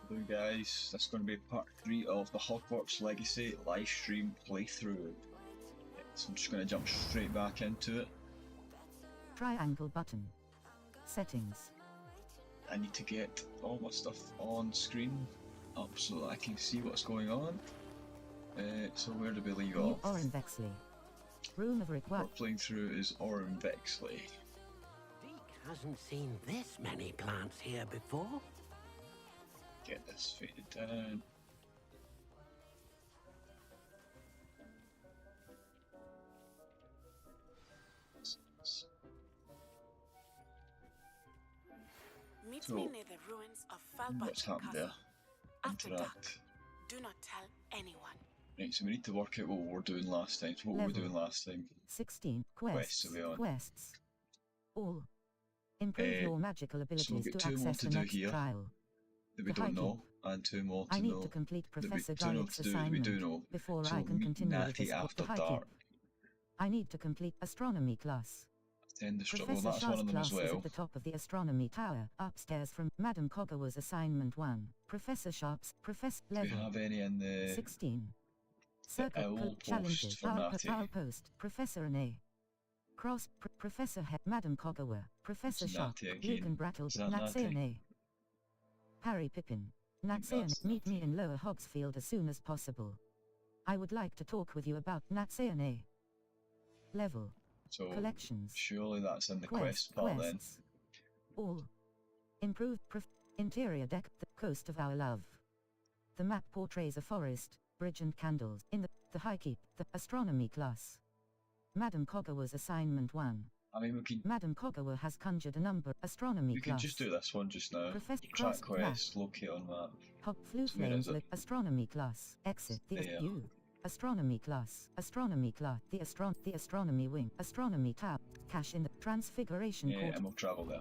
Hello guys, this is going to be part 3 of the Hogwarts Legacy live stream playthrough. So I'm just going to jump straight back into it. Triangle button. Settings. I need to get all my stuff on screen up so that I can see what's going on. So where do we leave off? Orenvexley. Room of What we're playing through is Orenvexley. Deek hasn't seen this many plants here before. Get this faded down. Meet So, me near the ruins of Falbach what's happened there? After dark, Interact. do not tell anyone. Right, so we need to work out what we were doing last time. So what were we doing last time? 16. Quests. Quests are we on? Quests. All. Improve your magical abilities so we've got to 2 more access to the do next here trial. that we The don't high know, and 2 more to I know. need to complete Professor That we Garlick's do know that we do assignment know. before So I can meet continue with Natty this after the high dark. I need to complete astronomy class. Attend the well, Professor that's one Shah's of them class as is well. at the top of the astronomy tower, upstairs from Madam Cogger's assignment 1. Professor Sharp's Professor Do we level have any in the 16. owl Circle post challenges. for Natty? Post. Professor N.A. Cross. Professor Head. Madam Cogger. Professor It's Sharp. Natty again. Lucan Brattle. Is that Natsay Natty? N.A. Harry Pippin. think Natsay that's Meet me Natty. in Lower Hogsfield as soon as possible. I would like to talk with you about Natsay N.A. Level. So Collections. surely that's in the quest part then. Quests. All. Improved interior deck. The coast of our love. The map portrays a forest, bridge and candles. In the high keep, the astronomy class. Madam Cogger's assignment 1. I mean, we can has conjured a number. Astronomy class. just do this one just now. Professor Track Cross quest, locate on map. Hop flew So where flames. is it? Astronomy class. Exit the There. U. Astronomy class. Astronomy class. The astronomy wing. Astronomy tab. Cache in the transfiguration Yeah, court. and we'll travel there.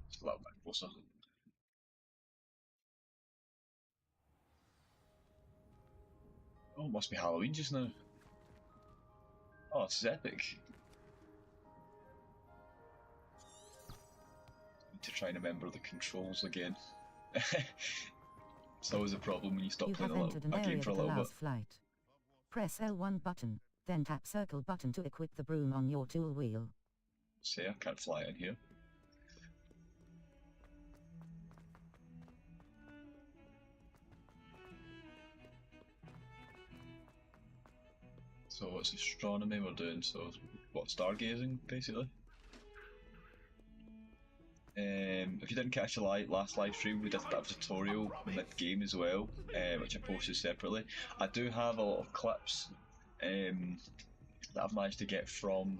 It's a little bit closer. Oh, it must be Halloween just now. Oh, this is epic. Need to try and remember the controls again. It's always a problem when you stop You playing have a entered an game area for a that little bit. allows flight. Press L1 button, then tap circle button to equip the broom on your tool wheel. See, I can't fly in here. So it's astronomy we're doing, so what, stargazing basically? If you didn't catch the last live stream, we did a bit of a tutorial mid-game as well, which I posted separately. I do have a lot of clips that I've managed to get from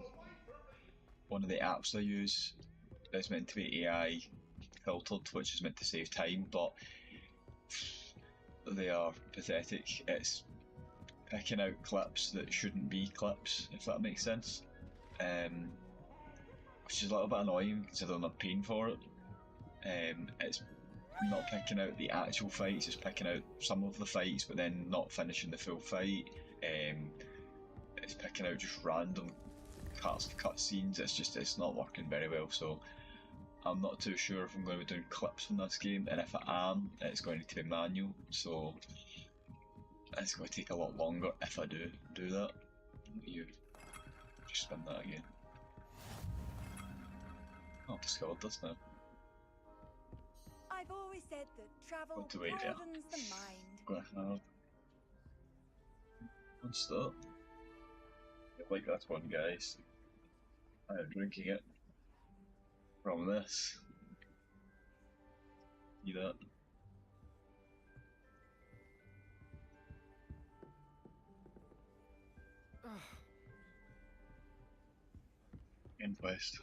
one of the apps I use. It's meant to be AI filtered, which is meant to save time, but they are pathetic. It's picking out clips that shouldn't be clips, if that makes sense. Which is a little bit annoying considering I'm paying for it. It's not picking out the actual fights, it's picking out some of the fights but then not finishing the full fight. It's picking out just random cut scenes. It's not working very well, so I'm not too sure if I'm going to be doing clips from this game, and if I am, it's going to be manual, so it's going to take a lot longer if I do that. You just spin that again. I've discovered this now. I've always said that travel Got to wait there. broadens the mind. Gonna have one stop. Like that one, guys. I am drinking it from this. See that? End quest.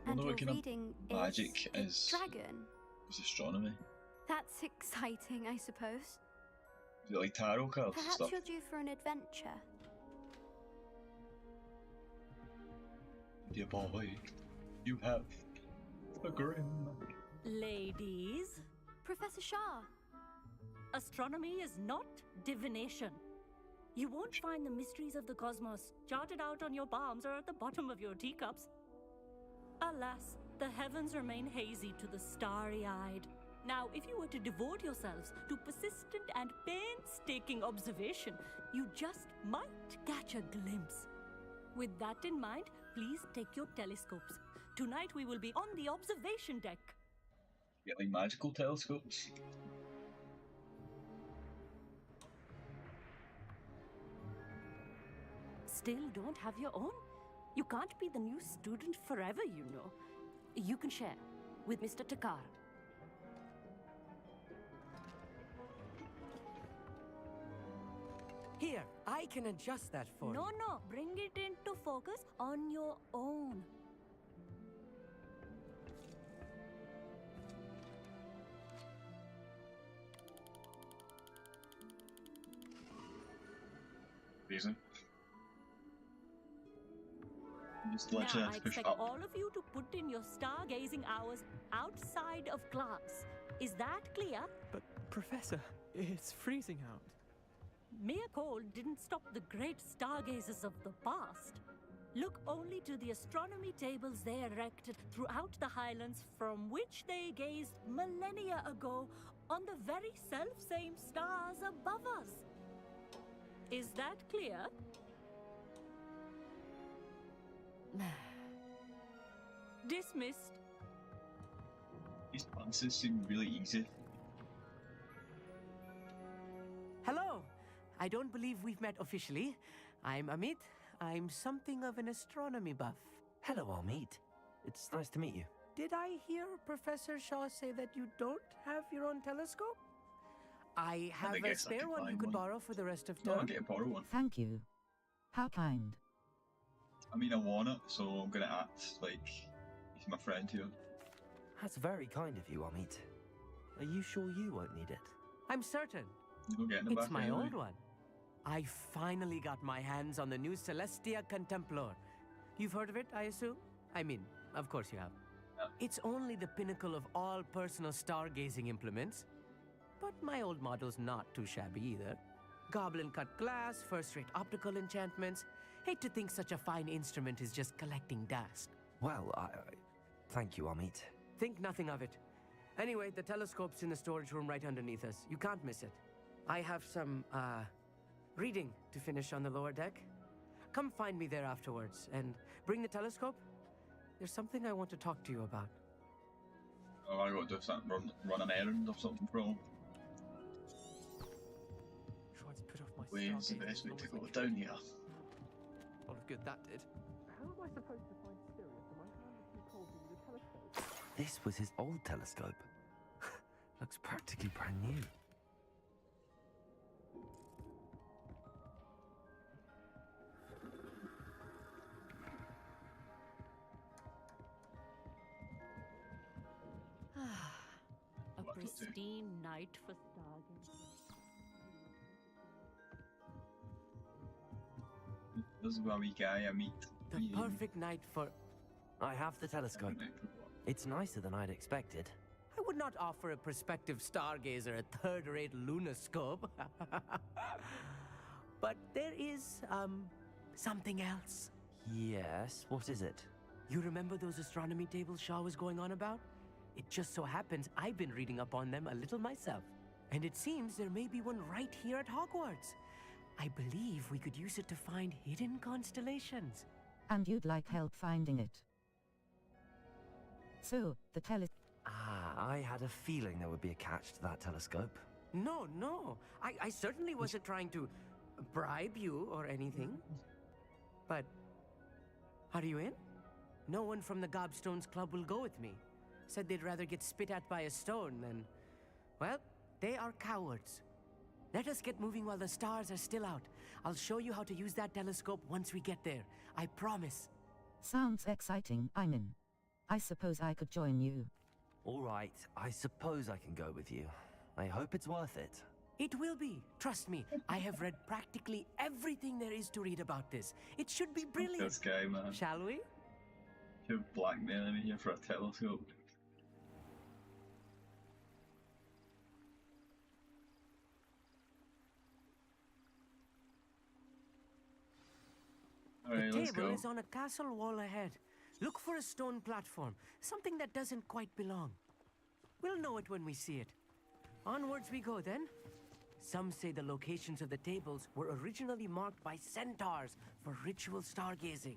And Wonder your what kind of reading magic is is dragon. astronomy. That's exciting, I suppose. Is it like tarot cards and Perhaps stuff? you're due for an adventure. Dear boy, you have a grim. Ladies, Professor Shah, astronomy is not divination. You won't find the mysteries of the cosmos charted out on your palms or at the bottom of your teacups. Alas, the heavens remain hazy to the starry-eyed. Now, if you were to devote yourselves to persistent and painstaking observation, you just might catch a glimpse. With that in mind, please take your telescopes. Tonight we will be on the observation deck. Get like magical telescopes. Still don't have your own? You can't be the new student forever, you know. You can share with Mr. Takar. Here, I can adjust that for No, you. no, bring it into focus on your own. Reason. Just Now, literally I have to push expect up. all of you to put in your stargazing hours outside of class. Is that clear? But, Professor, it's freezing out. Mere cold didn't stop the great stargazers of the past. Look only to the astronomy tables they erected throughout the highlands from which they gazed millennia ago on the very self-same stars above us. Is that clear? Dismissed. These classes seem really easy. Hello! I don't believe we've met officially. I'm Amit. I'm something of an astronomy buff. Hello, Amit. It's nice to meet you. Did I hear Professor Shaw say that you don't have your own telescope? I have a guess I spare could one you find could one. borrow for the rest of No, I'll term. get a borrow one. Thank you. How kind. I mean, I want it, so I'm gonna act like he's my friend here. That's very kind of you, Amit. Are you sure you won't need it? I'm certain. You'll get in the It's back my anyway. old one. I finally got my hands on the new Celestia Contemplar. You've heard of it, I assume? I mean, of course you have. Yeah. It's only the pinnacle of all personal stargazing implements. But my old model's not too shabby either. Goblin-cut glass, first-rate optical enchantments. Hate to think such a fine instrument is just collecting dust. Well, thank you, Amit. Think nothing of it. Anyway, the telescope's in the storage room right underneath us. You can't miss it. I have some, reading to finish on the lower deck. Come find me there afterwards, and bring the telescope. There's something I want to talk to you about. Oh, I gotta do something, run an errand or something from him. Tried to put off my Where's the stargazing best way as to long go as I down could. here? A lot of good that did. How am I supposed to find Sirius when my hand is too cold to use a telescope? This was his old telescope. Looks practically brand new. A What to do? pristine night for stargazing. This is where we guy I meet. The perfect night for... I have the telescope. It's nicer than I'd expected. I would not offer a prospective stargazer a third-rate lunoscope. But there is, something else. Yes, what is it? You remember those astronomy tables Shaw was going on about? It just so happens I've been reading up on them a little myself. And it seems there may be one right here at Hogwarts. I believe we could use it to find hidden constellations. And you'd like help finding it. So, the I had a feeling there would be a catch to that telescope. No, no. I certainly wasn't trying to bribe you or anything. But, are you in? No one from the Gobstones Club will go with me. Said they'd rather get spit at by a stone than Well, they are cowards. Let us get moving while the stars are still out. I'll show you how to use that telescope once we get there. I promise. Sounds exciting, I'm in. I suppose I could join you. All right, I suppose I can go with you. I hope it's worth it. It will be. Trust me, I have read practically everything there is to read about this. It should be brilliant. This guy, man. Shall we? You're blackmailing me here for a telescope. Alright, The let's table go. is on a castle wall ahead. Look for a stone platform, something that doesn't quite belong. We'll know it when we see it. Onwards we go then. Some say the locations of the tables were originally marked by centaurs for ritual stargazing.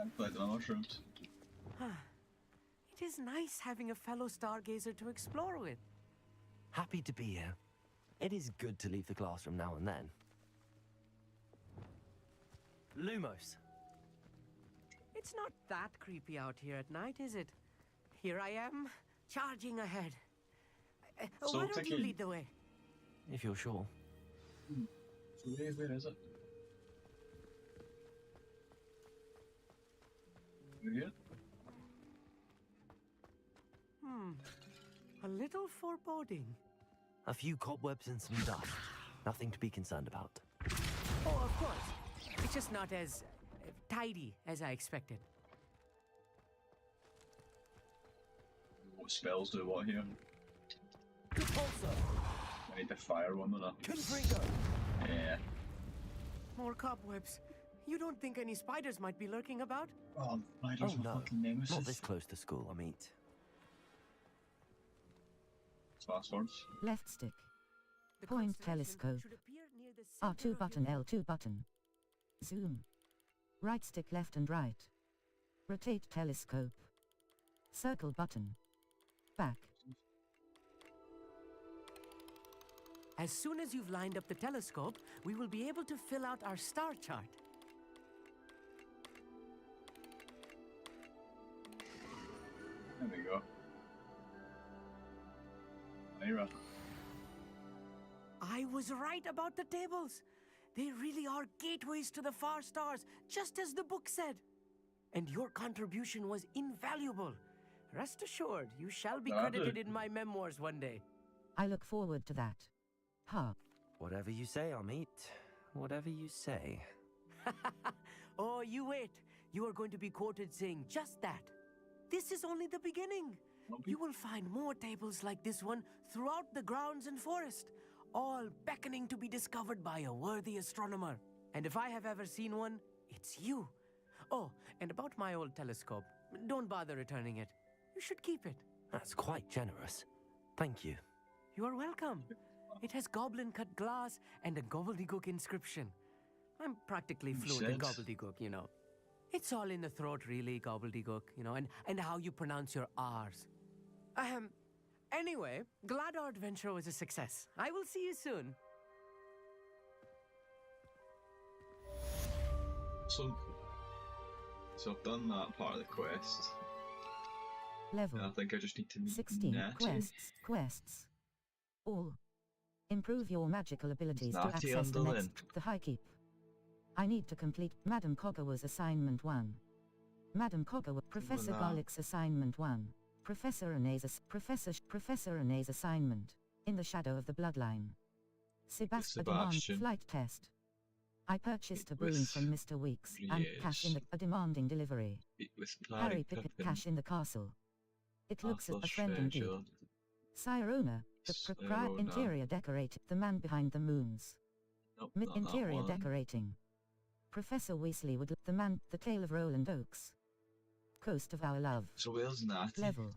I'm playing the mushrooms. It is nice having a fellow stargazer to explore with. Happy to be here. It is good to leave the classroom now and then. Lumos. It's not that creepy out here at night, is it? Here I am, charging ahead. So Why don't you taking- lead the way? If you're sure. So where is it? Over here? A little foreboding. A few cobwebs and some dust. Nothing to be concerned about. Oh, of course. It's just not as tidy as I expected. What spells do what here? Repulsor! I need the fire one or not? Confringo! Yeah. More cobwebs. You don't think any spiders might be lurking about? Oh, spiders Oh are no, fucking nemesis. not this close to school, I mean. Passwords. Left stick. The Point constellation telescope. should appear near the center R2 of button, your- L2 button. Zoom. Right stick left and right. Rotate telescope. Circle button. Back. As soon as you've lined up the telescope, we will be able to fill out our star chart. There we go. Lyra. I was right about the tables. They really are gateways to the far stars, just as the book said. And your contribution was invaluable. Rest assured, you shall be credited in my memoirs one day. I look forward to that. Ha. Whatever you say, Amit. Whatever you say. Oh, you wait. You are going to be quoted saying just that. This is only the beginning. You will find more tables like this one throughout the grounds and forest, all beckoning to be discovered by a worthy astronomer. And if I have ever seen one, it's you. Oh, and about my old telescope, don't bother returning it. You should keep it. That's quite generous. Thank you. You are welcome. It has goblin-cut glass and a gobbledygook inscription. I'm practically fluent in Shit. gobbledygook, you know. It's all in the throat, really, gobbledygook, you know, and how you pronounce your R's. Anyway, glad our adventure was a success. I will see you soon. So I've done that part of the quest. Level. And I think I just need to meet 16 Natty. quests. All. Improve your magical abilities to Natty access the Underlin. the high keep. I need to complete Madam Cogger's assignment 1. Madam Cogger, Professor that? Garlick's assignment 1. Professor Renee's assignment. In the Shadow of the Bloodline. Sebastian Sebastian. flight test. I purchased a boon With from Mr. Weeks and cash in a demanding delivery. With Harry Pickett cash in the castle. It looks as a Arthur's friend indeed. treasure. Sirona, the Sirona. interior decorator, the man behind the moons. Nope, not that Interior one. decorating. Professor Weasley would the man, the tale of Roland Oaks. Coast of Our Love. So where's Natty? Level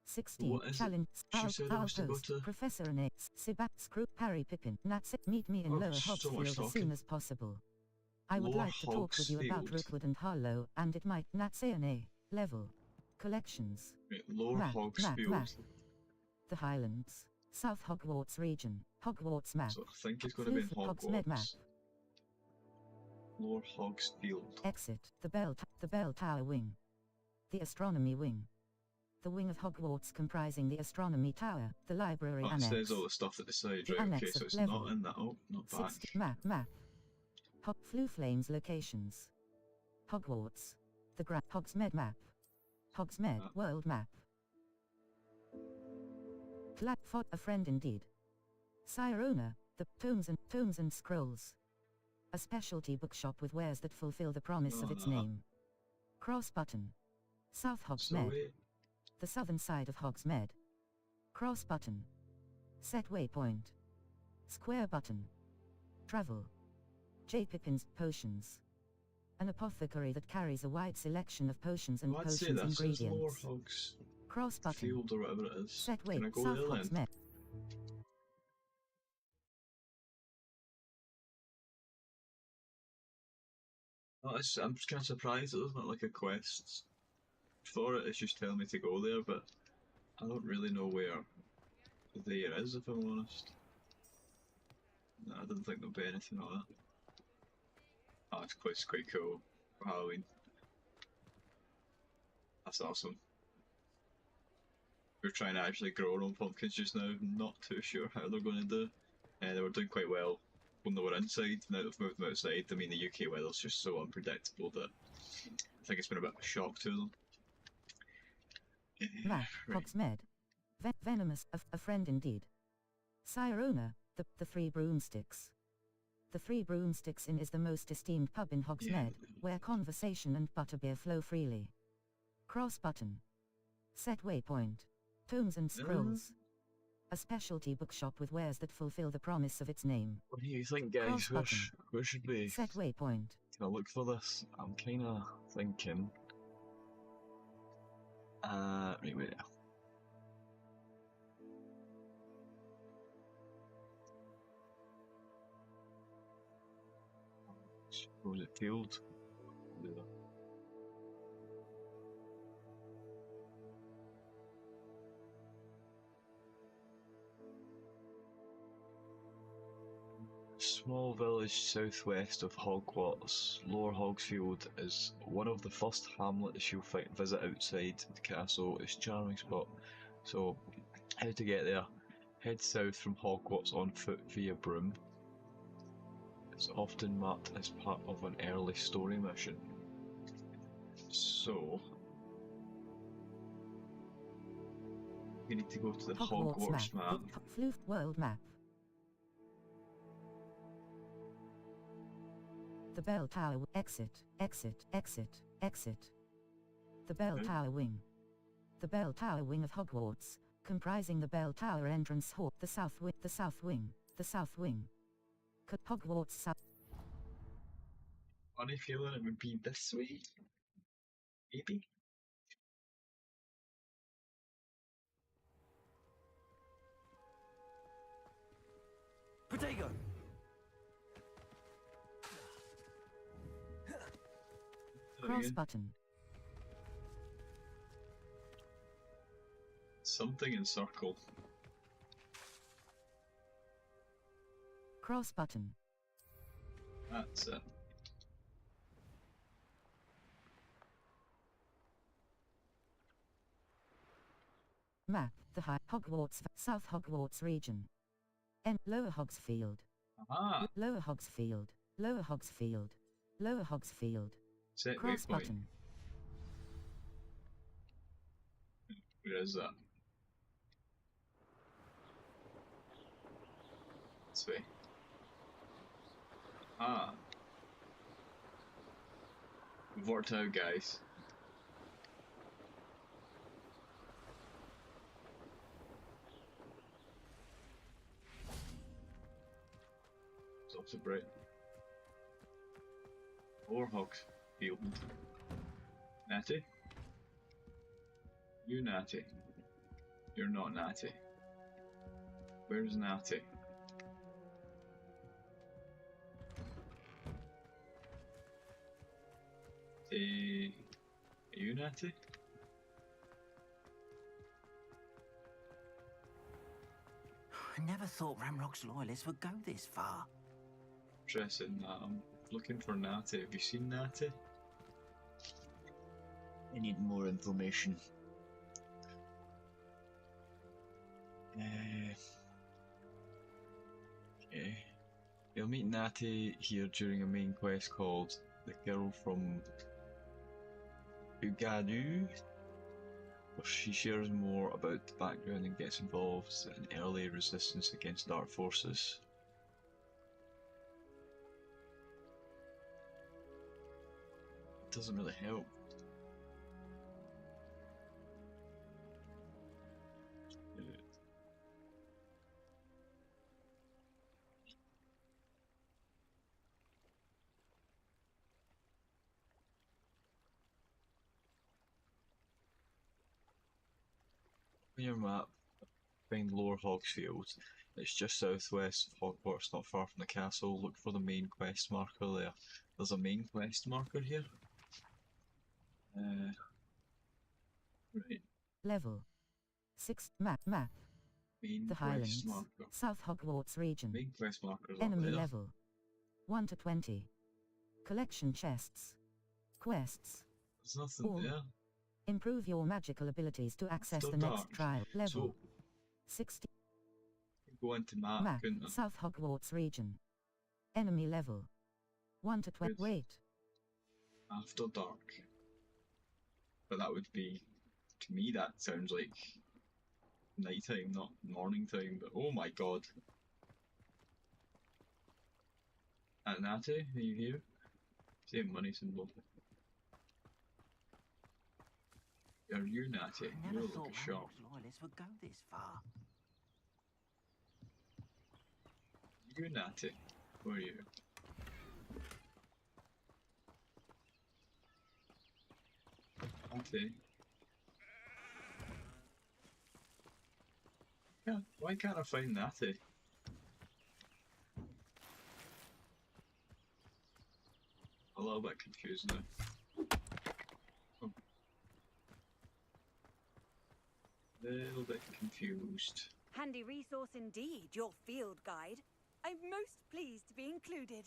16. What is it? Challenge. She said I was to go Post. to- Professor Rene. Screw. Harry Pippin. Nat's it. Meet me in Oh, Lower so much Hogsfield as soon talking. as possible. I would Lower like to talk with you about Hogsfield. Rookwood and Harlow, and it might not say an A. Level. Collections. Wait, Lower Map. Hogsfield. The Highlands. South Hogwarts region. Hogwarts map. So I think it's going to be in Hogsmeade map. Hogwarts. Lower Hogsfield. Exit. The bell tower wing. The Astronomy Wing. The wing of Hogwarts comprising the Astronomy Tower, the Library Oh, it Annex. says all the stuff at the side, The right? Okay, annex so of it's level. not in that. Oh, not back. 60 map. Floo Flames locations. Hogwarts. The Hogsmeade map. Hogsmeade world map. A friend indeed. Sirona, the tomes and scrolls. A specialty bookshop with wares that fulfill the promise of its name. Cross button. South Hogsmeade. Sorry. The southern side of Hogsmeade. Cross button. Set waypoint. Square button. Travel. J. Pippin's potions. An apothecary that carries a wide selection of potions and I'd say potions this is Lore ingredients. Hogs Cross button. Field or whatever it is. Set Can I wait. go South there then? Hogsmeade. Oh, I'm just kind of surprised it doesn't look like a quest for it. It's just telling me to go there, but I don't really know where there is, if I'm honest. No, I don't think there'll be anything like that. Oh, it's quite cool for Halloween. That's awesome. We're trying to actually grow our own pumpkins just now. Not too sure how they're going to do. They were doing quite well when they were inside. Now they've moved them outside. I mean, the UK weather's just so unpredictable that I think it's been a bit of a shock to them. Map. Right. Hogsmeade. Venomous, a friend indeed. Sirona, the three broomsticks. The Three Broomsticks Inn is the most esteemed pub in Hogsmeade, where conversation and butterbeer flow freely. Cross button. Set waypoint. Tomes and scrolls. A specialty bookshop with wares that fulfill the promise of its name. What do you think, guys? Cross button. Where should we Set waypoint. can I look for this? I'm kind of thinking. Right, wait. Was it field? Yeah. Small village southwest of Hogwarts, Lower Hogsfield is one of the first hamlets you'll visit outside the castle. It's a charming spot. So, how to get there? Head south from Hogwarts on foot via Broom. It's often marked as part of an early story mission. So, you need to go to the Hogwarts map. Floof world map. The bell tower. Exit. The bell tower wing. The bell tower wing of Hogwarts, comprising the bell tower entrance hall. The south wing. Hogwarts South. Funny feeling it would be this way. Maybe. Potato! Cross button. Something in circle. Cross button. That's it. Map. The High Hogwarts South Hogwarts region. Lower Hogsfield. Aha! Lower Hogsfield. Lower Hogsfield. Lower Hogsfield. Set Cross waypoint. button. Where is that? This way. Ah. We've worked out, guys. It's also bright. Warhawks field. Natty? You Natty. You're not Natty. Where's Natty? Are you Natty? I never thought Ramrock's loyalists would go this far. Interesting. I'm looking for Natty. Have you seen Natty? I need more information. Okay. You'll meet Natty here during a main quest called The Girl from Ugadu, where she shares more about the background and gets involved in early resistance against dark forces. It doesn't really help. On your map, find Lower Hogsfield. It's just southwest of Hogwarts, not far from the castle. Look for the main quest marker there. There's a main quest marker here. Right. Level 6. Map. Main The quest Highlands. marker. South Hogwarts region. Main quest markers up Enemy there. level 1 to 20. Collection chests. Quests. There's nothing All. there. Improve your magical abilities to access Still the dark. next trial. Level So 60. go into map, couldn't I? South Hogwarts region. Enemy level 1 to 20. Good. Wait. After dark. But that would be, to me, that sounds like nighttime, not morning time. But oh my god. Natty, are you here? Same money symbol. Are you Natty? You look like a shop. Loyalists would go this far. You Natty? Who are you? Natty? Yeah, why can't I find Natty? A little bit confused now. Oh. Little bit confused. Handy resource indeed, your field guide. I'm most pleased to be included.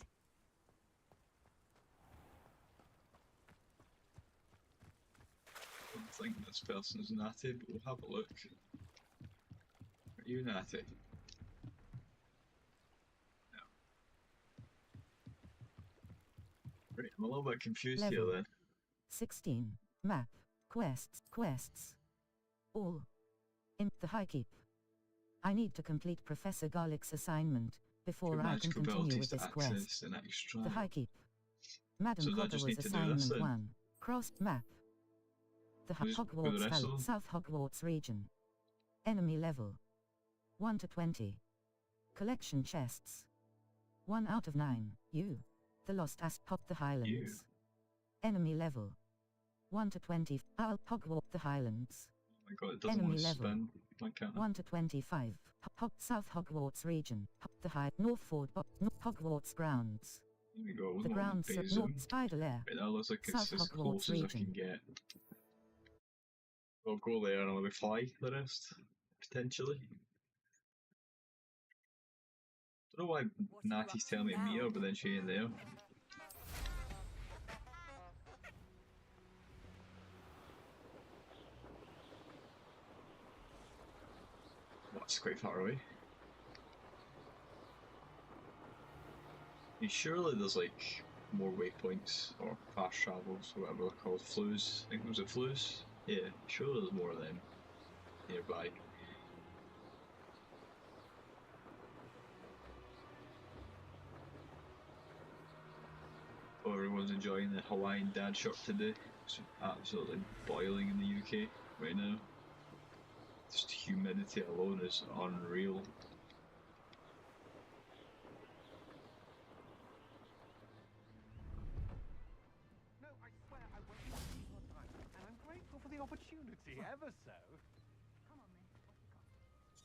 I don't think this person's Natty, but we'll have a look. Are you Natty? No. Right, I'm a little bit confused here Level then. 16. Map. Quests. All. In the High Keep. I need to complete Professor Garlick's assignment before Your I can magical continue abilities with to this quest. access the next trial. The High Keep. Madam So do I Potter just was need to do this assignment then? 1. Cross map. The Just put the Hogwarts rest Valley, on? South Hogwarts region. Enemy level 1 to 20. Collection chests 1 out of 9. You. The Lost Pop the Highlands. You. Enemy level 1 to 20. Hogwarts the Highlands. Oh my god, it doesn't Enemy want to level spin. Why can't I? 1 to 25. South Hogwarts region. The High Northford Hogwarts grounds. Here we go. The not grounds base at zoom. North Spider Lair. Right, that looks like South it's as Hogwarts close as I region. can get. I'll go there and I'll maybe fly the rest, potentially. Don't know why Natty's telling me to meet her, but then she ain't there. That's quite far away. Surely there's like more waypoints or fast travels or whatever they're called. Flues. I think was it flues? Yeah, surely there's more of them nearby. Oh, everyone's enjoying the Hawaiian dad shirt today. It's absolutely boiling in the UK right now. Just humidity alone is unreal. No, I swear I won't waste your time, and I'm grateful for the opportunity, ever so. Come on, then.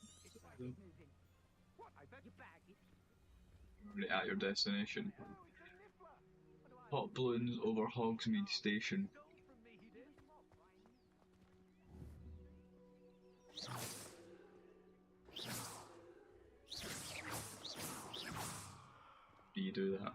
It's like it's moving. What? I bet you bag it. Already at your destination. Oh, it's a niffler. What do I Hot balloons over Hogsmeade Station. stole from me? He did. Do you do that?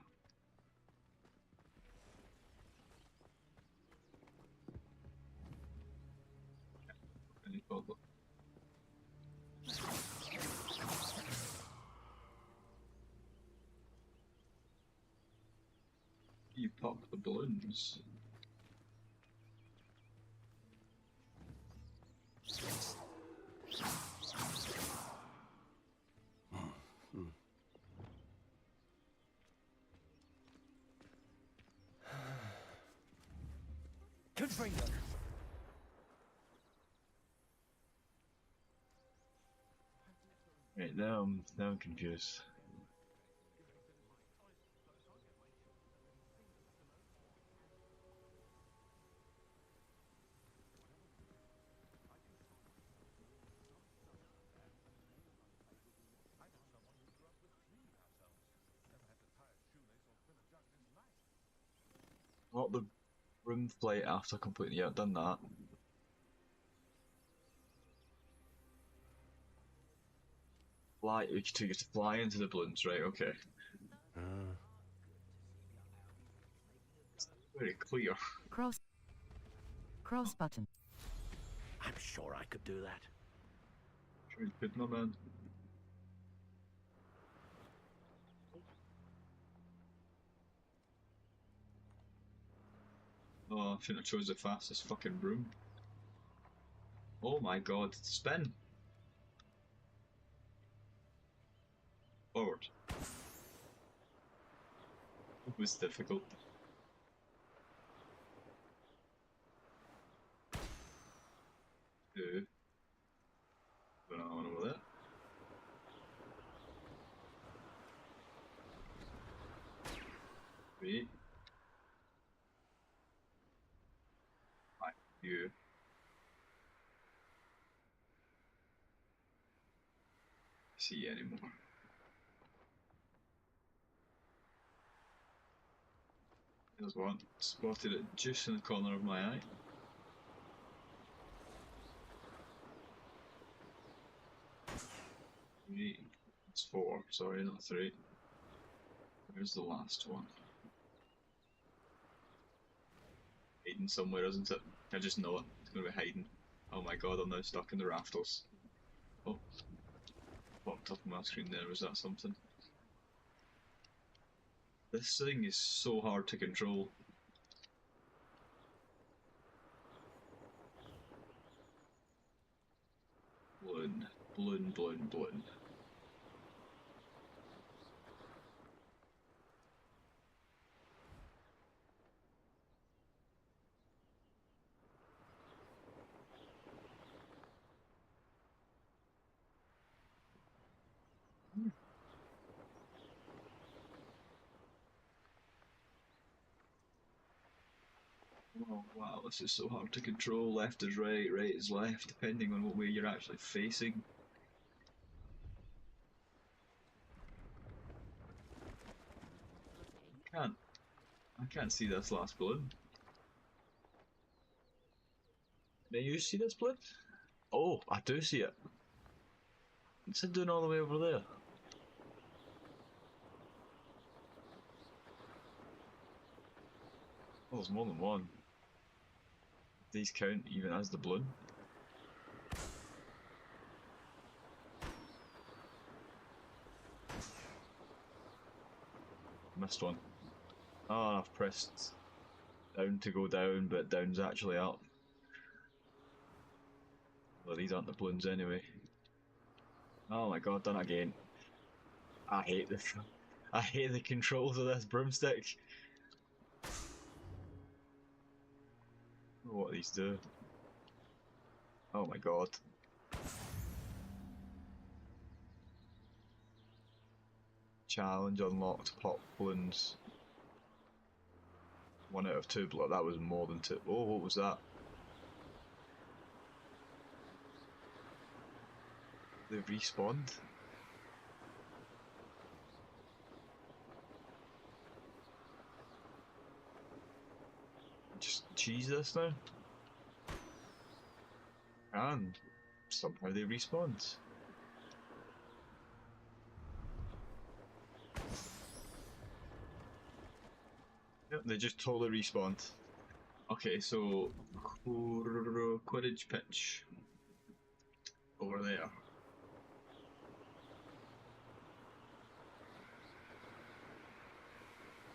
you pop the balloons? Good finger. Right, now I'm confused. What the room flight after completing? Yeah, I've done that. Fly, you get to fly into the balloons, right? Okay. Very clear. Cross button. I'm sure I could do that. Sure you could, my man. Oh, I think I chose the fastest fucking broom. Oh my god, spin! Forward. It was difficult. Two. Going on over there. Three. Five. You. See anymore. There's one. Spotted it just in the corner of my eye. Three. It's four. Sorry, not three. Where's the last one? Hiding somewhere, isn't it? I just know it. It's gonna be hiding. Oh my god, I'm now stuck in the rafters. Oh. Popped up on my screen there. Was that something? This thing is so hard to control. Balloon, balloon, balloon, balloon. Oh wow, this is so hard to control. Left is right, right is left, depending on what way you're actually facing. I can't see this last balloon. Can you see this balloon? Oh, I do see it. What's it doing all the way over there? Oh, there's more than one. These count even as the balloon. Missed one. Ah, I've pressed down to go down, but down's actually up. Well, these aren't the balloons anyway. Oh my god, done it again. I hate this. I hate the controls of this broomstick. What these do. Oh my god. Challenge unlocked, pop balloons. 1 out of 2, but that was more than 2. Oh, what was that? They respawned? Just cheese this now? And somehow they respawned. Yep, they just totally respawned. Okay, so Quidditch pitch over there.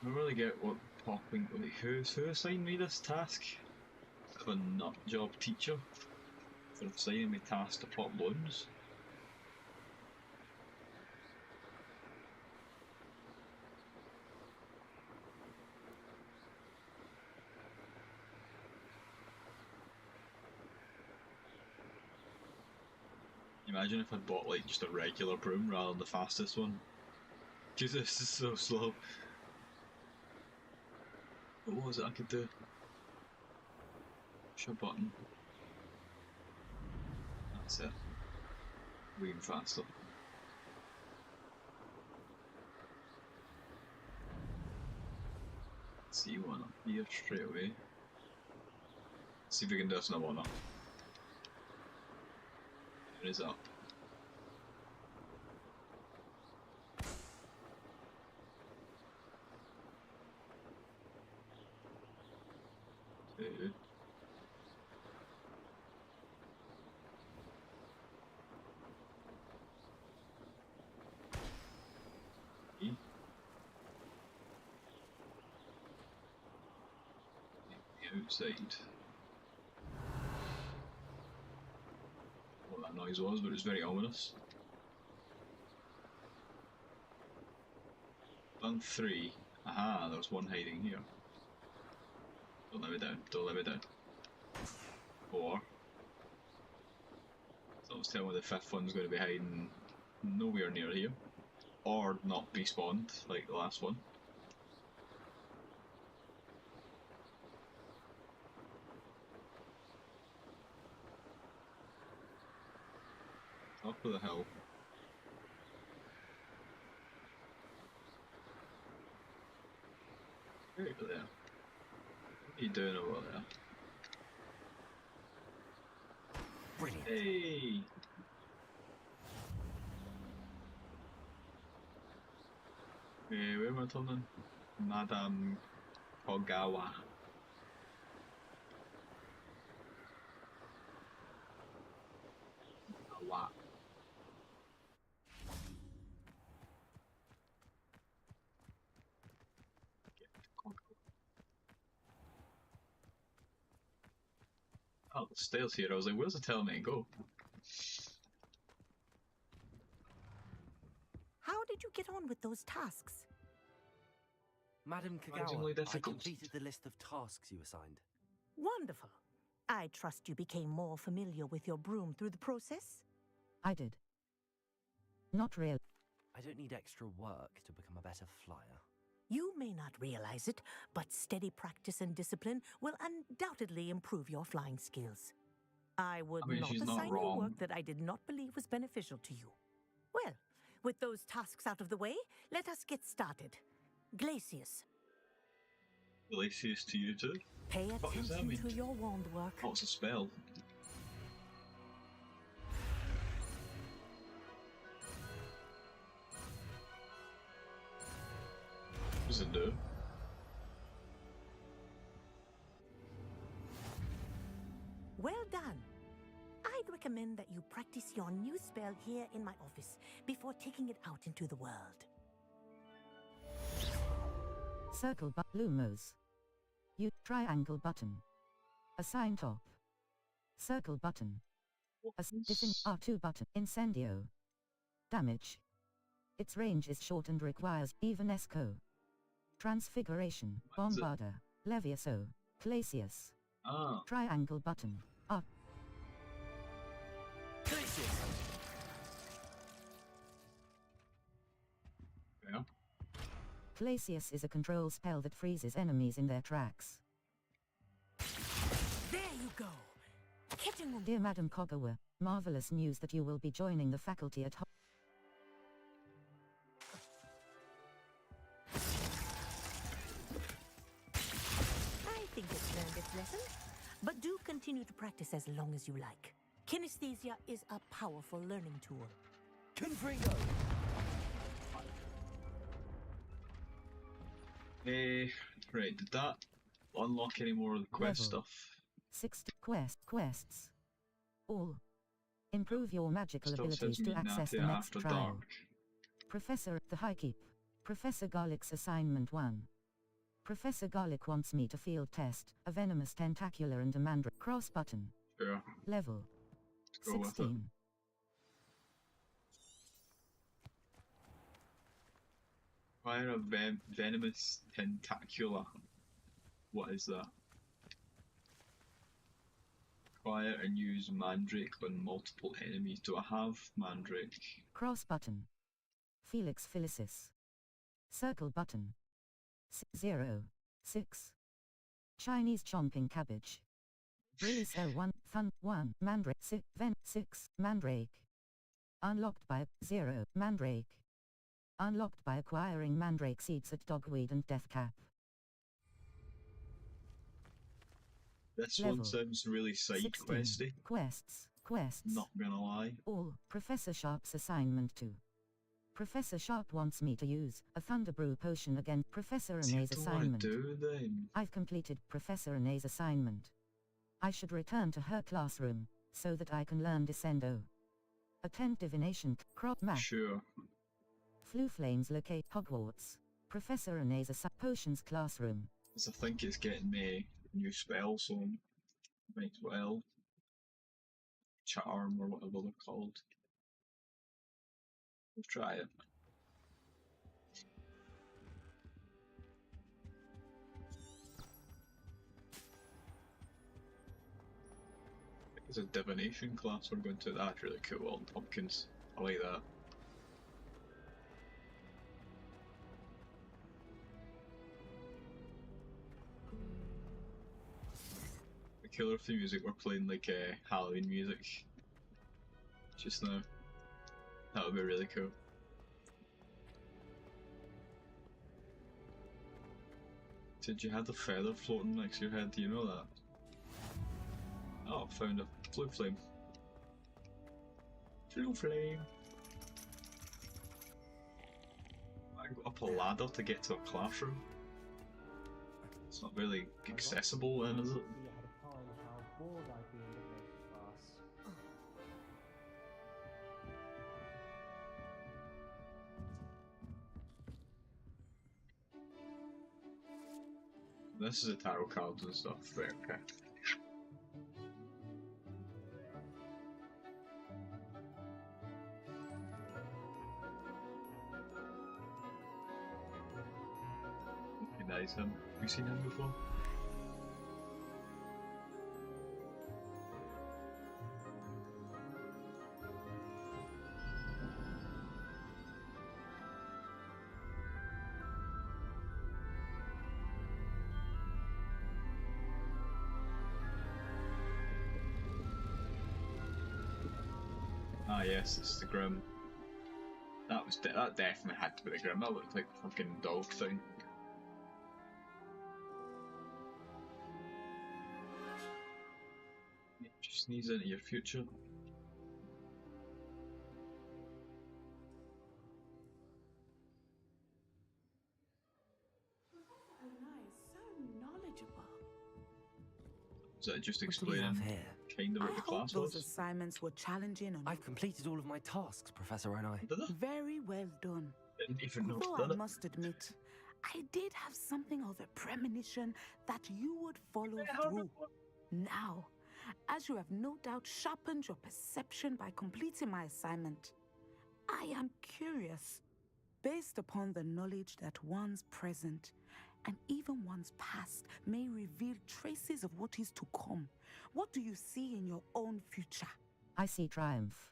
I don't really get what Popping. Wait, who assigned me this task? A nut job teacher for assigning me tasks to pop loans. Imagine if I'd bought like just a regular broom rather than the fastest one. Because this is so slow. What was it I could do? Push a button. That's it. Way faster. See one up here straight away. See if we can do this in a one up. It is up. Two. Three. The outside. What that noise was, but it was very ominous. Done 3. Aha, there was one hiding here. Don't let me down, don't let me down. 4. So I was telling me the 5th one's going to be hiding nowhere near here. Or not be spawned, like the last one. Top of the hill. Over there. What are you doing over there? Brilliant. Hey! Where am I turning? Madame Kogawa. Kogawa. Oh, the stairs here. I was like, where's it telling me to go? How did you get on with those tasks? Madam Surprisingly Kagawa, I difficult. completed the list of tasks you assigned. Wonderful. I trust you became more familiar with your broom through the process? I did. Not real. I don't need extra work to become a better flyer. You may not realize it, but steady practice and discipline will undoubtedly improve your flying skills. I would not she's not assign you wrong. work that I did not believe was beneficial to you. Well, with those tasks out of the way, let us get started. Glacius, Glacius to you too? pay What does that attention mean? to your wand work. What's a spell? What does it do? Well done. I'd recommend that you practice your new spell here in my office before taking it out into the world. Circle Lumos. Triangle button. Assign top. Circle button. R2 button. Incendio. Damage. Its range is short and requires even Esco. Transfiguration. Bombarder. Levioso. Glacius. Ah. Triangle button. R. Glacius! Yeah. Glacius is a control spell that freezes enemies in their tracks. There you go. Hitting them. Dear Madam Kogawa, marvelous news that you will be joining the faculty at I think it's learned its lesson, but do continue to practice as long as you like. Kinesthesia is a powerful learning tool. Confringo! Right, did that unlock any more of the quest Level. stuff? 60 quests. All. Improve your magical Still abilities says to meet access the Natia next after trial. dark. Professor, the High Keep. Professor Garlick's assignment 1. Professor Garlic wants me to field test a venomous tentacular and a mandrake. Cross button. Sure. Level Go with it. 16. Acquire a venomous tentacula. What is that? Acquire and use Mandrake on multiple enemies. Do I have Mandrake? Cross button. Felix Felicis. Circle button. 0. 6. Chinese chomping cabbage. Release 01. Fun 1. Mandrake 6. Ven 6. Mandrake. Unlocked by 0. Mandrake. Unlocked by acquiring Mandrake seeds at Dogweed and Deathcap. This Level one sounds really side 16. questy. Quests. Not gonna lie. All. Professor Sharp's assignment 2. Professor Sharp wants me to use a Thunder Brew potion against Professor Renee's assignment. Do then? I've completed Professor Renee's assignment. I should return to her classroom so that I can learn Descendo. Attend divination. Crop map. Sure. Flu flames locate Hogwarts. Professor Renee's potions classroom. Because I think it's getting me a new spell, so might as well. Charm or whatever they're called. We'll try it. It's a divination class we're going to. That's really cool on pumpkins. I like that. The killer theme music, we're playing like Halloween music just now. That would be really cool. Did you have the feather floating next to your head? Do you know that? Oh, found a blue flame. Blue flame. I got up a ladder to get to a classroom. It's not really accessible then, is it? This is a tarot cards and stuff, right, okay. Recognize him. Have you seen him before? Ah yes, it's the Grim. That was that definitely had to be the Grim. That looked like a fucking dog thing. Just sneeze into your future. Is that just explaining kind of what the class those was? assignments were challenging. I've completed all of my tasks, Professor Renai. Very well done. Didn't even know Although did I it. must admit, I did have something of a premonition that you would follow through. Now, as you have no doubt sharpened your perception by completing my assignment, I am curious, based upon the knowledge that one's present and even one's past may reveal traces of what is to come. What do you see in your own future? I see triumph.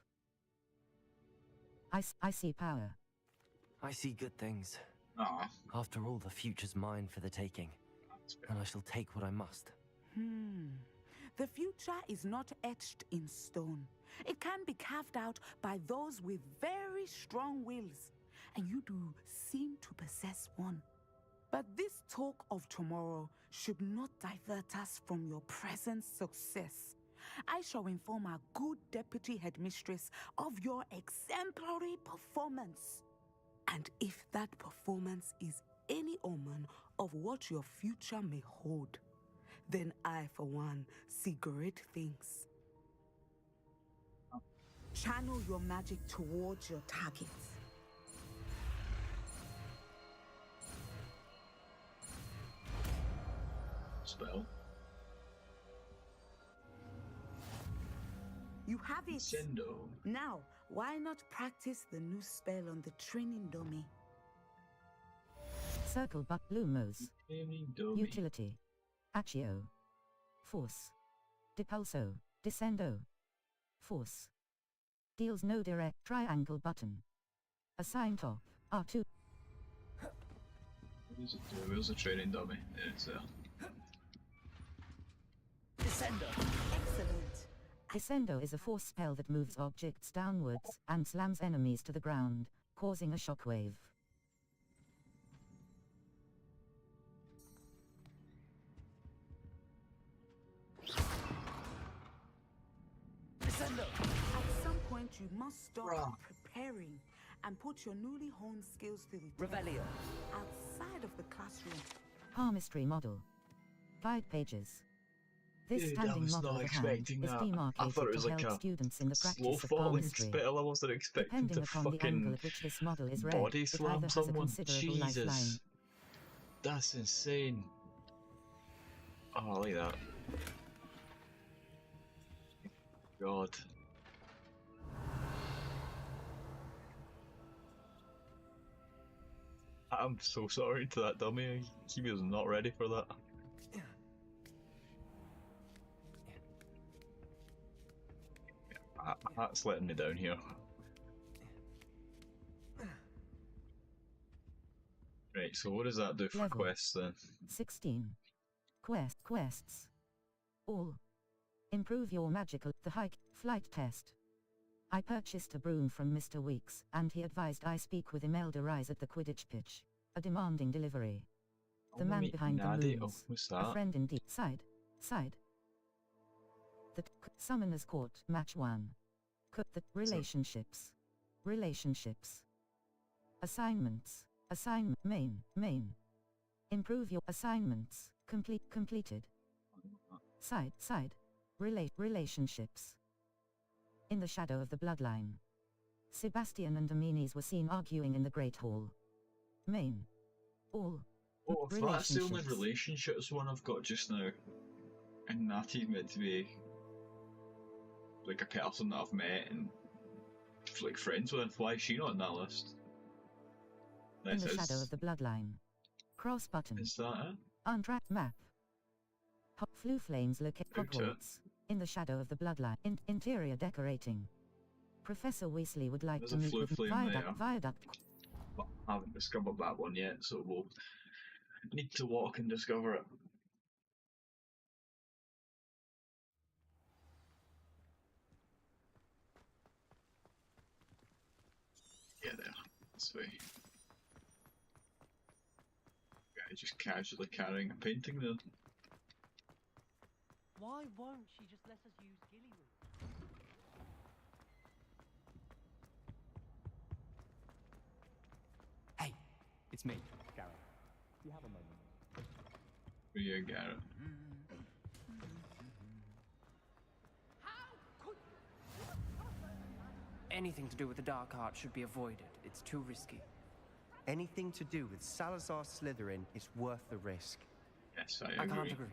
I see power. I see good things. Ah. After all, the future's mine for the taking, and I shall take what I must. The future is not etched in stone. It can be carved out by those with very strong wills, and you do seem to possess one. But this talk of tomorrow should not divert us from your present success. I shall inform our good deputy headmistress of your exemplary performance. And if that performance is any omen of what your future may hold, then I, for one, see great things. Channel your magic towards your targets. spell. You have it. Sendo. Now, why not practice the new spell on the training dummy? Circle but Lumos. Training dummy. Utility. Accio. Force. Depulso. Descendo. Force. Deals no direct triangle button. Assign top. R2. What does it do? Where's the training dummy? It's Descendo. Excellent. Descendo is a force spell that moves objects downwards and slams enemies to the ground, causing a shockwave. Descendo. At some point, you must stop preparing and put your newly honed skills to the test Revelio. outside of the classroom. Palmistry model. 5 pages. This Dude, I standing was model not of the hand expecting is that. demarcated I thought it was to like help a students in the slow practice of falling palmistry. spell. I wasn't expecting Depending to upon the angle fucking at which this model is read, body it slam either has a someone. considerable lifeline. Jesus. That's insane. Oh, I like that. God. I'm so sorry to that dummy. He was not ready for that. That's letting me down here. Right, so what does that do for Level. quests then? 16. Quests. All. Improve your magical. The hike. Flight test. I purchased a broom from Mr. Weeks, and he advised I speak with Imelda Rise at the Quidditch pitch. A demanding delivery. The man behind the moons. What's A that? friend indeed. Side. The Summoner's Court. Match 1. The relationships. Assignments. Main. Improve your assignments. Completed. Side. Relationships. In the shadow of the bloodline. Sebastian and Amines were seen arguing in the Great Hall. Main. All. Oh, if that's the only relationships one I've got just now, and Natty's meant to be like a person that I've met and like friends with, why is she not on that list? In the shadow of the bloodline. Cross button. Is that it? Untracked map. Flu flames locate Hogwarts. In the shadow of the bloodline. Interior decorating. Professor Weasley would like There's to a meet flu with flame there. Viaduct. But I haven't discovered that one yet, so we'll need to walk and discover it. Yeah, there. This way. Guy just casually carrying a painting then. Why won't she just let us use Gillywood? Hey, it's me, Garrett. Do you have a moment? Yeah, Garrett. Anything to do with the dark art should be avoided. It's too risky. Anything to do with Salazar Slytherin is worth the risk. Yes, I can't agree.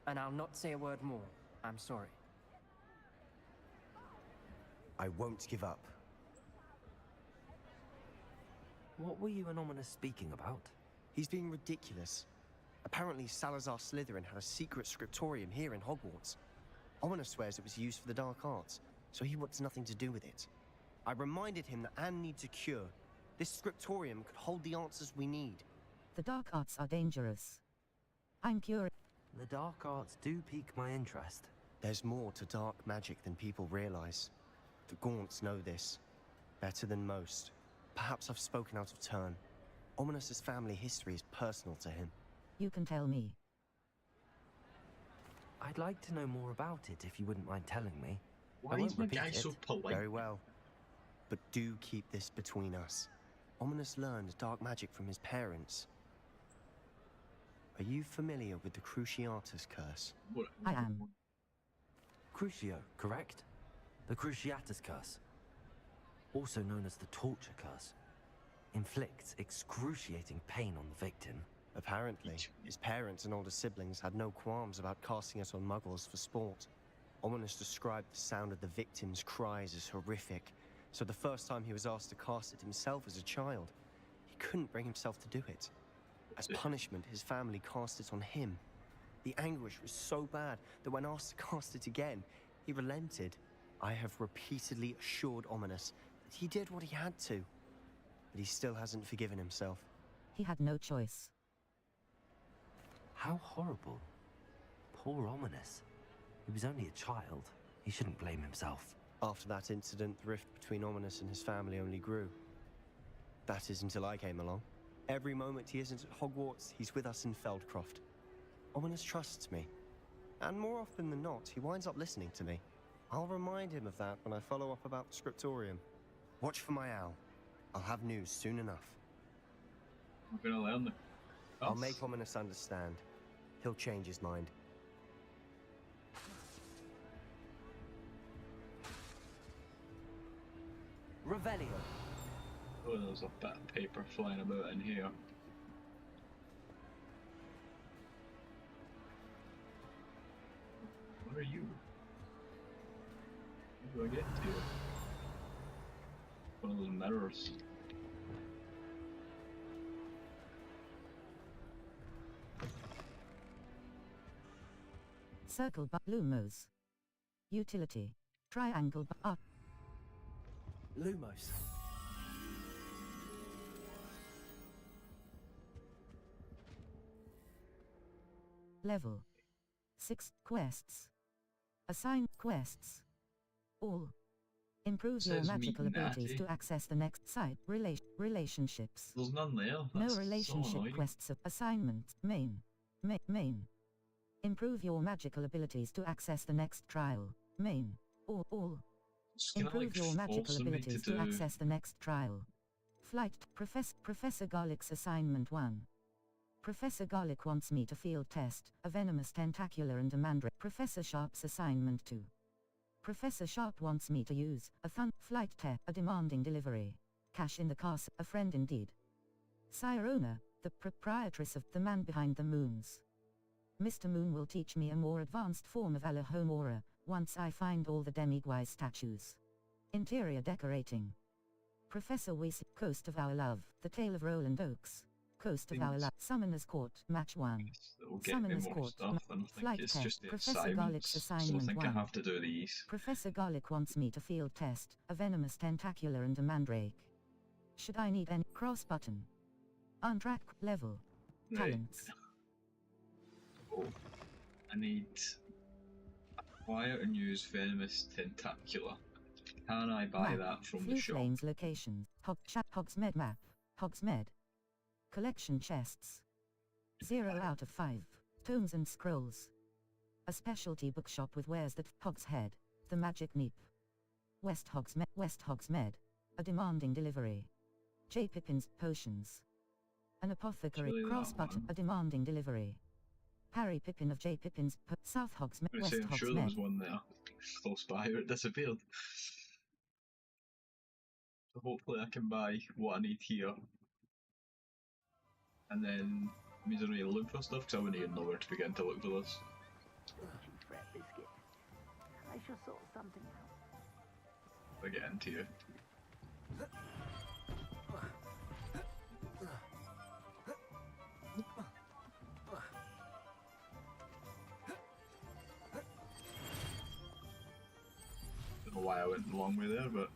And I'll not say a word more. I'm sorry. I won't give up. What were you and Ominous speaking about? He's being ridiculous. Apparently Salazar Slytherin had a secret scriptorium here in Hogwarts. Ominous swears it was used for the dark arts, so he wants nothing to do with it. I reminded him that Anne needs a cure. This scriptorium could hold the answers we need. The dark arts are dangerous. I'm curious. The dark arts do pique my interest. There's more to dark magic than people realize. The Gaunts know this. Better than most. Perhaps I've spoken out of turn. Ominous's family history is personal to him. You can tell me. I'd like to know more about it if you wouldn't mind telling me. Why I won't is the repeat guy it. so polite? Very well. But do keep this between us. Ominous learned dark magic from his parents. Are you familiar with the Cruciatus curse? I am. Crucio, correct? The Cruciatus curse. Also known as the torture curse. Inflicts excruciating pain on the victim. Apparently, his parents and older siblings had no qualms about casting it on muggles for sport. Ominous described the sound of the victims' cries as horrific, so the first time he was asked to cast it himself as a child, he couldn't bring himself to do it. As punishment, his family cast it on him. The anguish was so bad that when asked to cast it again, he relented. I have repeatedly assured Ominous that he did what he had to, but he still hasn't forgiven himself. He had no choice. How horrible. Poor Ominous. He was only a child. He shouldn't blame himself. After that incident, the rift between Ominous and his family only grew. That is until I came along. Every moment he isn't at Hogwarts, he's with us in Feldcroft. Ominous trusts me. And more often than not, he winds up listening to me. I'll remind him of that when I follow up about the scriptorium. Watch for my owl. I'll have news soon enough. We're gonna learn the... I'll make Ominous understand. He'll change his mind. Revelio. Oh, there's a bit of paper flying about in here. What are you? How do I get to you? One of those mirrors. Circle but Lumos. Utility. Triangle but up. Lumos. Level 6 quests. Assign quests. All. Improve your Says magical meet abilities Natty. to access the next site. Relationships. There's none there. No That's so relationship annoying. quests of assignments. Main. Main. Improve your magical abilities to access the next trial. Main. All. Just kinda, Improve like, your magical forcing me to abilities to do- access the next trial. Flight. Professor Garlick's assignment 1. Professor Garlick wants me to field test a venomous tentacular and a mandrake. Professor Sharp's assignment 2. Professor Sharp wants me to use a flight test, a demanding delivery. Cash in the castle, a friend indeed. Sirona, the proprietress of the man behind the moons. Mr. Moon will teach me a more advanced form of Alohomora once I find all the demiguise statues. Interior decorating. Professor Weiss, Coast of Our Love, The Tale of Roland Oaks. Coast of Our Things- Love, Summoner's Court, Match 1. It'll get me Summoner's more Court, stuff. I don't think Flight it's test, just the Professor Garlick's assignments, so I assignment think 1. I have to do these. Professor Garlick wants me to field test a venomous tentacular and a mandrake. Should I need any cross button? Untrack level. Right. Talents. Oh, I need acquire and use venomous tentacular. Can I buy Map. that from the Flue shop? Flames locations. Hogsmeade map. Hogsmeade. Collection chests. 0 out of 5. Tomes and scrolls. A specialty bookshop with wares that Hogshead. The Magic Neep. West Hogsmeade. A demanding delivery. J. Pippin's potions. An apothecary Surely that cross button. one. A demanding delivery. Harry Pippin of J. Pippin's South Hogsmeade. I West say, I'm sure there was Hogsmeade. one there close by, or it disappeared. So hopefully I can buy what I need here. And then it means I don't need to look for stuff, because I wouldn't even know where to begin to look for this. Bread biscuit. I shall sort something out. If I get into you. Don't know why I went the long way there, but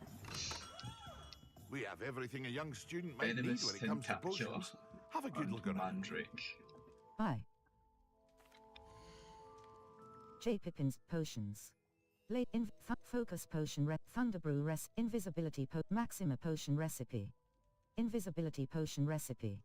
We have everything a young student might need venomous when it comes to tentacular potions. Have a good and look around. mandrake. Bye. J. Pippin's potions. Focus potion Thunderbrew invisibility Maxima potion recipe. Invisibility potion recipe.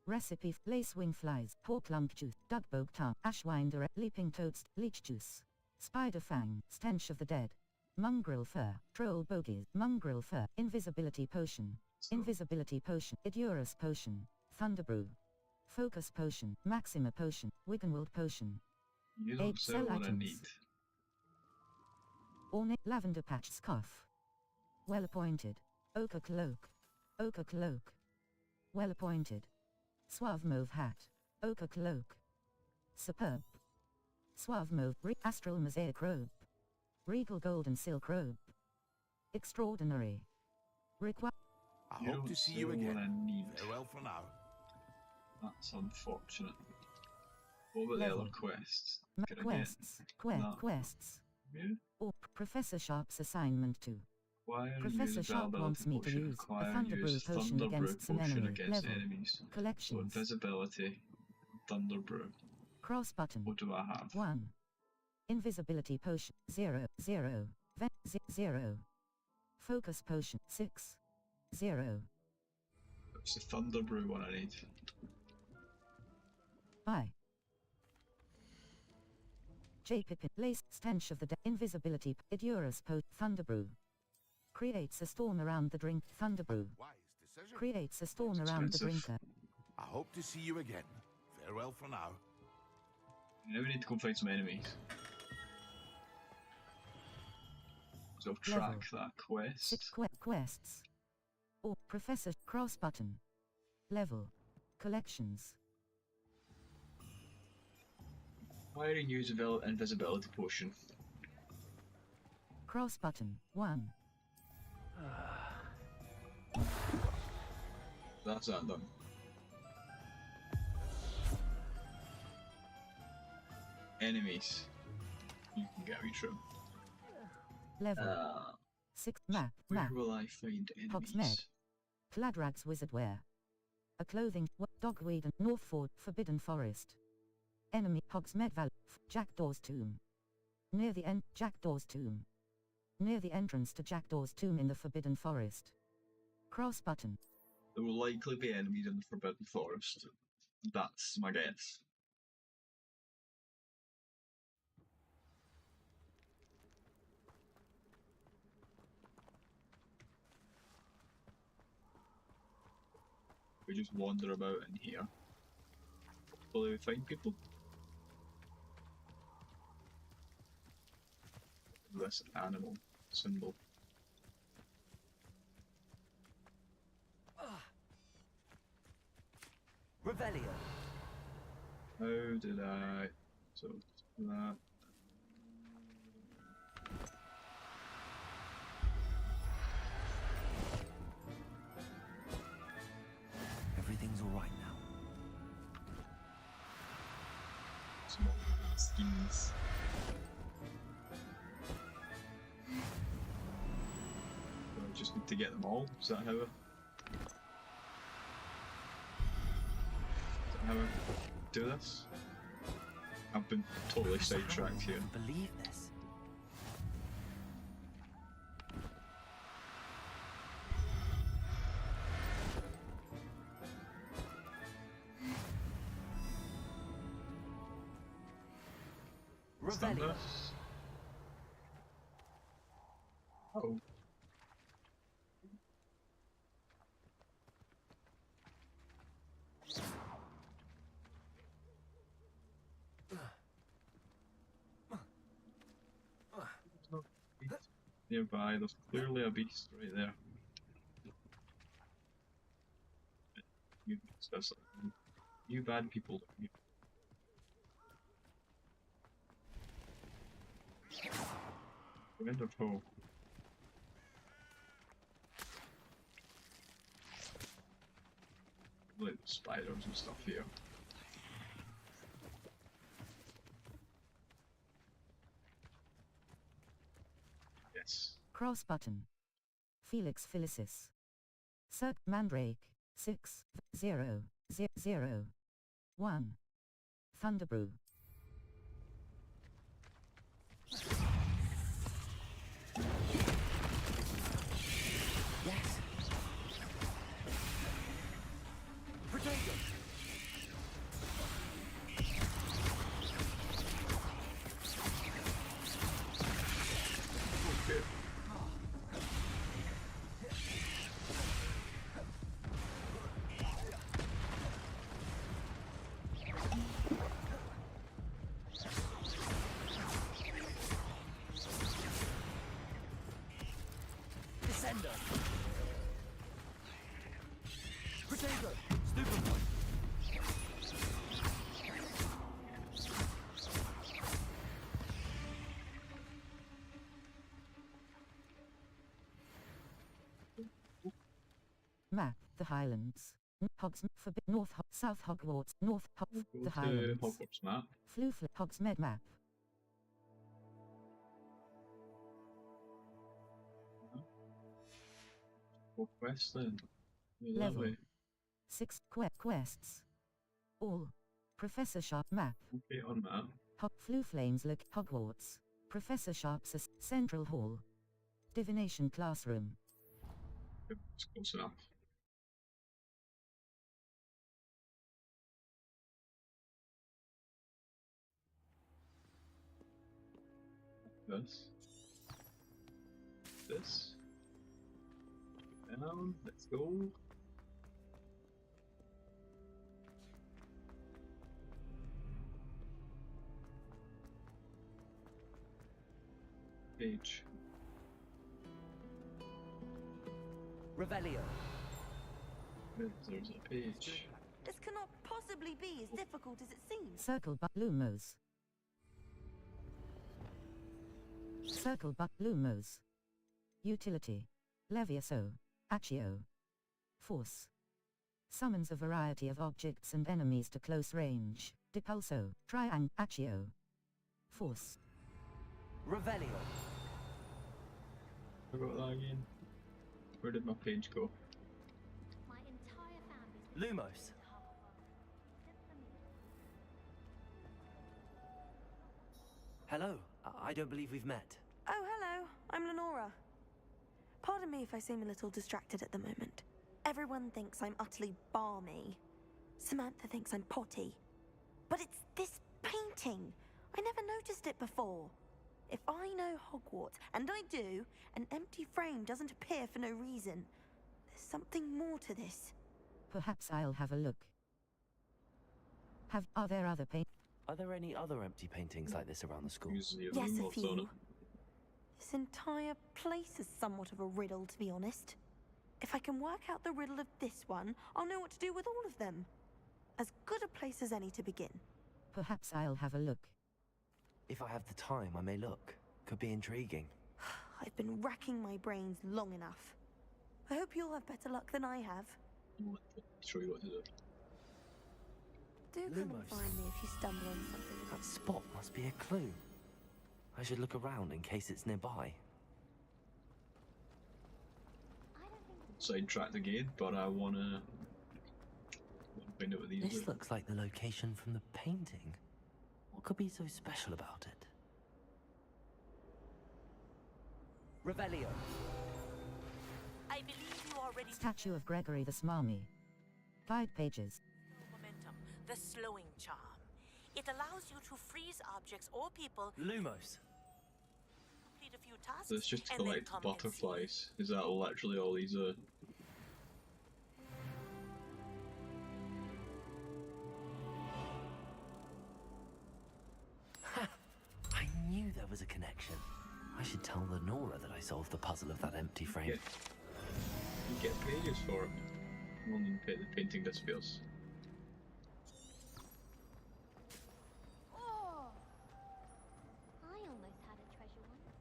Recipe lace wing flies, pork lump juice, dugbog tongue, ashwinder, leaping toads, leech juice. Spider fang, stench of the dead. Mongrel fur, troll bogies, mongrel fur, invisibility potion. Invisibility potion, Idurus potion, Thunderbrew. Focus potion, Maxima potion, Wiggenwald potion. You 8 don't cell sell what I items. need. Ornate lavender patch scarf. Well appointed. Ochre cloak. Ochre cloak. Well appointed. Suave mauve hat. Ochre cloak. Superb. Suave mauve. Astral mosaic robe. Regal golden silk robe. Extraordinary. Require. I hope to see you again. Farewell for now. That's unfortunate. What about the Level. other quests? Could I Quests. get that? Quests. Yeah. Or Professor Sharp's assignment to. Acquire and Professor use Sharp availability wants me to potion. use Acquire a and Thunder Brew use potion Thunder Brew against some potion enemy. against Level. enemies. So Collections. invisibility, Thunder Brew. Cross button. What do I have? 1. Invisibility potion. 0. 0. 0. Focus potion. 6. 0. It's the Thunder Brew one I need. I. J. Pippin. Lace. Stench of the invisibility. Idurus post. Thunderbrew. Creates a storm around the drink. Thunderbrew. Creates a storm around the drinker. I hope to see you again. Farewell for now. Now we need to go fight some enemies. So track Level. that quest. 6 quests. Or Professor cross button. Level. Collections. Acquire and use invisibility potion. Cross button. 1. That's that done. Enemies. You can get me through. Level. 6. Map. Where will I find Hogsmeade. enemies? Cladrag's wizard wear. A clothing. Dogweed and Northford. Forbidden Forest. Enemy. Hogsmeade Valley. Jackdaw's tomb. Near the end. Jackdaw's tomb. Near the entrance to Jackdaw's tomb in the Forbidden Forest. Cross button. There will likely be enemies in the Forbidden Forest. That's my guess. We just wander about in here. Hopefully we find people. This animal symbol. Revelio. How did I... So, that... Everything's all right now. Small skins. So I just need to get them all. Is that how I do this? I've been totally sidetracked here. Believe this. Revelio. Oh. Nearby, there's clearly a beast right there. You discuss it. You bad people. Wonderful. Like spiders and stuff here. Yes. Cross button. Felix Felicis. Circ Mandrake. 6 0 0 0 1. Thunderbrew. Yes. Potato. Okay. Descender. Potato. Stupid one. Map, the Highlands. North, South Hogwarts, North, We'll the go to Highlands. Hogwarts map. Hogsmeade Map. Go quest then. Yeah, that Level. way. 6 quests. All. Professor Sharp Map. Okay, on map. Flames look Hogwarts. Professor Sharp's Central Hall. Divination Classroom. Yep, it's close enough. This. Down. Let's go. Page. Revelio. There's a page. This cannot possibly be as difficult as it seems. Circle but Lumos. Circle but Lumos. Utility. Levioso. Accio. Force. Summons a variety of objects and enemies to close range. Depulso. Triang. Accio. Force. Revelio. I got that again. Where did my page go? My entire family. Lumos. Hello. I don't believe we've met. Oh, hello. I'm Lenora. Pardon me if I seem a little distracted at the moment. Everyone thinks I'm utterly balmy. Samantha thinks I'm potty. But it's this painting. I never noticed it before. If I know Hogwarts, and I do, an empty frame doesn't appear for no reason. There's something more to this. Perhaps I'll have a look. Are there other Are there any other empty paintings like this around the school? Yes, a few. This entire place is somewhat of a riddle, to be honest. If I can work out the riddle of this one, I'll know what to do with all of them. As good a place as any to begin. Perhaps I'll have a look. If I have the time, I may look. Could be intriguing. I've been racking my brains long enough. I hope you'll have better luck than I have. Show you what to do. Do come and Lumos. find me if you stumble on something. That spot must be a clue. I should look around in case it's nearby. Sidetracked again, but I wanna find out what these This are. looks like the location from the painting. What could be so special about it? Revelio. I believe you are ready to Statue of Gregory the Smarmy. Guide pages. momentum, the slowing charm. It allows you to freeze objects or people, Lumos. complete a few tasks, So it's just to and then collect come and see. butterflies. Is that literally all these are? I knew there was a connection. I should tell Lenora that I solved the puzzle of that empty frame. You get pages for it. Well, then the painting disappears. Oh! I almost had a treasure once.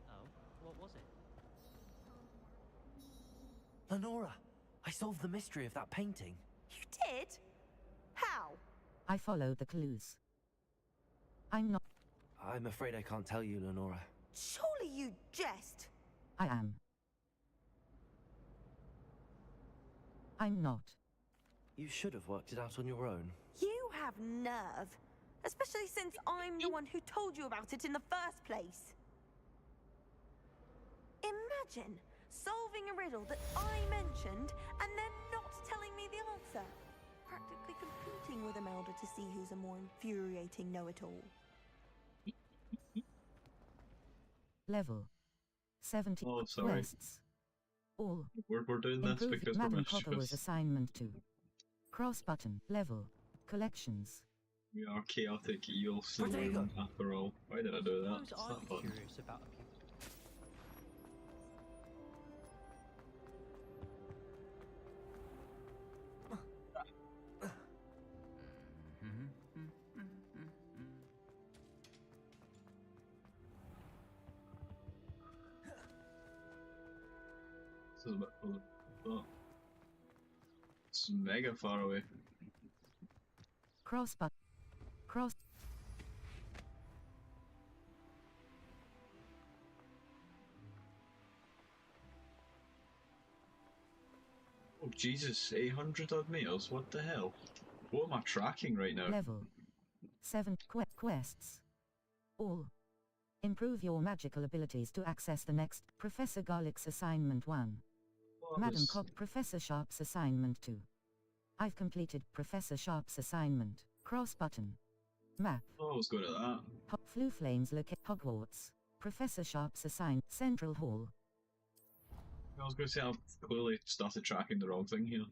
Oh, what was it? Lenora, I solved the mystery of that painting. You did? How? I followed the clues. I'm not. I'm afraid I can't tell you, Lenora. Surely you jest. I am. I'm not. You should have worked it out on your own. You have nerve. Especially since I'm the one who told you about it in the first place. Imagine solving a riddle that I mentioned and then not telling me the answer. Practically competing with Imelda to see who's a more infuriating know-it-all. Level 70 Oh, sorry. quests. All. We're doing this Improved because we're Madame Copper's mischievous. assignment 2. Cross button. Level. Collections. We are chaotic evil Slytherin after all. Why did I do that? It's Suppose not I'd be fun. curious about a few. is a bit further. Oh. It's mega far away. Cross but cross. Oh Jesus, 800 odd meters? What the hell? What am I tracking right now? Level 7 quests. All. Improve your magical abilities to access the next Professor Garlick's assignment 1. Madam Cobb Professor Sharp's assignment 2. I've completed Professor Sharp's assignment. Cross button. Map. Oh, I was good at that. Flu Flames locate Hogwarts. Professor Sharp's assigned Central Hall. I was going to say I've clearly started tracking the wrong thing here.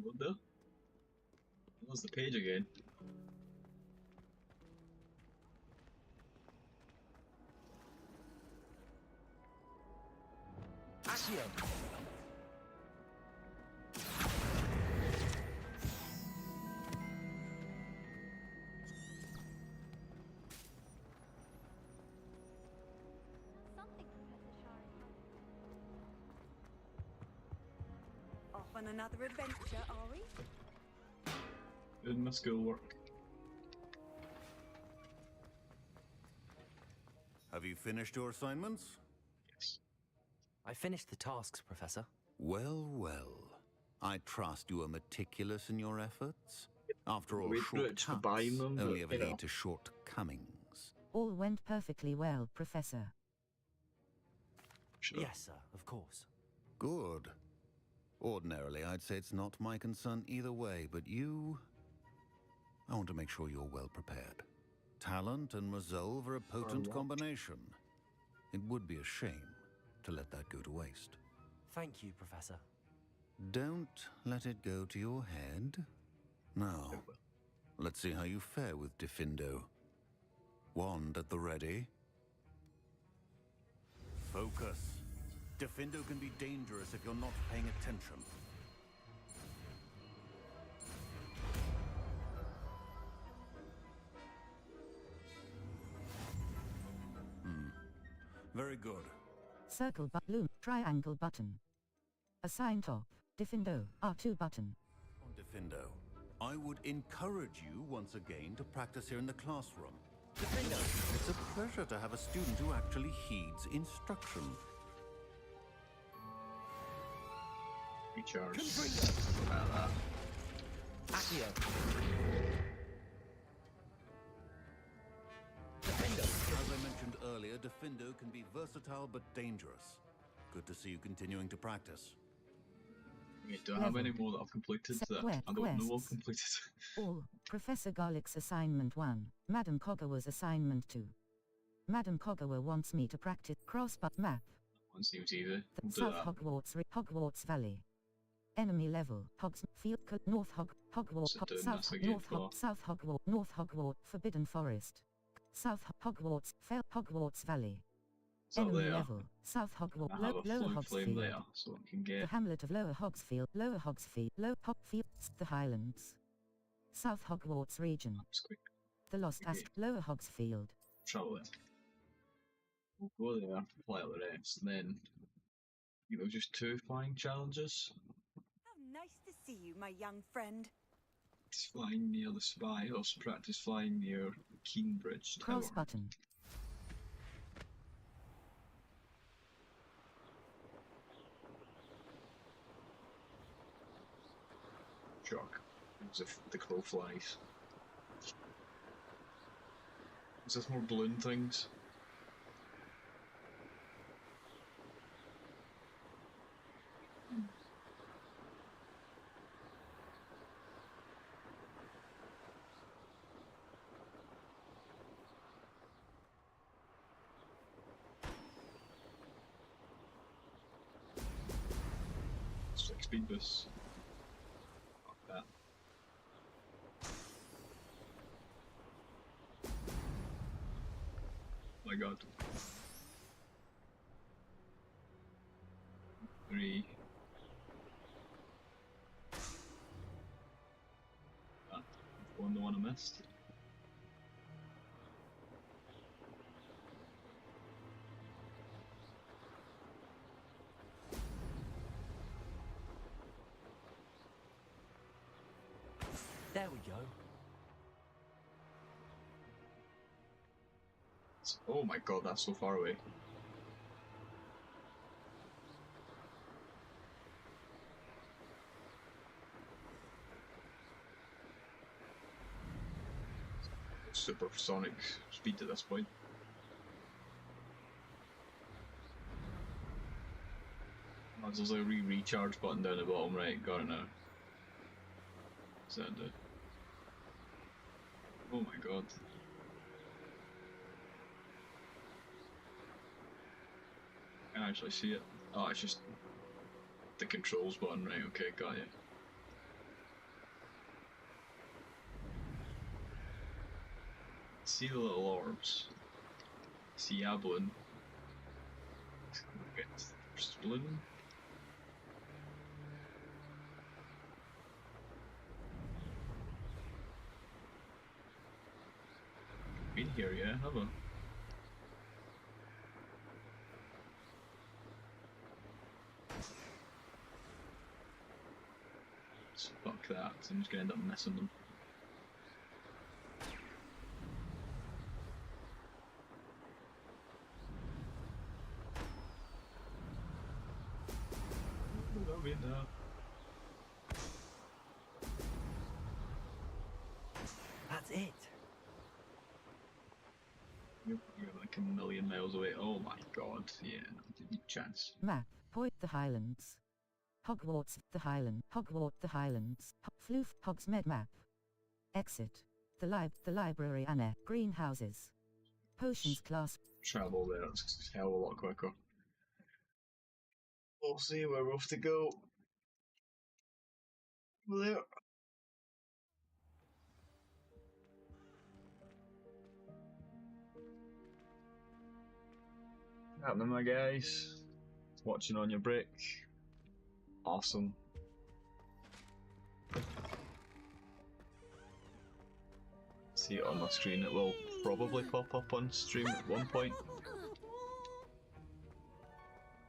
What the? That was the page again. Accio! Something, Professor Shari. Off on another adventure, are we? Doing my schoolwork. Have you finished your assignments? Yes. I finished the tasks, Professor. Well, well. I trust you are meticulous in your efforts. After all, We'd short rich to buy cuts them, only but, ever you know. lead to shortcomings. All went perfectly well, Professor. Sure. Yes, sir, of course. Good. Ordinarily, I'd say it's not my concern either way, but you... I want to make sure you're well prepared. Talent and resolve are a potent combination. It would be a shame to let that go to waste. Thank you, Professor. Don't let it go to your head. Now, let's see how you fare with Diffindo. Wand at the ready. Focus. Diffindo can be dangerous if you're not paying attention. Very good. Circle bloom triangle button. Assign top. Diffindo R2 button. On Diffindo, I would encourage you once again to practice here in the classroom. Diffindo, it's a pleasure to have a student who actually heeds instruction. Recharge. About that. Accio. Diffindo. As I mentioned earlier, Diffindo can be versatile but dangerous. Good to see you continuing to practice. Do I have any more that I've completed that I don't know I've completed? All. Professor Garlick's assignment 1. Madam Kogawa's assignment 2. Madam Kogawa wants me to practice cross-but map. One seems easy. We'll do South that. Hogwarts Valley. Enemy level. Hogs Field North Hogwarts So doing South this again North for- South Hogwarts North Hogwarts Forbidden Forest. South Hogwarts Hogwarts Valley. So Enemy there. level. South Hogwarts I have a Lower flame Hogsfield. there, so I can The get hamlet of Lower Hogsfield, Low Hogfields, the Highlands. South Hogwarts region. The Lost Ask, Lower Hogsfield. trouble it. We'll go there, play out the rest, and then I think there was just 2 flying challenges. How nice to see you, my young friend. Practice flying near the spy, or practice flying near Keenbridge Tower. Cross button. Shock. As if the crow flies. Is this more balloon things? Speed boost. Fuck that. My god. 3. Ah, the one I missed. There we go. Oh my god, that's so far away. Supersonic speed at this point. Oh, there's a recharge button down the bottom right, got it now. What's that do? Oh my god. I can actually see it. Oh, it's just the controls button, right, okay, got you. See the little orbs. See Ablin. Get the first balloon. Been here, yeah, have I? Fuck that, I'm just gonna end up missing them. Now. That's it. You're like a million miles away. Oh my god, yeah, no chance. Map. Point the Highlands. Hogwarts, the Highland. Hogwarts, the Highlands. Floof, Hogsmeade map. Exit. The library annex. Greenhouses. Potions class. Travel there, it's a hell of a lot quicker. We'll see where we're off to go. There. Happening, my guys. Watching on your break. Awesome. See it on my screen. It will probably pop up on stream at one point.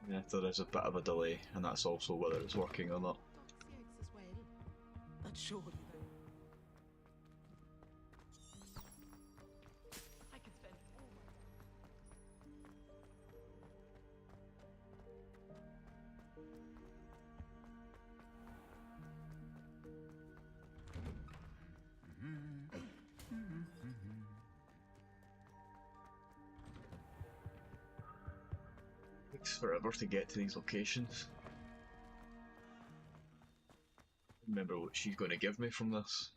Yeah, there is a bit of a delay, and that's also whether it's working or not. But surely I can spend all Takes forever to get to these locations. Remember what she's going to give me from this.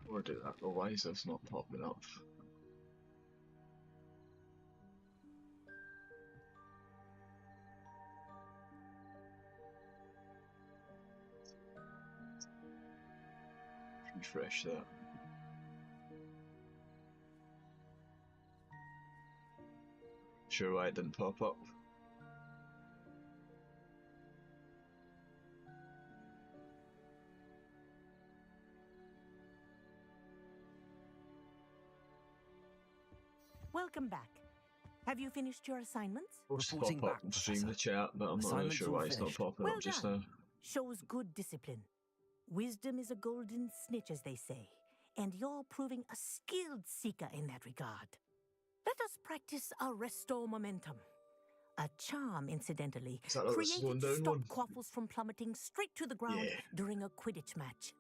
Or do that, or why is this not popping up? Refresh that. Sure why it didn't pop up. Welcome back. Have you finished your assignments? Supposed to pop up and stream the chat, but I'm not really sure why it's not popping up just now. Shows good discipline. Wisdom is a golden snitch, as they say, and you're proving a skilled seeker in that regard. Let us practice Arresto Momentum. A charm, incidentally, created to stop quaffles from plummeting straight to the ground during a Quidditch match.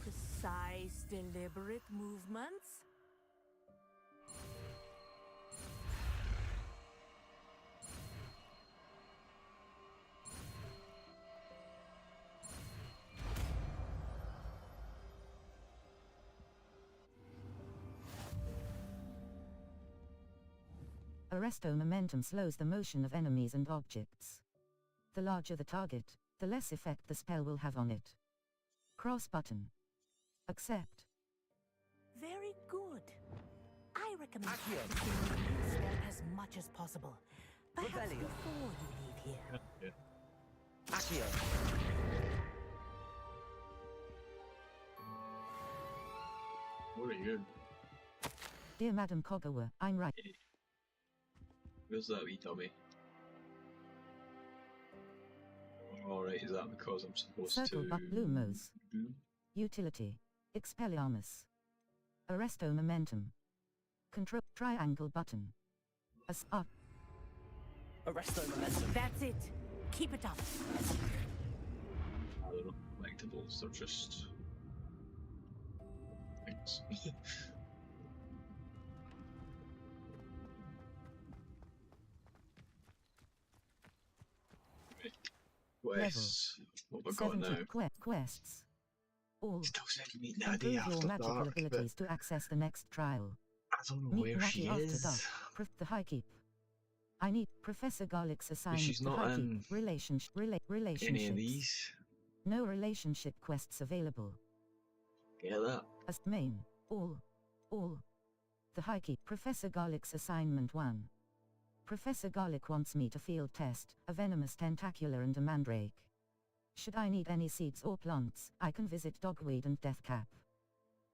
Precise, deliberate movements. Arresto momentum slows the motion of enemies and objects. The larger the target, the less effect the spell will have on it. Cross button. Accept. Very good. I recommend practicing the new spell as much as possible. Perhaps before you leave here. Accio. Very good. Dear Madam Kogawa, I'm right. Where's that wee dummy? Alright, is that because I'm supposed Circle to... Lumos. Utility. Expelliarmus. Arresto momentum. Control triangle button. Up. Arresto momentum. That's it. Keep it up. I don't know, collectibles, they're just... things. Quests. What have I got now? Quests. All. Still sending me Natty Improve your after magical dark, abilities to access the next trial. I don't know Meet where Natty she after is. dark. The High Keep. I need Professor Garlick's assignment She's to not High in Keep. Relationships. any of these. No relationship quests available. Get that? As main. All. The High Keep. Professor Garlick's assignment 1. Professor Garlick wants me to field test a venomous tentacular and a mandrake. Should I need any seeds or plants, I can visit Dogweed and Deathcap.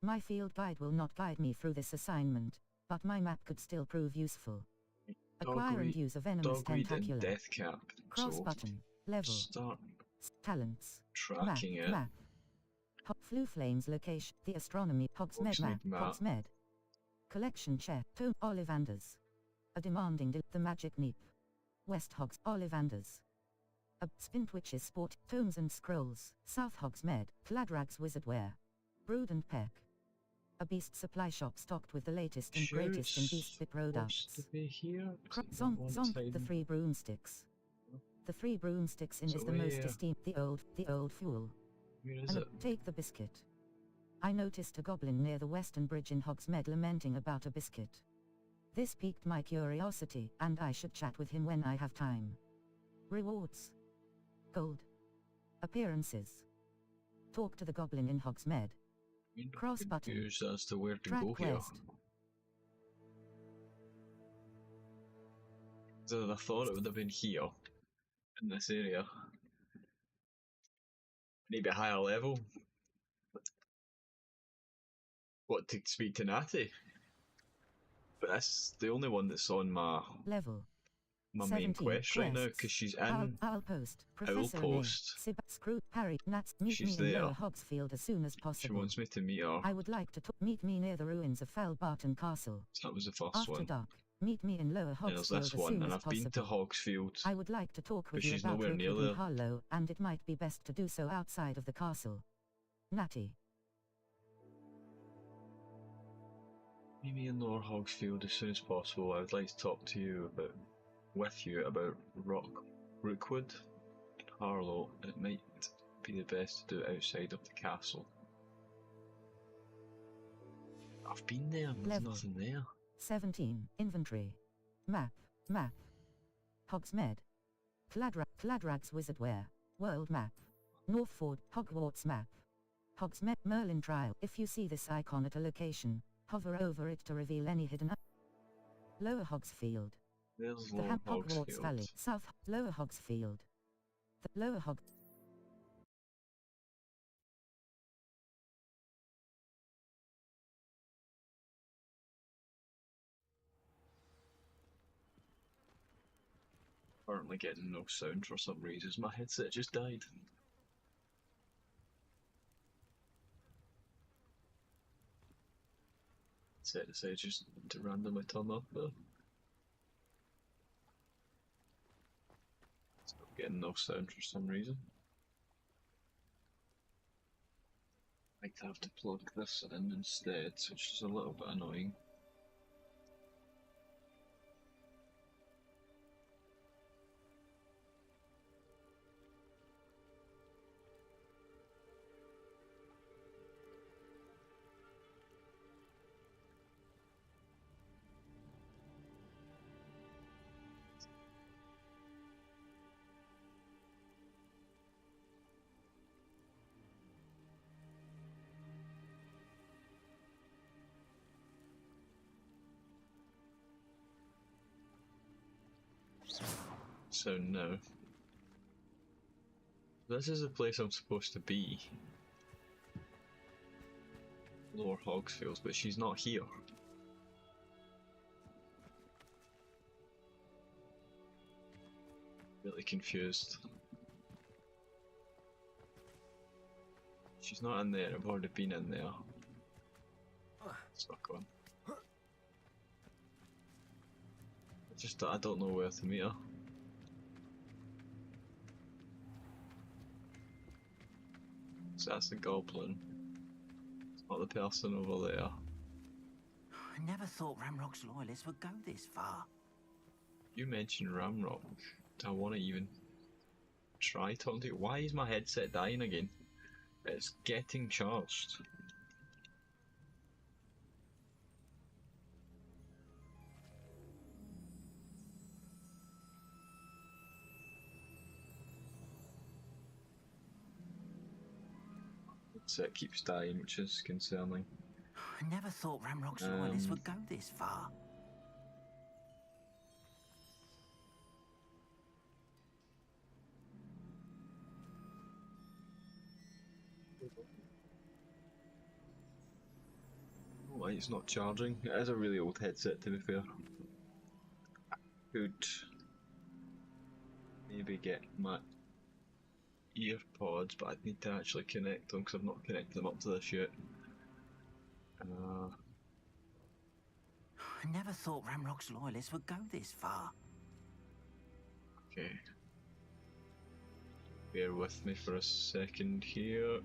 My field guide will not guide me through this assignment, but my map could still prove useful. Acquire and use a venomous tentacular. And Deathcap. Cross So button. Level. start Talents. tracking it. Map. Flu Flames location. The Astronomy. Hogsmeade map. Hogsmeade. Collection chair. Tome. Ollivanders. A demanding the Magic Neep. West Hogs. Ollivanders. A Spintwitch's Sport. Tomes and Scrolls. South Hogsmeade. Cladrag's Wizardwear. Brood and Peck. A beast supply shop stocked with the latest and greatest in beast products. To be here. The Three Broomsticks. The Three Broomsticks is the most esteemed. The old fool. Where is it? Take the biscuit. I noticed a goblin near the western bridge in Hogsmeade lamenting about a biscuit. This piqued my curiosity, and I should chat with him when I have time. Rewards. Gold. Appearances. Talk to the goblin in Hogsmeade. Cross button. Confused as to where to Track go here. quest. So I thought it would have been here, in this area. Maybe a higher level. What, to speak to Natty? But that's the only one that's on my level. My main quest right now, because she's in Owlpost. Owlpost. Screw Parry Nats. Meet She's me in there. Lower Hogsfield as soon as possible. She wants me to meet her. I would like to meet me near the ruins of Felbarton Castle. So that was the first After one. dark. Meet me in Lower And there's Hogsfield this as one, soon and as I've possible. been to Hogsfield. I would like to talk with But you she's about nowhere near Rookwood there. Hollow, and it might be best to do so outside of the castle. Natty. Meet me in Lower Hogsfield as soon as possible. I would like to talk to you about Rookwood, Harlow. It might be the best to do it outside of the castle. I've been there and there's Level. nothing there. 17. Inventory. Map. Hogsmeade. Cladrag's Wizardwear. World map. Northford. Hogwarts map. Hogsmeade Merlin trial. If you see this icon at a location, hover over it to reveal any hidden. Lower Hogsfield. There's The Lower Hogwarts Hogsfield. Valley. South. Lower Hogsfield. The Lower Hog. Currently getting no sound for some reason. My headset just died. Set aside just to randomly turn up there. Still getting no sound for some reason. Might have to plug this in instead, which is a little bit annoying. So no. This is the place I'm supposed to be. Lower Hogsfields, but she's not here. Really confused. She's not in there, I've already been in there. Suck on. I don't know where to meet her. So that's the goblin. It's not the person over there. I never thought Ramrock's loyalists would go this far. You mentioned Ramrock. Do I want to even try talking to you? Why is my headset dying again? It's getting charged. Headset keeps dying, which is concerning. I never thought Ramrock's loyalists would go this far. Why it's not charging? It is a really old headset, to be fair. Could maybe get my earpods, but I'd need to actually connect them because I've not connected them up to this yet. I never thought Ramrock's loyalists would go this far. Okay. Bear with me for a second here.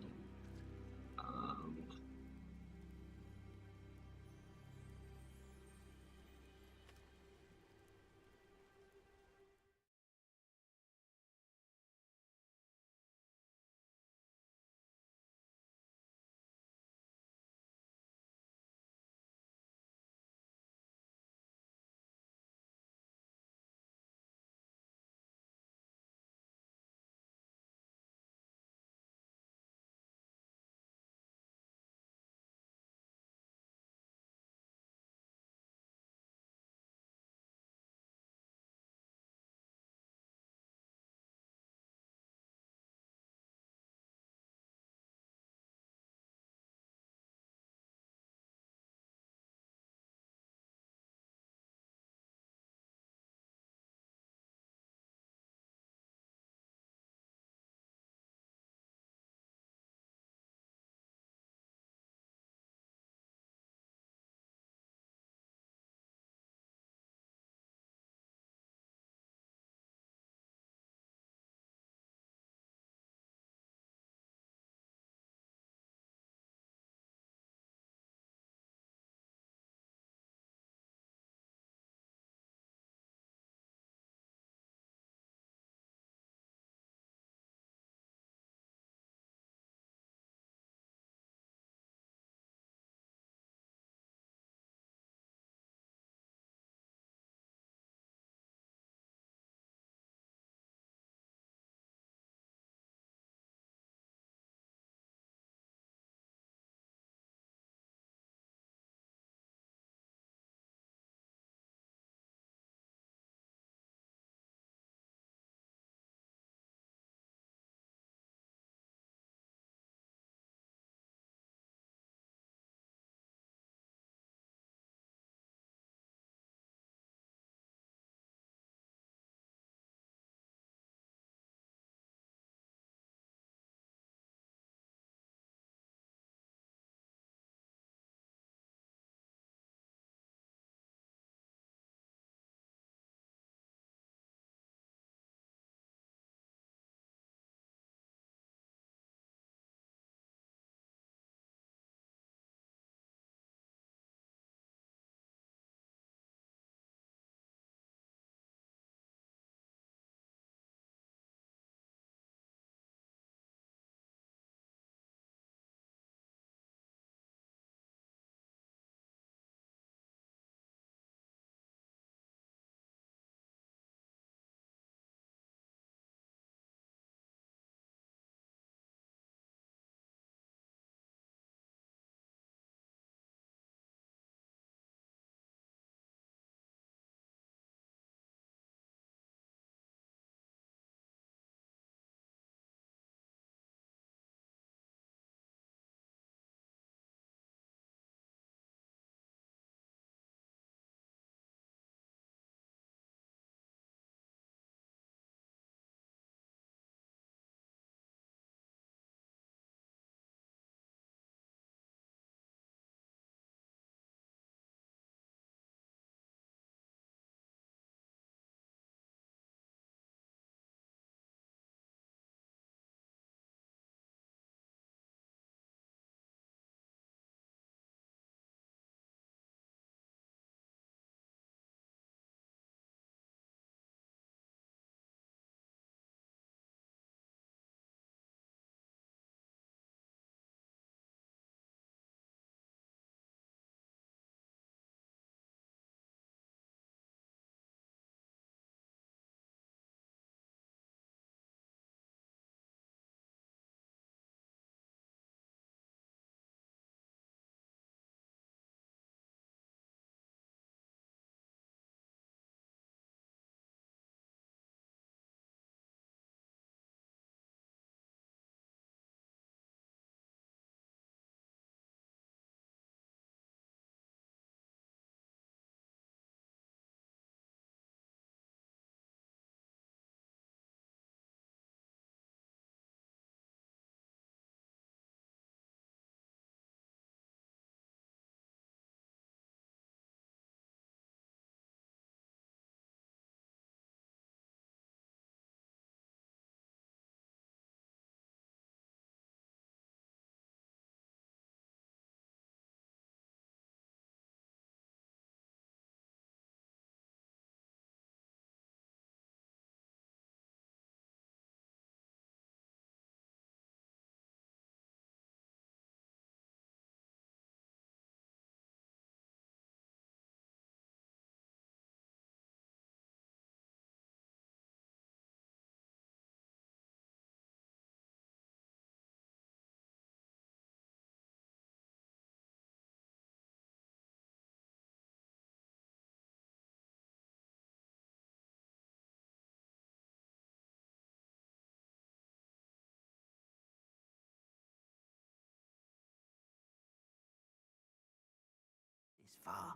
far.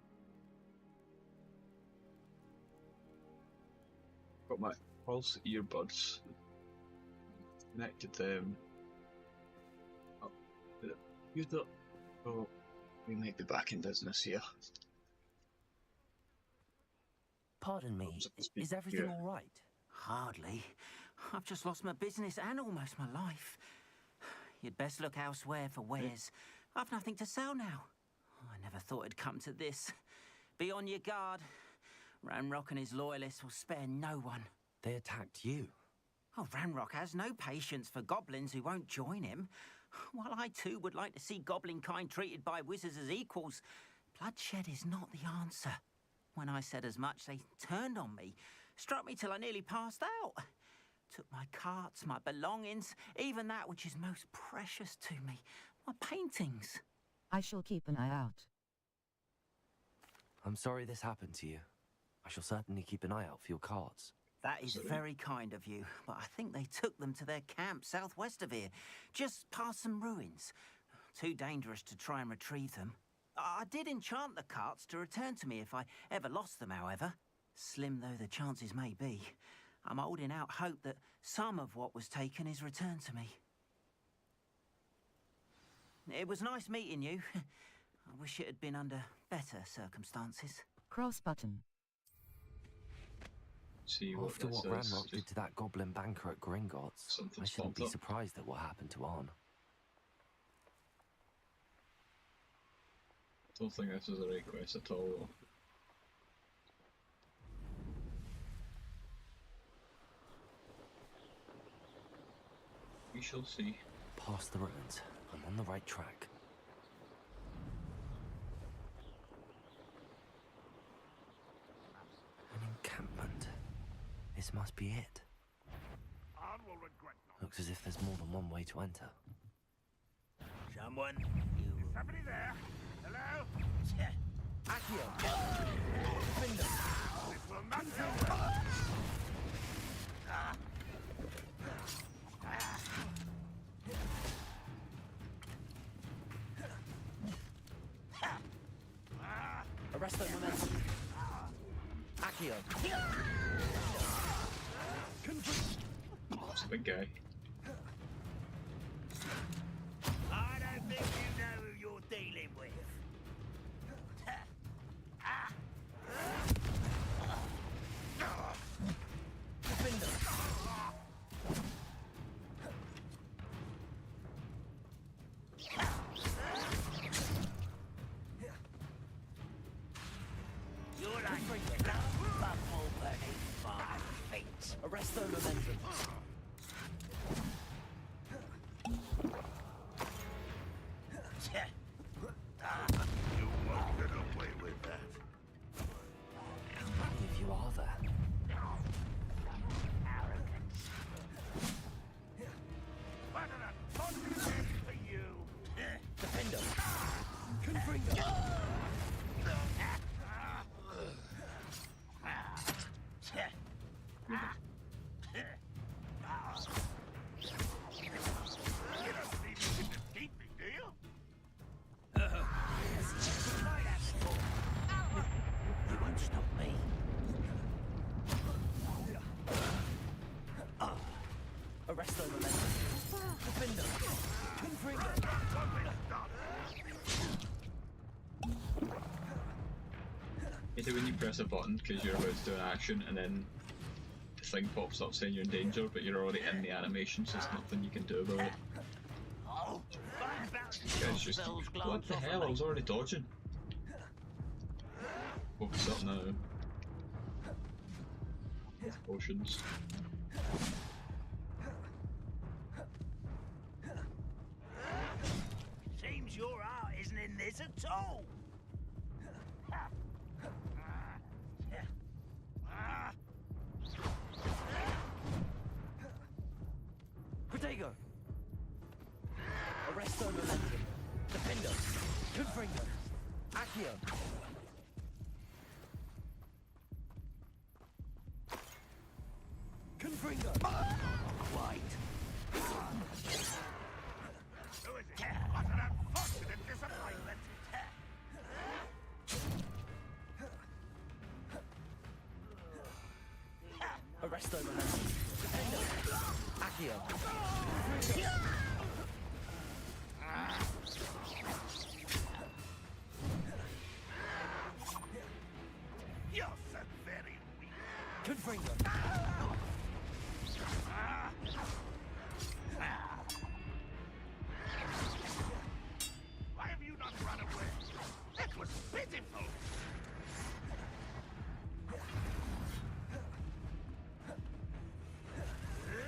Got my pulse earbuds. Connected them. Oh, use the. Oh, we might be back in business here. Pardon me, is everything all right? Hardly. I've just lost my business and almost my life. You'd best look elsewhere for wares. I've nothing to sell now. I never thought it'd come to this. Be on your guard. Ranrock and his loyalists will spare no one. They attacked you? Oh, Ranrock has no patience for goblins who won't join him. While I too would like to see goblin kind treated by wizards as equals, bloodshed is not the answer. When I said as much, they turned on me, struck me till I nearly passed out. Took my carts, my belongings, even that which is most precious to me, my paintings. I shall keep an eye out. I'm sorry this happened to you. I shall certainly keep an eye out for your carts. That is very kind of you, but I think they took them to their camp southwest of here, just past some ruins. Too dangerous to try and retrieve them. I did enchant the carts to return to me if I ever lost them, however. Slim though the chances may be, I'm holding out hope that some of what was taken is returned to me. It was nice meeting you. I wish it had been under better circumstances. Cross button. See what After what says. Ranrock did to that goblin banker at Gringotts, I shouldn't be surprised at what happened to Arn. Don't think this is a right quest at all, though. We shall see. Past the ruins. I'm on the right track. An encampment. This must be it. Looks as if there's more than one way to enter. Someone? Is somebody there? Hello? Accio! This will not go well. Arrest them, momentum. Accio! That's the big guy. I don't think you know who you're dealing with. You're like a bubble beneath my feet. Arrest them, momentum. You won't get away with that. If you are there. For you. Defender! Confringo! You don't believe you can defeat me, do you? You won't stop me. Arrest them, momentum. Defender! Confringo! Hate it when you press a button because you're about to do an action and then the thing pops up saying you're in danger, but you're already in the animation, so there's nothing you can do about it. This guy's just. What the hell? I was already dodging. Focus up now. Potions. Seems your art isn't in this at all. Protego! Arrest them, momentum. Defender! Confringo! Accio! Confringo! White. Who is it? What an unfortunate disappointment. Arresto momentum. Defender. Accio. You're so very weak. Confringo. Why have you not run away? That was pitiful.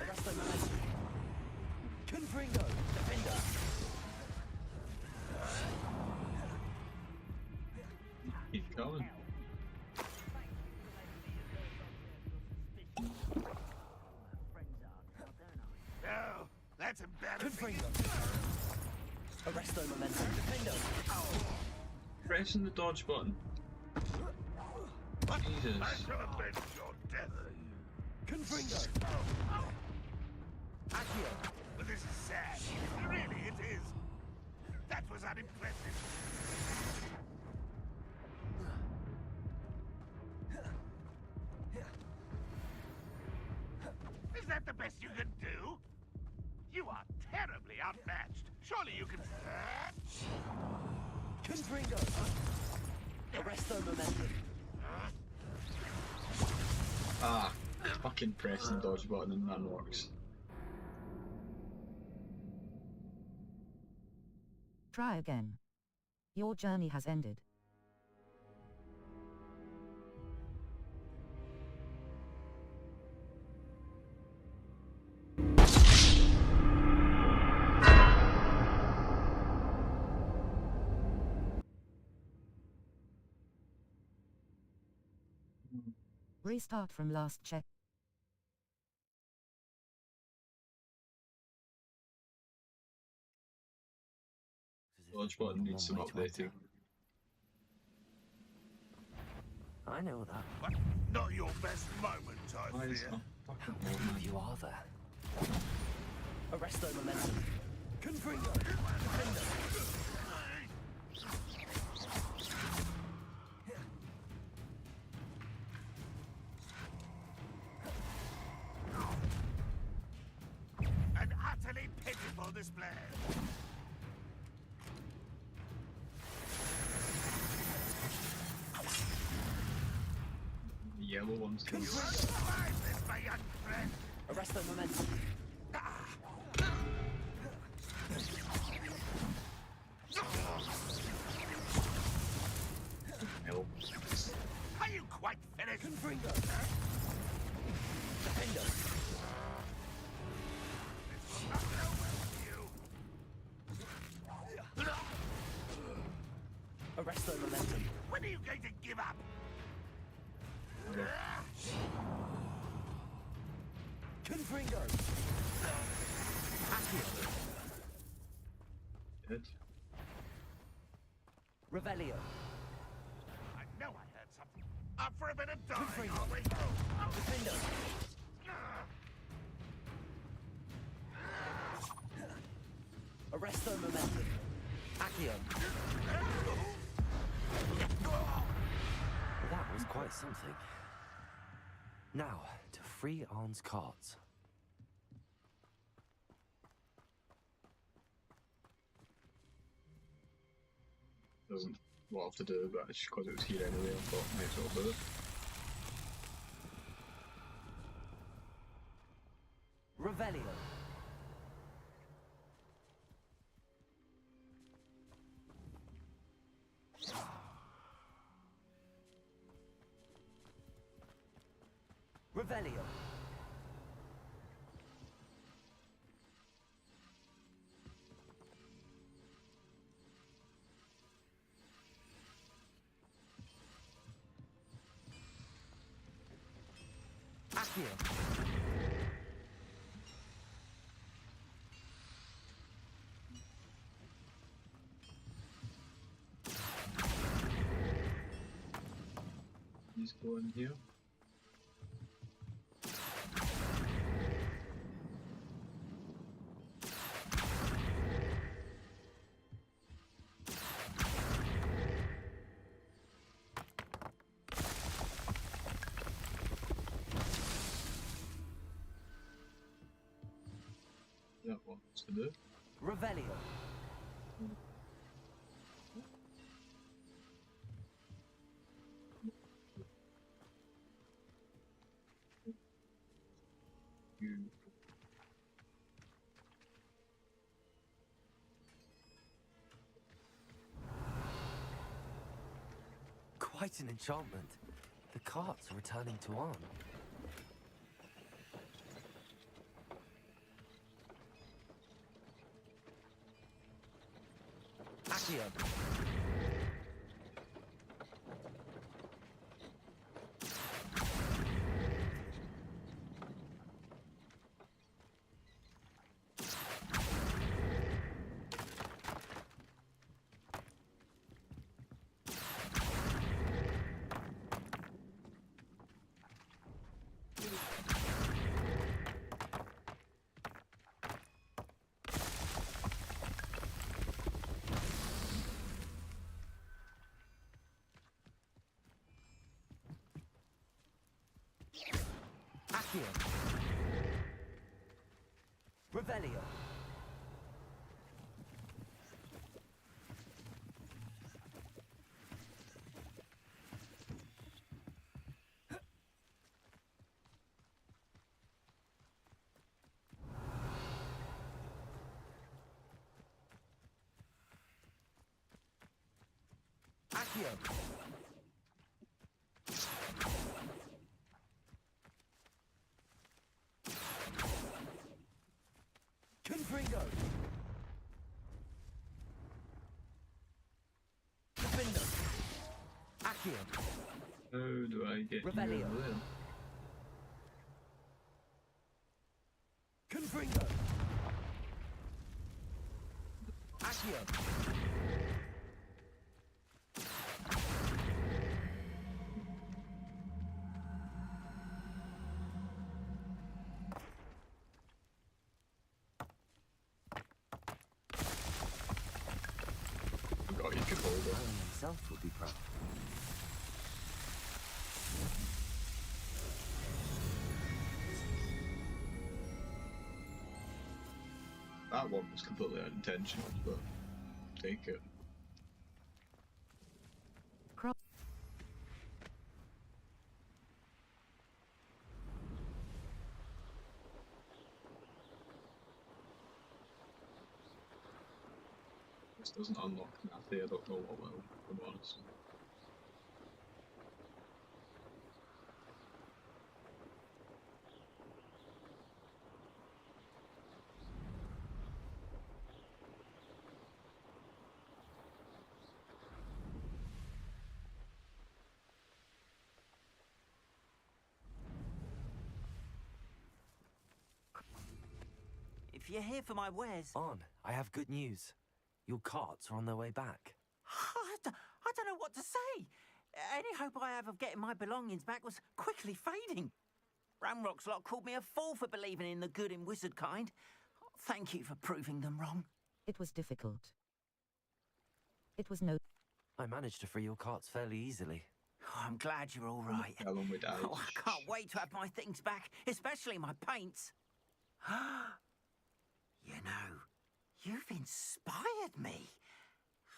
Arresto momentum. Confringo. Defender. Keep going. No, that's embarrassing. Confringo. Arresto momentum. Defender. Pressing the dodge button. Jesus. I should have been your death. Confringo. Accio. But this is sad. Really, it is. That was unimpressive. Is that the best you can do? You are terribly outmatched. Surely you can... Confringo. Arresto momentum. Ah, fucking pressing the dodge button and none works. Try again. Your journey has ended. Restart from last check. Dodge button needs some updating. I know that. What? Not your best moment, I Why is fear. that fucking How brave you are there. Arresto momentum. Confringo. Defender. An utterly pitiful display. The yellow ones can Survive this, my young friend. Arresto momentum. help. Are you quite finished? Confringo. Defender. This will not go well with you. Arresto momentum. When are you going to give up? Confringo. Accio. Good. Revelio. I know I heard something. Up for a bit of dying, Confringo. are we? Defender. Arresto momentum. Accio. That was quite something. Now, to free Arn's cards. Doesn't lot have to do, but it's because it was here anyway, I thought may as well do it. Revelio. Revelio. Accio. He's going here. that wants to do. Revelio. You. Quite an enchantment. The carts are returning to Arn. Accio. Accio. Revelio. Accio. Confringo. Defendo. Accio. How do I get Revelio. you over there? Confringo. Accio. Forgot you could hold it. Baron himself would be proud. That one was completely unintentional, but take it. This doesn't unlock Nathy, I don't know what will, if I'm honest. If you're here for my wares... Arn, I have good news. Your carts are on their way back. I don't know what to say. Any hope I have of getting my belongings back was quickly fading. Ramrock's lot called me a fool for believing in the good in wizard kind. Thank you for proving them wrong. It was difficult. It was no... I managed to free your carts fairly easily. Oh, I'm glad you're all right. Tell them we died. Oh, I can't wait to have my things back, especially my paints. You know, you've inspired me.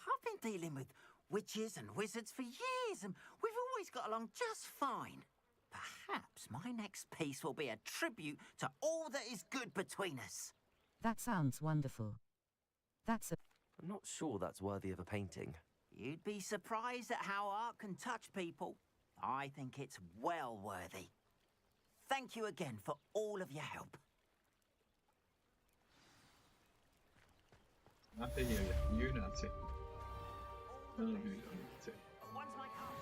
I've been dealing with witches and wizards for years, and we've always got along just fine. Perhaps my next piece will be a tribute to all that is good between us. That sounds wonderful. That's a... I'm not sure that's worthy of a painting. You'd be surprised at how art can touch people. I think it's well worthy. Thank you again for all of your help. Nathy, you Nathy. None of you are Nathy. Once my car's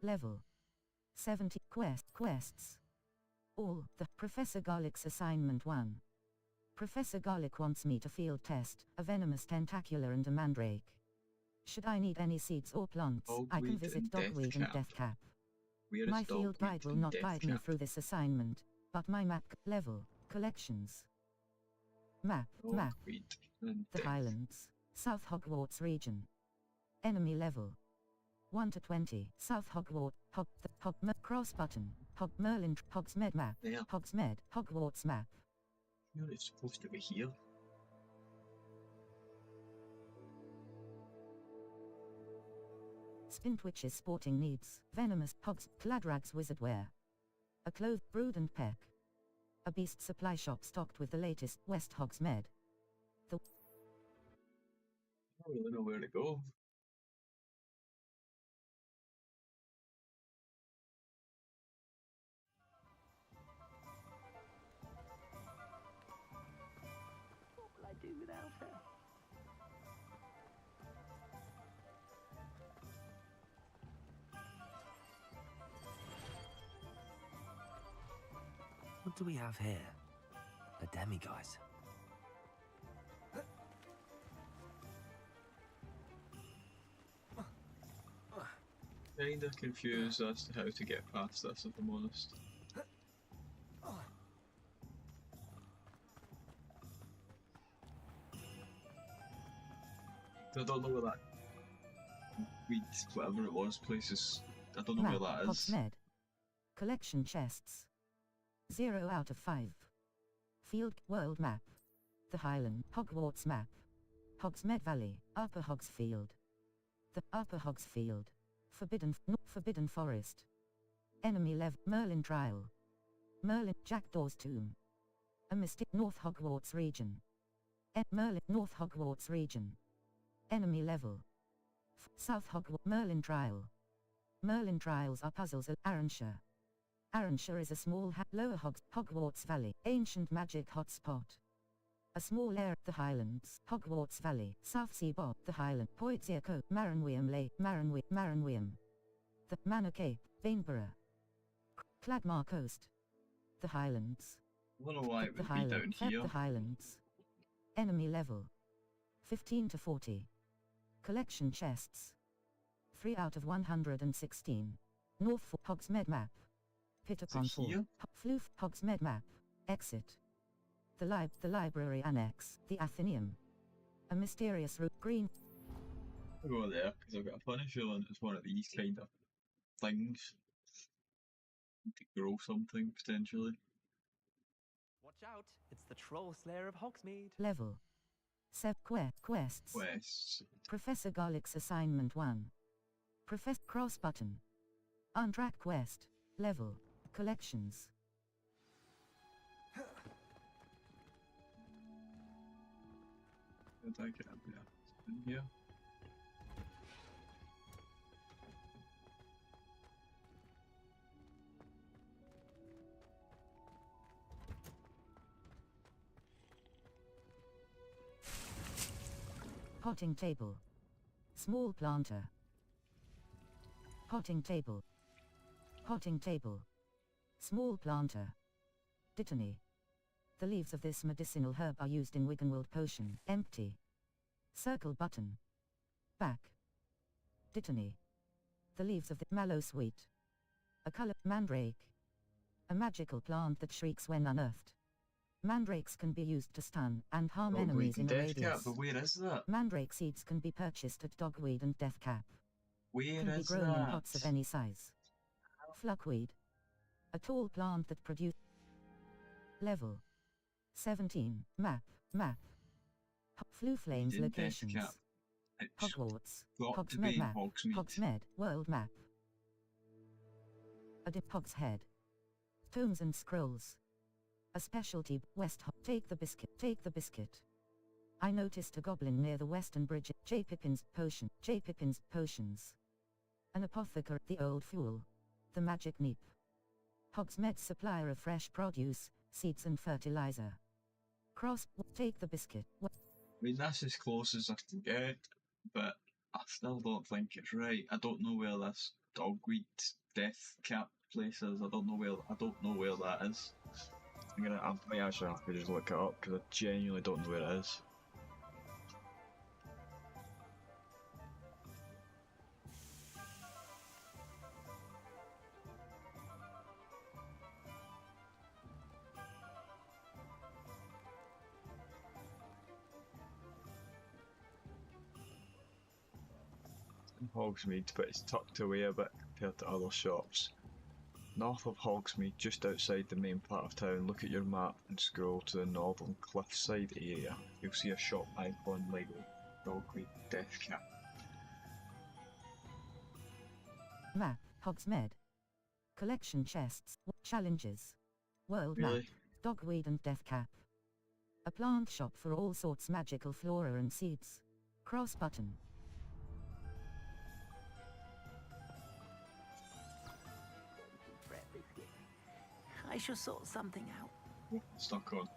Level 70 quests. All the Professor Garlick's assignment 1. Professor Garlick wants me to field test a venomous tentacular and a mandrake. Should I need any seeds or plants, I can visit Dogweed and Deathcap. My field guide will not guide me through this assignment, but my map level collections. Map. The Highlands, South Hogwarts region. Enemy level 1 to 20. South Hogwarts. Cross button. Merlin. Hogsmeade map. Yeah. Hogsmeade. Hogwarts map. You're supposed to be here. Spintwitch's sporting needs. Venomous. Cladrag's wizard wear. A clothed brood and peck. A beast supply shop stocked with the latest West Hogsmeade. I don't really know where to go. What will I do without her? What do we have here? A demiguise. Kinda confused as to how to get past this, if I'm honest. I don't know where that weed, whatever it was, places. I don't know Map. where that is. Hogsmeade. Collection chests. 0 out of 5. Field world map. The Highland Hogwarts map. Hogsmeade Valley, Upper Hogsfield. The Upper Hogsfield. Forbidden Forest. Enemy level Merlin Trial. Merlin Jackdaw's Tomb. A mystic North Hogwarts region. Merlin North Hogwarts region. Enemy level. South Hogwarts Merlin Trial. Merlin Trials are puzzles at Arranshire. Arranshire is a small lower Hogwarts Valley, ancient magic hotspot. A small area, the Highlands, Hogwarts Valley, South Sea Bob, the Highland, Poitsier Coast, Maranweam Lake, Maranweam. The Manor Cape, Bainborough. Cladmar Coast. The Highlands. I don't know why it The would be down here. The Highlands. Enemy level. 15 to 40. Collection chests. 3 out of 116. North Hogsmeade map. Pitterpon Fort. Floof Hogsmeade map. Exit. The library annex. The Athenaeum. A mysterious route. Green. I'll go there because I've got a funny feeling it's one of these kind of things to grow something potentially. Watch out, it's the Troll Slayer of Hogsmeade. Level. Quests. Quests. Professor Garlick's assignment 1. Professor Cross button. Untrack quest. Level. Collections. Did I get up there? In here? Potting table. Small planter. Potting table. Potting table. Small planter. Dittany. The leaves of this medicinal herb are used in Wiggenweld potion. Empty. Circle button. Back. Dittany. The leaves of the mallow sweet. A color mandrake. A magical plant that shrieks when unearthed. Mandrakes can be used to stun and harm enemies in a Death Cap, radius. but where is that? Mandrake seeds can be purchased at Dogweed and Death Cap. Where Can be is grown in that? pots of any size. Fluckweed. A tall plant that produces. Level. 17. Map. Fluflane's In Death locations. Cap. It's Hogwarts. got to be Hogsmeade in map. Hogsmeade. Hogsmeade. World map. A Hogshead. Tomes and scrolls. A specialty. Take the biscuit. Take the biscuit. I noticed a goblin near the western bridge. J. Pippin's potions. An apothecary. The old fool. The magic neep. Hogsmeade supplier of fresh produce, seeds and fertilizer. Cross. Take the biscuit. I mean, that's as close as I can get, but I still don't think it's right. I don't know where this Dogweed Death Cap place is. I don't know where that is. I might actually have to just look it up because I genuinely don't know where it is. Hogsmeade, but it's tucked away a bit compared to other shops. North of Hogsmeade, just outside the main part of town, look at your map and scroll to the northern cliffside area. You'll see a shop icon labelled Dogweed Death Cap. Map, Hogsmeade. Collection chests, challenges. World Really? map, Dogweed and Death Cap. A plant shop for all sorts magical flora and seeds. Cross button. I shall sort something out. Stuck on.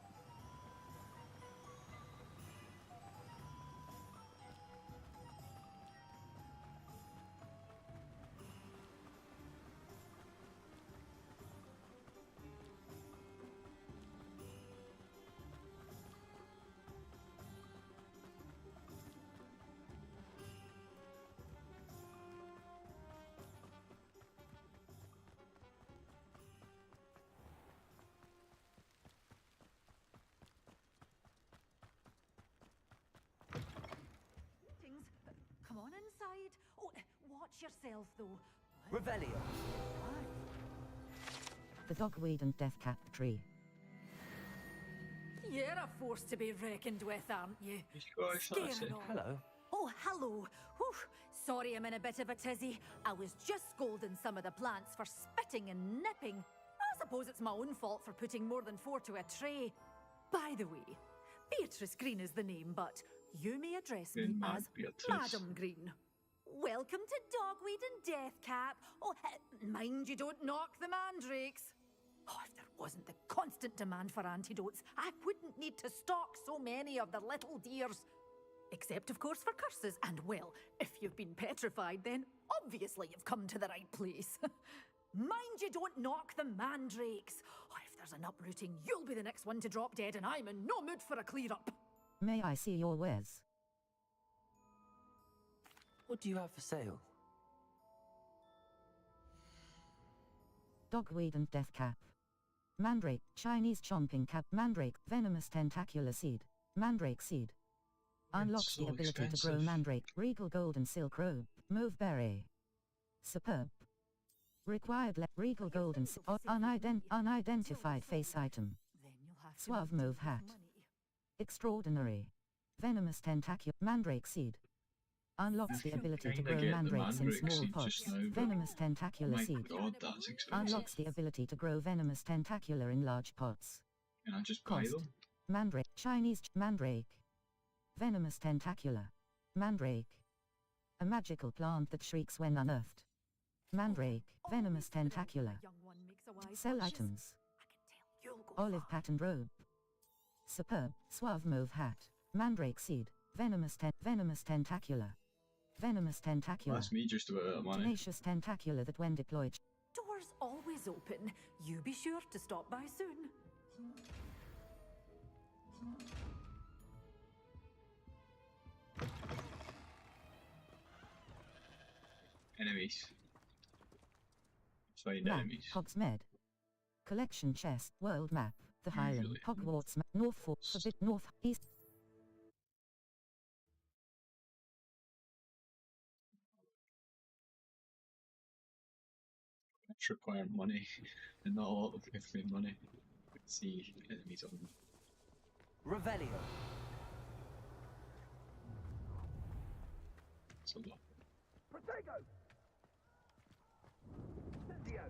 Come on inside. Oh, watch yourself, though. Revelio. The Dogweed and Death Cap tree. You're a force to be reckoned with, aren't you? Scaring all. Hello. Oh, hello. Whew. Sorry I'm in a bit of a tizzy. I was just scolding some of the plants for spitting and nipping. I suppose it's my own fault for putting more than 4 to a tray. By the way, Beatrice Green is the name, but you may address me as Madam Green. Welcome to Dogweed and Death Cap. Oh, mind you don't knock the mandrakes. Oh, if there wasn't the constant demand for antidotes, I wouldn't need to stock so many of the little dears. Except, of course, for curses. And, well, if you've been petrified, then obviously you've come to the right place. Mind you don't knock the mandrakes. Oh, if there's an uprooting, you'll be the next one to drop dead, and I'm in no mood for a clear-up. May I see your wares? What do you have for sale? Dogweed and Death Cap. Mandrake, Chinese chomping cap. Mandrake, venomous tentacular seed. Mandrake seed. Unlocks so the ability to grow expensive. mandrake. Regal golden silk robe. Mauve beret. Superb. Required regal golden unidentified face item. Suave mauve hat. Extraordinary. Venomous tentacular. Mandrake seed. Unlocks the ability to Kinda grow get the mandrakes in mandrake small seed pots. just now, but Venomous tentacular my seed. God, that's expensive. Unlocks the ability to grow venomous tentacular in large pots. Can I just buy Cost. them? Mandrake. Chinese mandrake. Venomous tentacular. Mandrake. A magical plant that shrieks when unearthed. Mandrake. Venomous tentacular. Sell items. Olive patterned robe. Superb. Suave mauve hat. Mandrake seed. Venomous tentacular. Venomous tentacular. That's me just about out of money. Tenacious tentacular that when deployed. Doors always open. You be sure to stop by soon. Enemies. Find Map. enemies. Hogsmeade. Collection chest. World map. The Highland. Usually. Hogwarts map. North Fort. Forbid. North. East. Which require money, and not a lot of give me money. Let's see enemies on them. Revelio. So low. Protego! Incendio!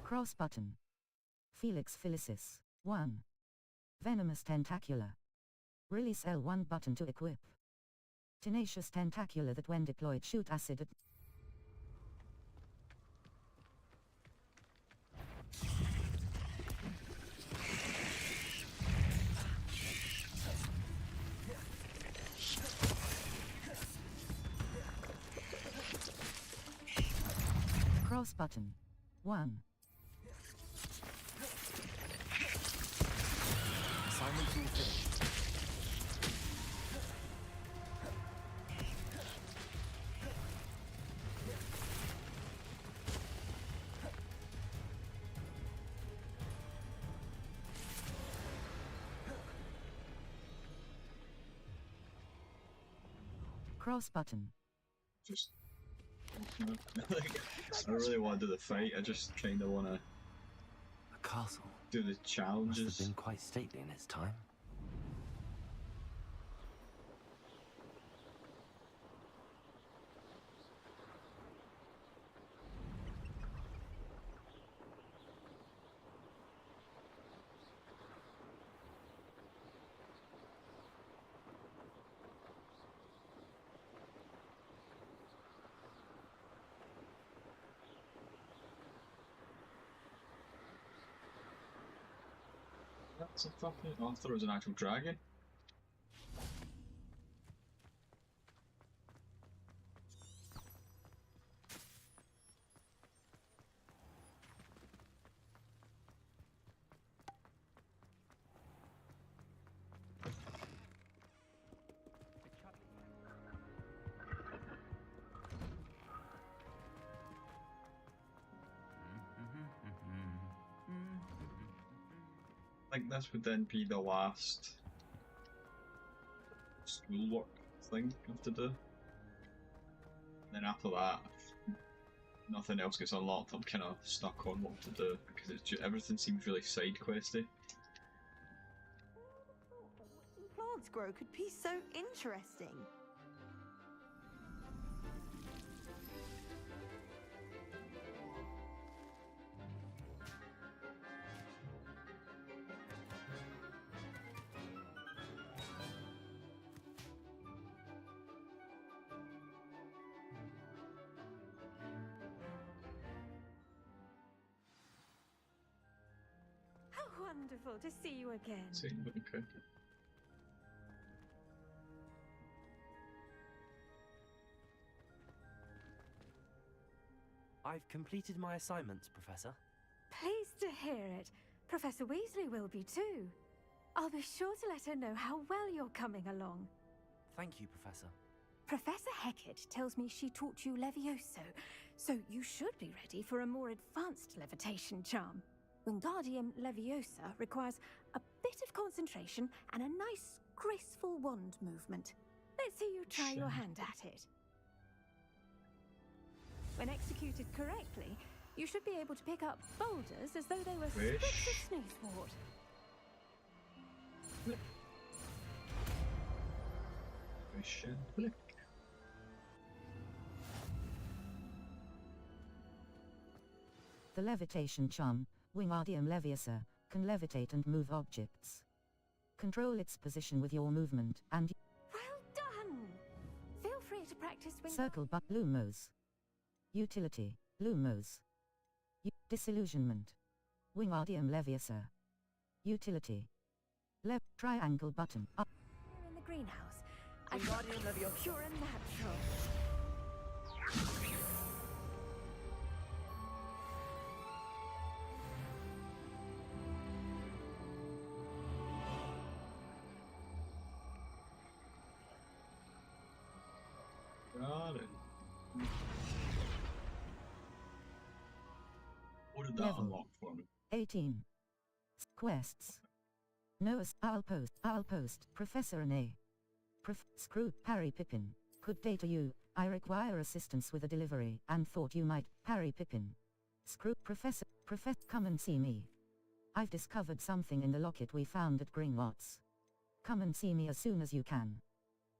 Cross button. Felix Felicis. 1. Venomous tentacular. Release L1 button to equip. Tenacious tentacular that when deployed shoot acid at cross button. 1. Assignment all finished. Cross button. Just. I really want to do the fight. I just kind of want to. A castle. Do the challenges. Must have been quite stately in its time. That's a fucking. Oh, I thought it was an actual dragon. I think this would then be the last schoolwork thing I have to do. Then after that, if nothing else gets unlocked, I'm kind of stuck on what to do because it's just, everything seems really side questy. Plants grow could be so interesting. Wonderful to see you again. Okay. I've completed my assignments, Professor. Pleased to hear it. Professor Weasley will be too. I'll be sure to let her know how well you're coming along. Thank you, Professor. Professor Hecat tells me she taught you Levioso, so you should be ready for a more advanced levitation charm. Wingardium Leviosa requires a bit of concentration and a nice, graceful wand movement. Let's see you try your hand at it. When executed correctly, you should be able to pick up boulders as though they were strips of sneezewort. The levitation charm, Wingardium Leviosa, can levitate and move objects. Control its position with your movement, and Well done! Feel free to practice circle but Lumos. Utility, Lumos. Disillusionment. Wingardium Leviosa. Utility. Left triangle button up. in the greenhouse. Wingardium Leviosa. Pure and natural. Got it. What did that Level unlock for me? 18. Quests. Noah's I'll post, Professor Anne. Screw, Harry Pippin. Good day to you, I require assistance with a delivery, and thought you might, Harry Pippin. Screw, Professor, come and see me. I've discovered something in the locket we found at Gringotts. Come and see me as soon as you can.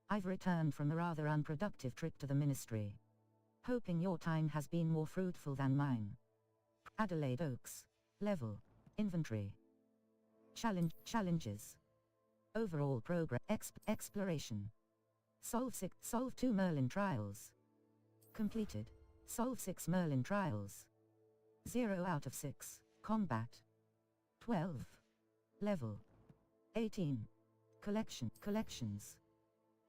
I've returned from a rather unproductive trip to the Ministry. Hoping your time has been more fruitful than mine. Adelaide Oaks. Level. Inventory. Challenges. Overall progress. Exploration. Solve 2 Merlin trials. Completed. Solve 6 Merlin trials. 0 out of 6. Combat. 12. Level. 18. Collections.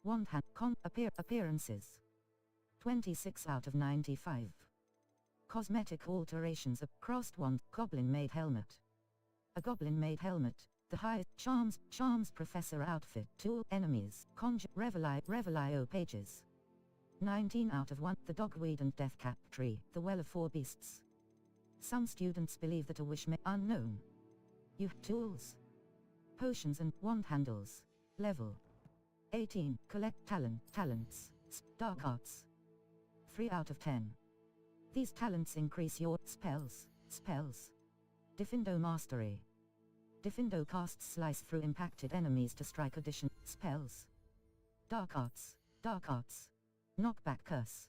Wand hand appearances. 26 out of 95. Cosmetic alterations. A crossed wand. Goblin-made helmet. A goblin-made helmet. The highest charms professor outfit. Tool enemies. Conjure Revelio pages. 19 out of 1. The dogweed and deathcap tree. The well of 4 beasts. Some students believe that a wish may unknown. You tools. Potions and wand handles. Level 18. Collect talents. Dark Arts. 3 out of 10. These talents increase your spells. Diffindo Mastery. Diffindo casts slice through impacted enemies to strike addition spells. Dark Arts. Knockback Curse.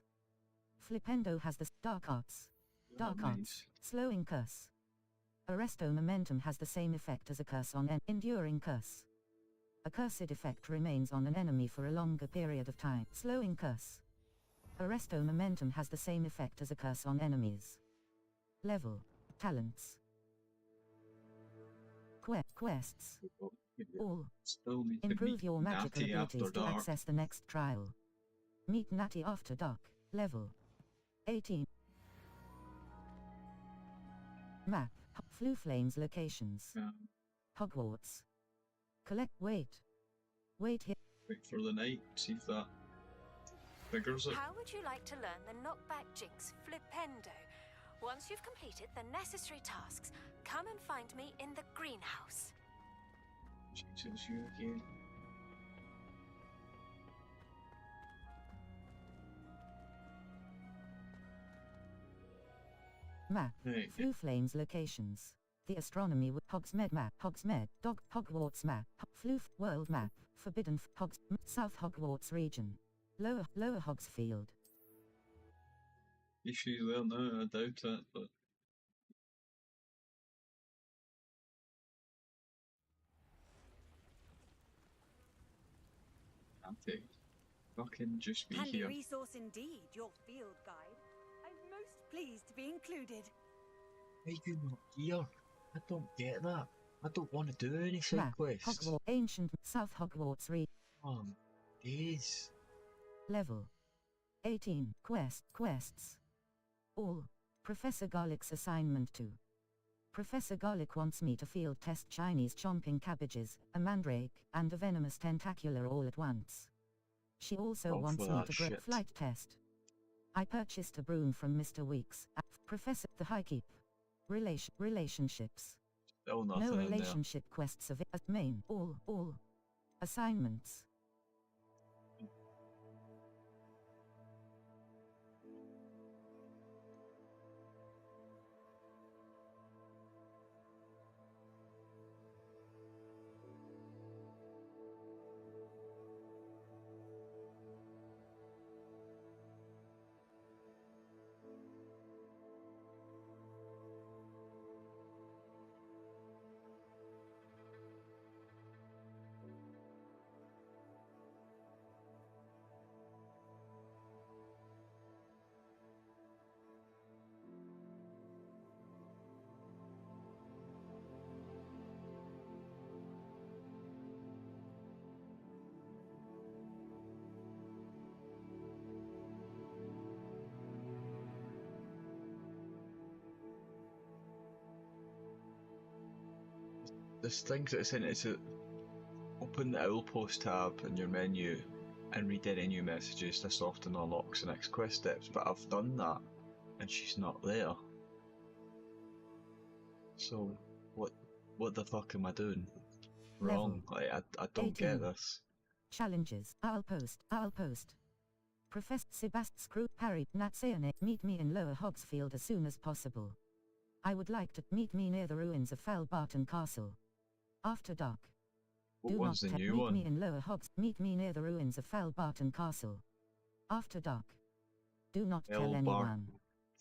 Flipendo has the Dark Arts. Slowing Curse. Arresto Momentum has the same effect as a curse on an Enduring Curse. A cursed effect remains on an enemy for a longer period of time. Slowing Curse. Arresto Momentum has the same effect as a curse on enemies. Level. Talents. Quests. All. Improve your magical abilities to access the next trial. Meet Natty after dark. Level 18. Map. Flue Flames locations. Hogwarts. Wait here. Wait for the night, see if that figures it. How would you like to learn the knockback jinx Flipendo? Once you've completed the necessary tasks, come and find me in the greenhouse. Jesus, you again. Map. Flue Flames locations. The Astronomy with Hogsmeade map. Hogwarts map. Floof World map. Forbidden South Hogwarts region. Lower Hogsfield. If she's there now, I doubt it, but. Can't fucking just be Handy here. resource indeed, your field guide. I'm most pleased to be included. Why are you not here? I don't get that. I don't want to do any side quests. Hogwarts Ancient South Hogwarts region. Days. Level 18. Quests. All. Professor Garlick's assignment 2. Professor Garlick wants me to field test Chinese chomping cabbages, a mandrake, and a venomous tentacular all at once. She also wants me to grip flight test. I purchased a broom from Mr. Weeks. Professor the Highkeep. Relationships. Oh, no relationship quests of main. All. Assignments. There's things that it's in it to open the Owl Post tab in your menu and read any new messages. This often unlocks the next quest steps, but I've done that and she's not there. So what the fuck am I doing wrong? Like, I don't 18. get this. Challenges. I'll post. Professor Sebastian Screw Harry Natseane, meet me in Lower Hogsfield as soon as possible. I would like to meet me near the ruins of Falbarton Castle. After dark. What one's the new one? Meet me in Lower Hogs. Meet me near the ruins of Falbarton Castle. After dark. Do not tell anyone.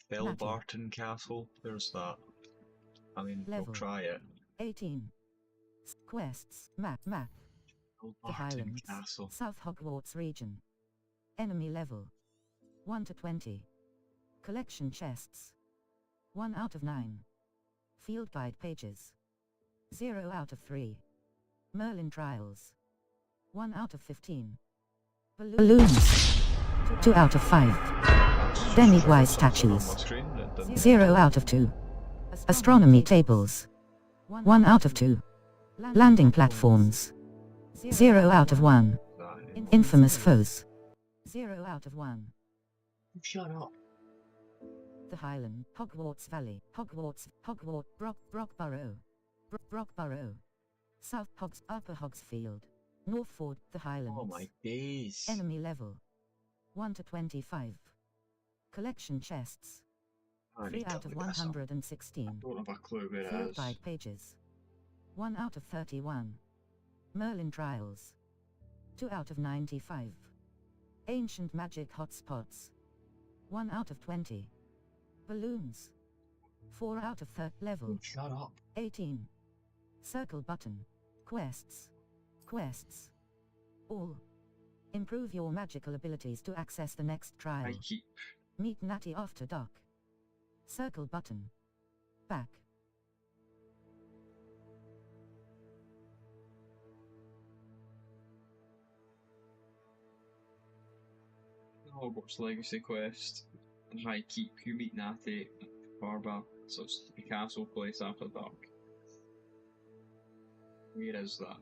Falbarton Castle? There's that. I mean, we'll try it. 18. Quests. Map. The Highlands. Castle. South Hogwarts region. Enemy level 1 to 20. Collection chests 1 out of 9. Field guide pages 0 out of 3. Merlin trials 1 out of 15. Balloons 2 out of 5. Demiguise statues 0 out of 2. Astronomy tables 1 out of 2. Landing platforms 0 out of 1. Infamous foes 0 out of 1. Shut up. The Highland, Hogwarts Valley, Brockborough, South Hogs, Upper Hogsfield, Northford, the Highlands. Oh my days. Enemy level 1 to 25. Collection chests. I 3 need to out of look this up. 116. I don't have a clue where it Field is. guide pages. 1 out of 31. Merlin trials. 2 out of 95. Ancient magic hotspots. 1 out of 20. Balloons. 4 out of 30. Level. Shut up. 18. Circle button. Quests. Quests. All. Improve your magical abilities to access the next trial. I keep. Meet Natty after dark. Circle button. Back. Hogwarts Legacy quest. The High Keep. You meet Natty at Barba. So it's the castle place after dark. Where is that?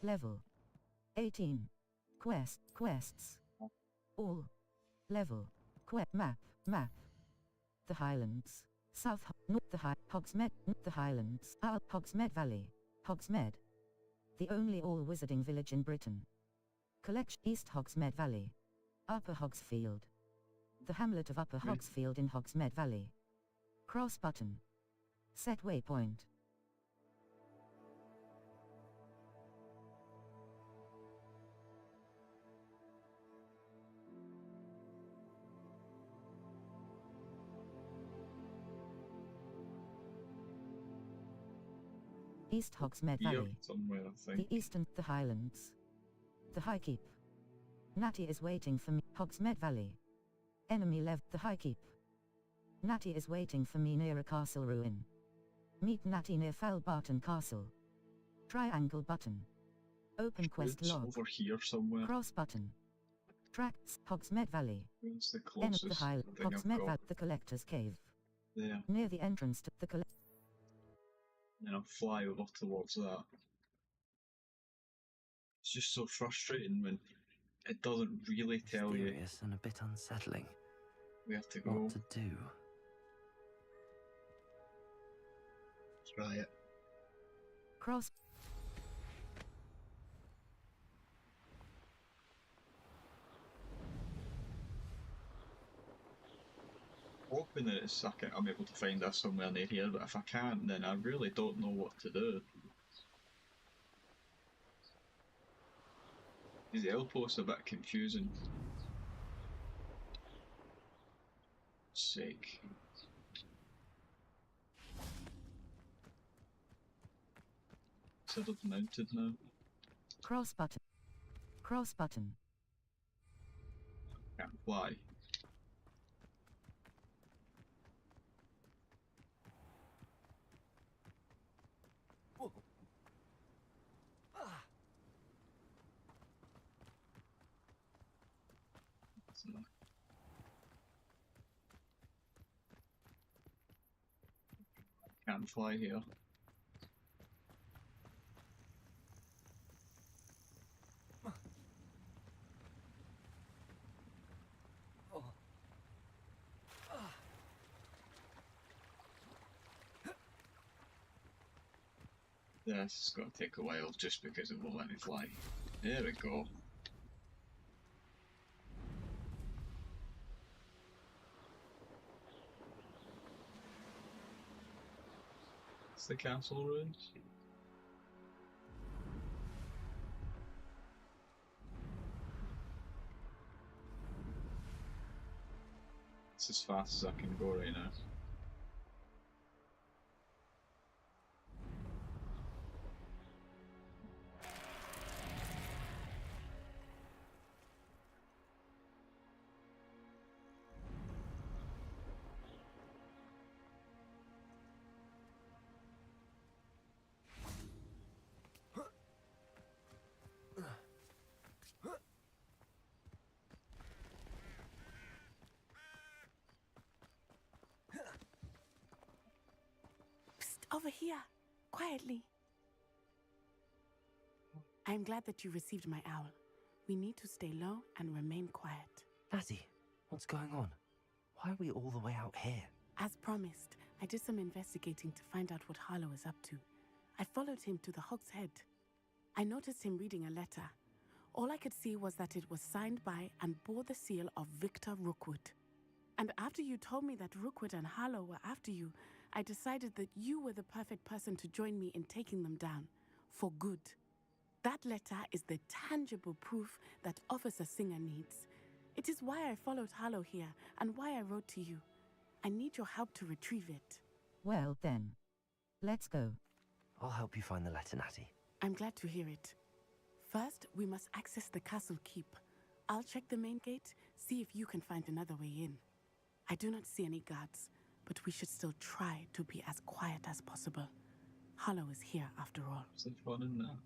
Level 18. Quests. All. Level. Map. The Highlands. North Hogsmeade. The Highlands. Hogsmeade Valley. Hogsmeade. The only all-wizarding village in Britain. Collection East Hogsmeade Valley. Upper Hogsfield. The hamlet of Upper Hogsfield in Hogsmeade Valley. Cross button. Set waypoint. East Hogsmeade Valley. Somewhere, I think. The Eastern, the Highlands. The High Keep. Natty is waiting for me. Hogsmeade Valley. Enemy left the High Keep. Natty is waiting for me near a castle ruin. Meet Natty near Falbarton Castle. Triangle button. Open quest It's log. over here somewhere. Cross button. Tracks Hogsmeade Valley. Where's the End of closest the thing I've Hogsmeade got? Valley. The Collector's Cave. There. Near the entrance to the And I'll fly over towards that. It's just so frustrating when it doesn't really tell you Mysterious and a bit unsettling. where to go. What to do? Try it. Cross. Hoping that I'm able to find us somewhere near here, but if I can't, then I really don't know what to do. The L-post's a bit confusing. Sake. Considered mounted now. Cross button. Cross button. Can't fly. Can't fly here. Yeah, this is going to take a while just because it won't let me fly. There we go. It's the castle ruins. It's as fast as I can go right now. Over here, quietly. I am glad that you received my owl. We need to stay low and remain quiet. Natty, what's going on? Why are we all the way out here? As promised, I did some investigating to find out what Harlow is up to. I followed him to the Hog's Head. I noticed him reading a letter. All I could see was that it was signed by and bore the seal of Victor Rookwood. And after you told me that Rookwood and Harlow were after you, I decided that you were the perfect person to join me in taking them down. For good. That letter is the tangible proof that Officer Singer needs. It is why I followed Harlow here and why I wrote to you. I need your help to retrieve it. Well then. Let's go. I'll help you find the letter, Natty. I'm glad to hear it. First, we must access the castle keep. I'll check the main gate, see if you can find another way in. I do not see any guards, but we should still try to be as quiet as possible. Harlow is here after all. Is there fun in there?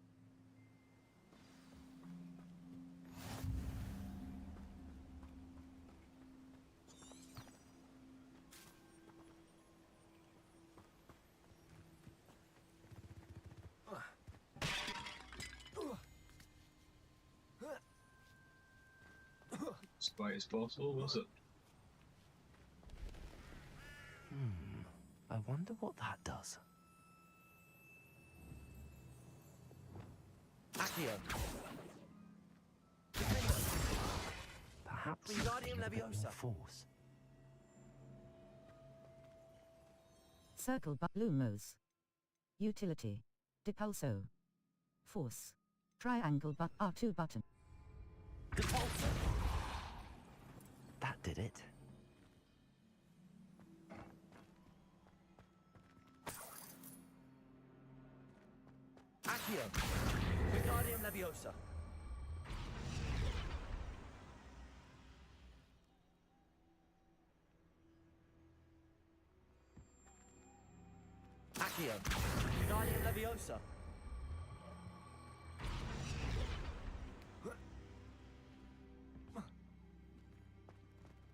As quiet as possible, was it? I wonder what that does. Accio. Perhaps Wingardium a bit more Leviosa. force. Circle but Lumos. Utility. Depulso. Force. Triangle but R2 button. That did it. Accio. Wingardium Leviosa. Accio. Wingardium Leviosa.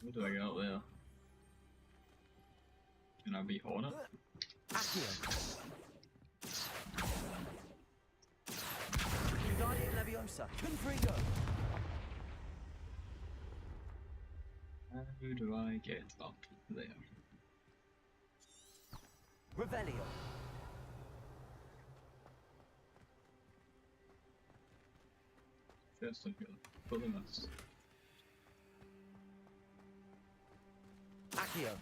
What do I got there? Can I be on it? Accio. Wingardium Leviosa. Confringo. How do I get up there? Revelio. First I've got to put the mast. Accio.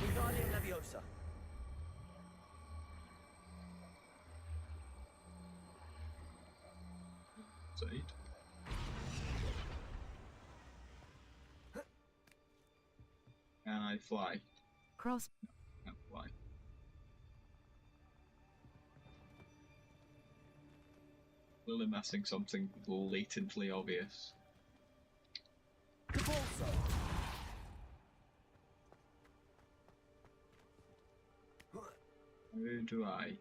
Wingardium Leviosa. Side. Can I fly? Cross. No, fly. Clearly missing something latently obvious. Depulso. How do I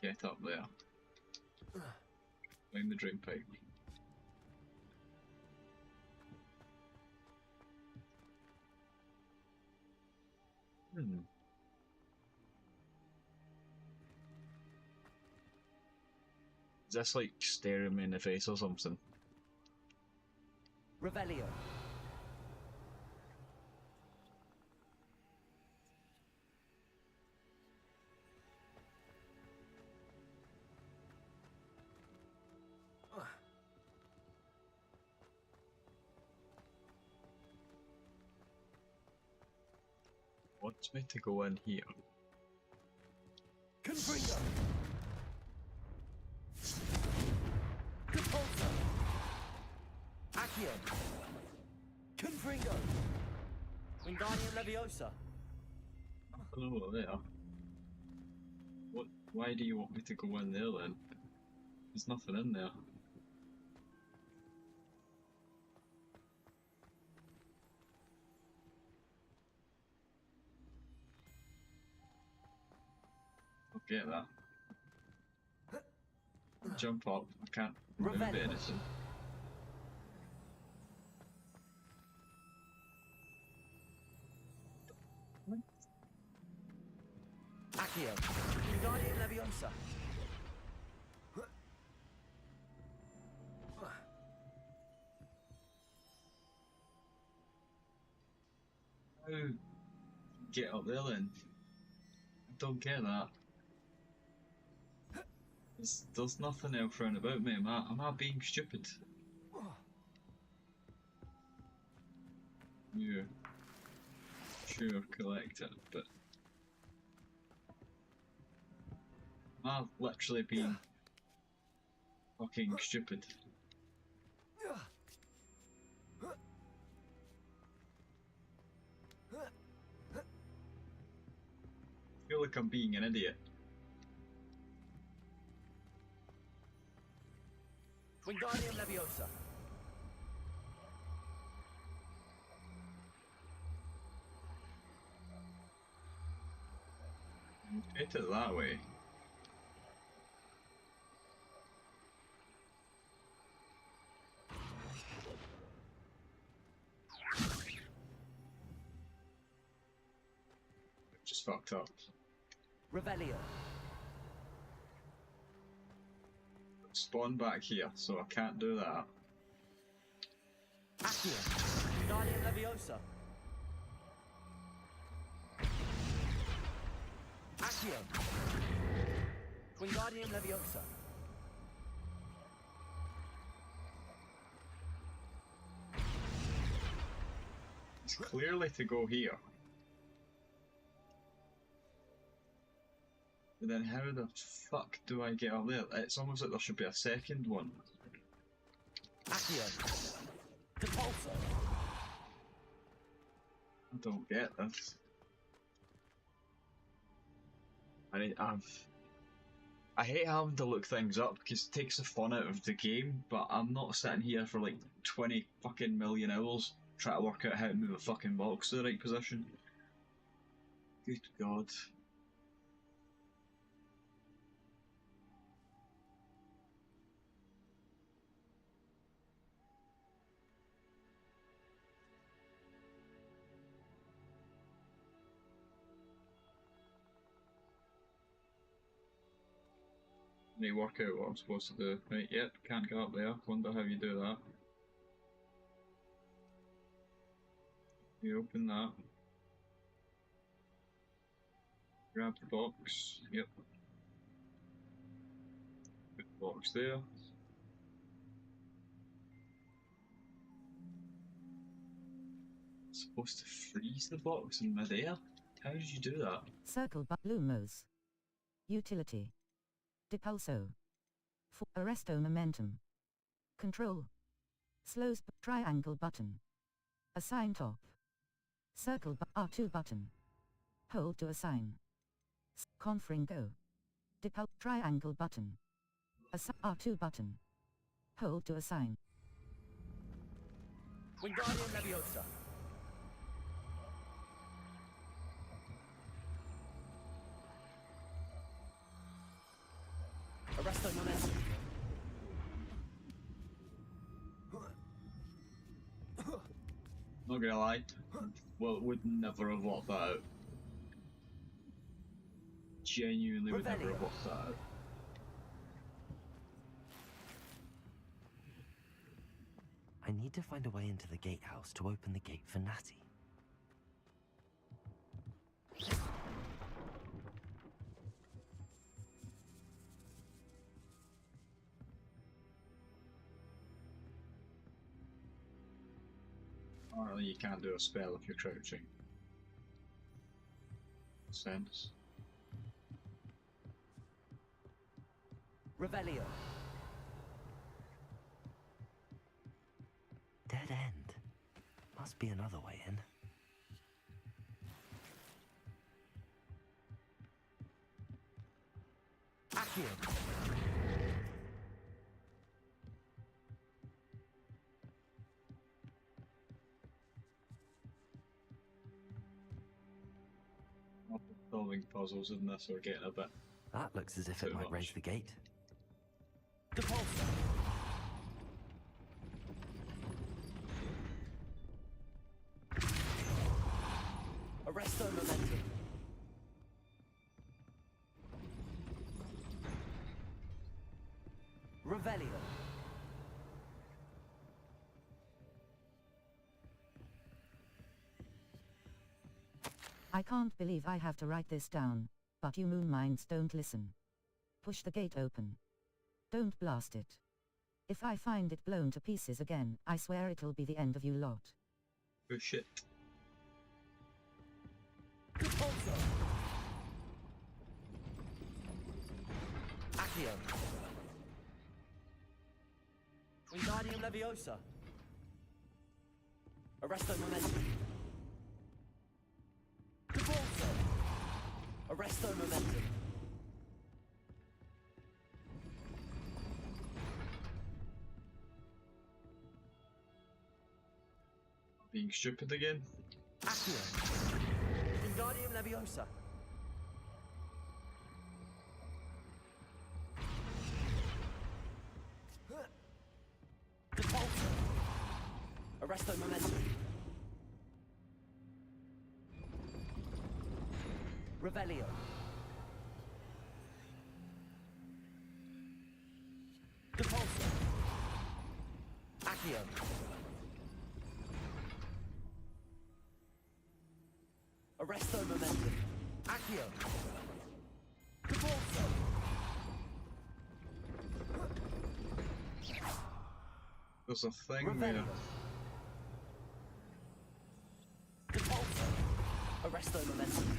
get up there? Find the drain pipe. Is this like staring me in the face or something? Revelio. Wants me to go in here. Confringo. Depulso. Accio. Confringo. Wingardium Leviosa. Nothing over there. What? Why do you want me to go in there then? There's nothing in there. I'll get that. Jump up. I can't move anything. Accio. Wingardium Leviosa. How get up there then? I don't get that. There's nothing else round about me. Am I being stupid? Yeah. Sure, collect it, but am I literally being fucking stupid? I feel like I'm being an idiot. Wingardium Leviosa. Hit it that way. Just fucked up. Revelio. Spawn back here, so I can't do that. Accio. Wingardium Leviosa. Accio. Wingardium Leviosa. It's clearly to go here. But then how the fuck do I get up there? It's almost like there should be a second one. Accio. Depulso. I don't get this. I hate having to look things up because it takes the fun out of the game, but I'm not sitting here for like 20 fucking million hours trying to work out how to move a fucking box to the right position. Good God. Need to work out what I'm supposed to do. Right, yep, can't get up there. Wonder how you do that. You open that. Grab the box. Yep. Put the box there. Supposed to freeze the box in midair? How did you do that? Circle but Lumos. Utility. Depulso. For Arresto momentum. Control. Slows triangle button. Assign top. Circle R2 button. Hold to assign. Confring go. Depul triangle button. R2 button. Hold to assign. Wingardium Leviosa. Arresto momentum. Not gonna lie. Well, would never have worked that out. Genuinely would never have worked that out. I need to find a way into the gatehouse to open the gate for Natty. Apparently you can't do a spell if you're crouching. Sense. Revelio. Dead end. Must be another way in. Accio. Solving puzzles in this are getting a bit. That looks as if it might raise the gate. Depulso. Arresto momentum. Revelio. I can't believe I have to write this down, but you moon minds don't listen. Push the gate open. Don't blast it. If I find it blown to pieces again, I swear it'll be the end of you lot. Oh shit. Accio. Wingardium Leviosa. Arresto Momentum. Cabalso. Arresto Momentum. Being stupid again. Accio. Wingardium Leviosa. Cabalso. Arresto Momentum. Revelio. Cabalso. Accio. Arresto Momentum. Accio. Cabalso. There's a thing Revelio. there. Cabalso. Arresto Momentum.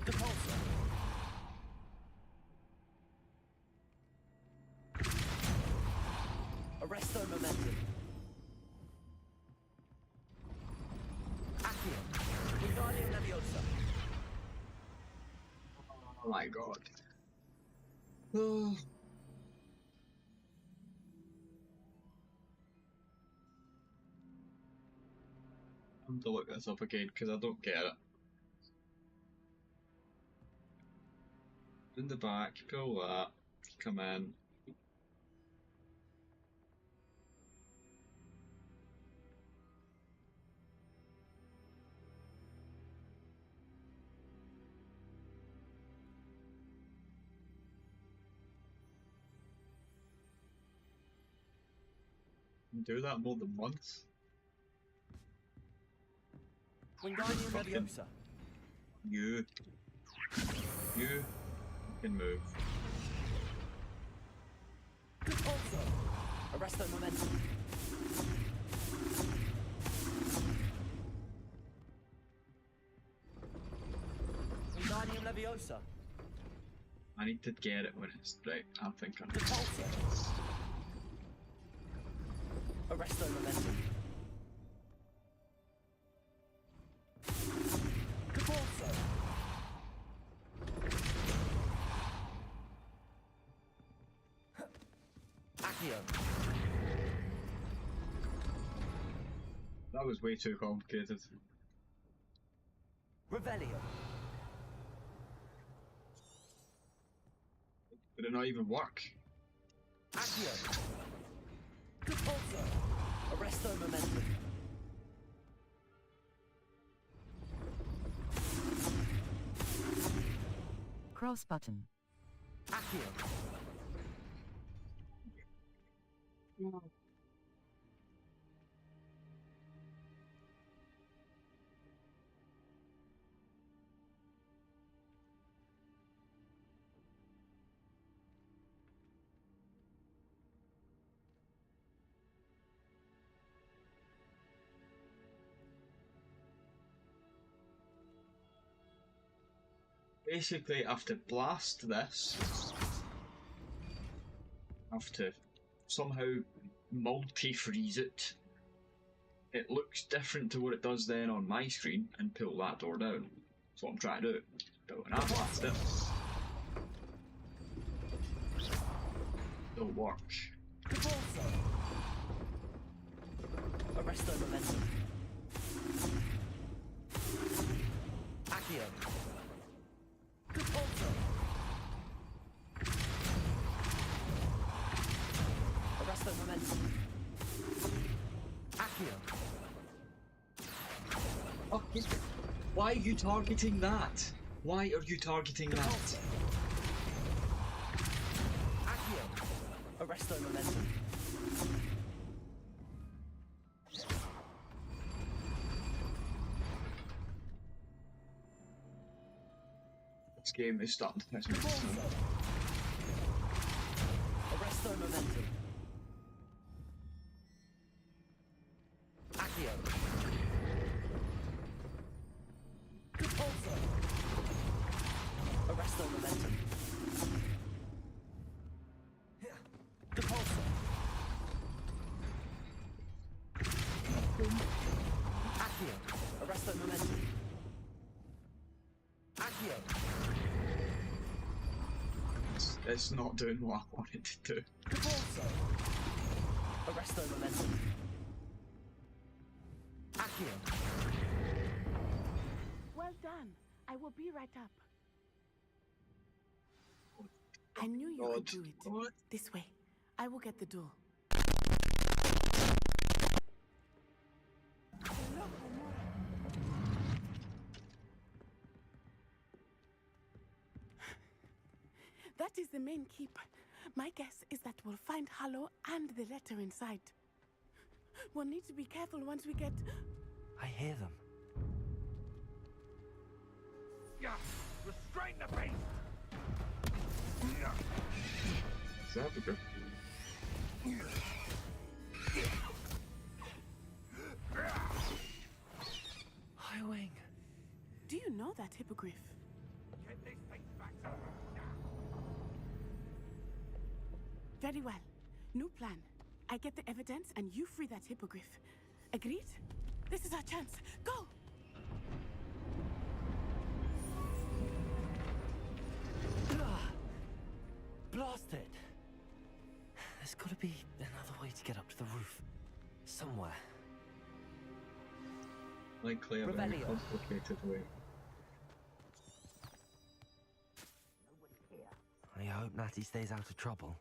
Cabalso. Arresto Momentum. Accio. Wingardium Leviosa. Oh my god. Oh. I'm to look this up again because I don't get it. In the back, pull that, come in. Do that more than once. Wingardium Leviosa. You can move. Cabalso. Arresto Momentum. Wingardium Leviosa. I need to get it when it's right. I think I'm. Cabalso. Arresto Momentum. Cabalso. Accio. That was way too complicated. Revelio. Did it not even work? Accio. Cabalso. Arresto Momentum. Cross button. Accio. Basically, I have to blast this. I have to somehow multi-freeze it. It looks different to what it does then on my screen and pull that door down. That's what I'm trying to do. But when I blast it, it'll work. Cabalso. Arresto Momentum. Accio. Cabalso. Arresto Momentum. Accio. Okay. Why are you targeting that? Why are you targeting that? Arresto momentum. This game is starting to piss me off. Arresto momentum. Accio. Repulsor. Arresto momentum. Repulsor. Accio. Arresto momentum. Accio. It's not doing what I want it to do. Repulsor. Arresto momentum. Accio. Well done. I will be right up. I knew you could do it. What? This way. I will get the door. Hello, Honora. That is the main keep. My guess is that we'll find Hollow and the letter inside. We'll need to be careful once we get... I hear them. Yeah, restrain the beast! Is that the grip? Highwing. Do you know that hippogriff? Get this thing back to Very well. New plan. I get the evidence and you free that hippogriff. Agreed? This is our chance. Go! Blasted! There's gotta be another way to get up to the roof. Somewhere. Likely a very Revelio. complicated way. I hope Natty stays out of trouble.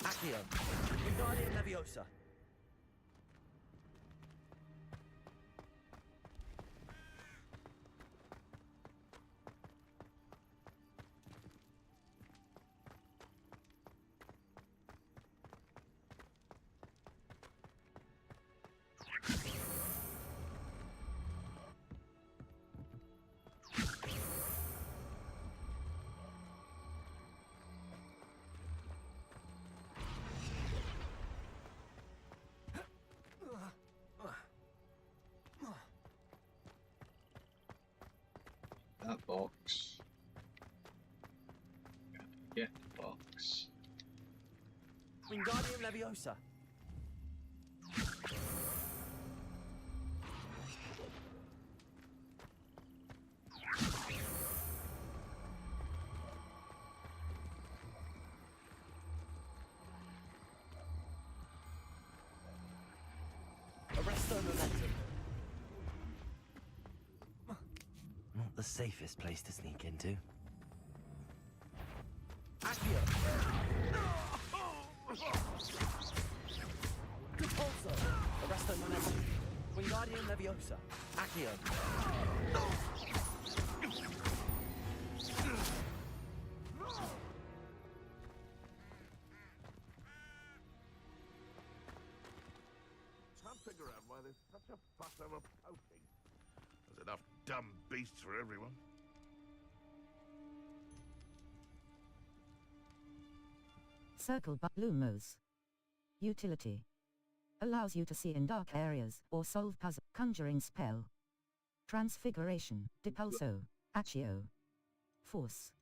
Accio. Wingardium Leviosa. That box. Get the box. Wingardium Leviosa. Arresto momentum. Not the safest place to sneak into. Accio. Repulsor. Arresto momentum. Wingardium Leviosa. Accio. Can't figure out why there's such a fuss over poaching. There's enough dumb beasts for everyone. Circle but Lumos. Utility. Allows you to see in dark areas or solve puzzle. Conjuring spell. Transfiguration. Depulso. Accio. Force.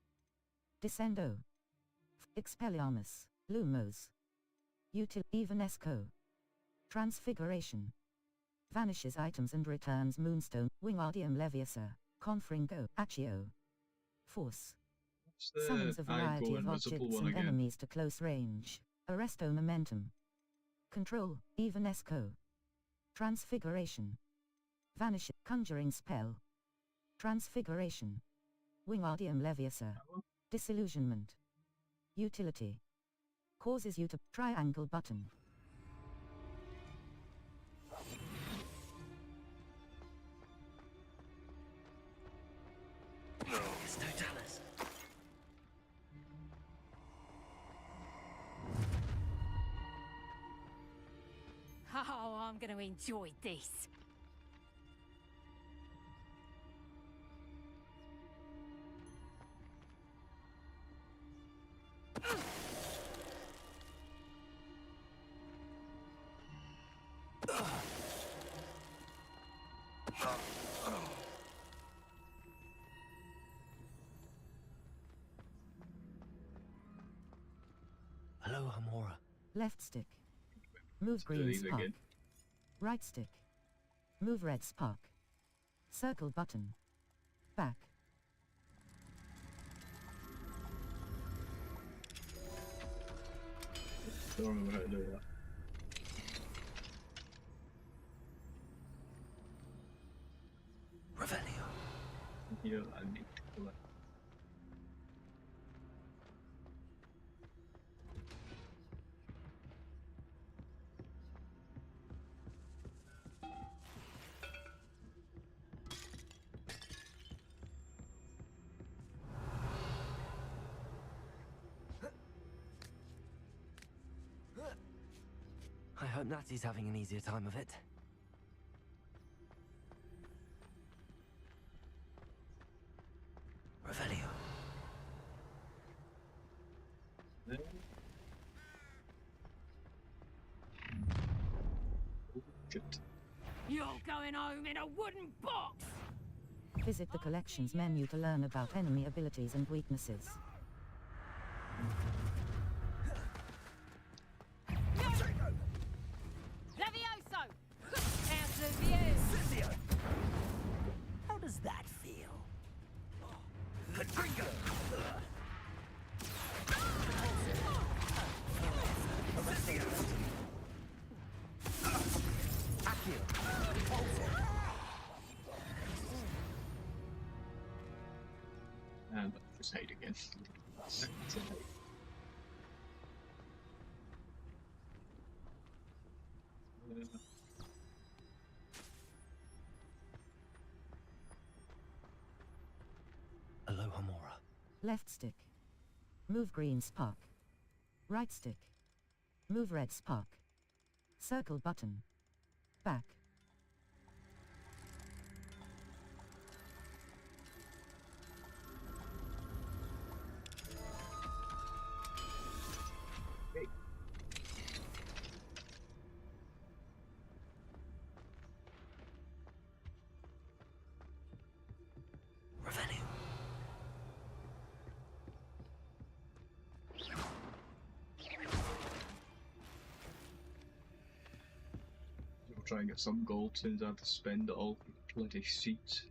Descendo. Expelliarmus. Lumos. Evanesco. Transfiguration. Vanishes items and returns Moonstone. Wingardium Leviosa. Confringo. Accio. Force. Summons a variety of objects and enemies to close range. Arresto momentum. Control. Evanesco. Transfiguration. Vanish. Conjuring spell. Transfiguration. Wingardium Leviosa. Disillusionment. Utility. Causes you to triangle button. Oh, I'm going to enjoy this. Hello, Hamora. Left stick. Move do green these spark. again. Right stick. Move red spark. Circle button. Back. Don't remember how to do that. Revelio. Here I need to collect. I hope Natty's having an easier time of it. Revelio. Good. You're going home in a wooden box! Visit the collections menu to learn about enemy abilities and weaknesses. Levioso! Out of you! How does that feel? Katrina! And just hate again. Hello, Hamora. Left stick. Move green spark. Right stick. Move red spark. Circle button. Back. Revelio. We'll try and get some gold since I have to spend it all for bloody seats.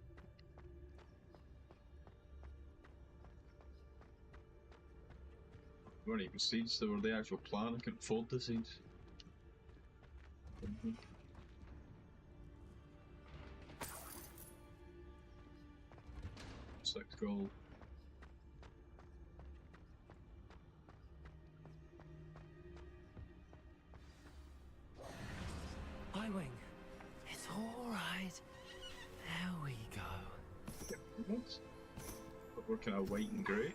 They weren't even seeds, they were the actual plan, I couldn't afford the seeds. 6 gold. Highwing. It's alright. There we go. But we're kind of white and grey.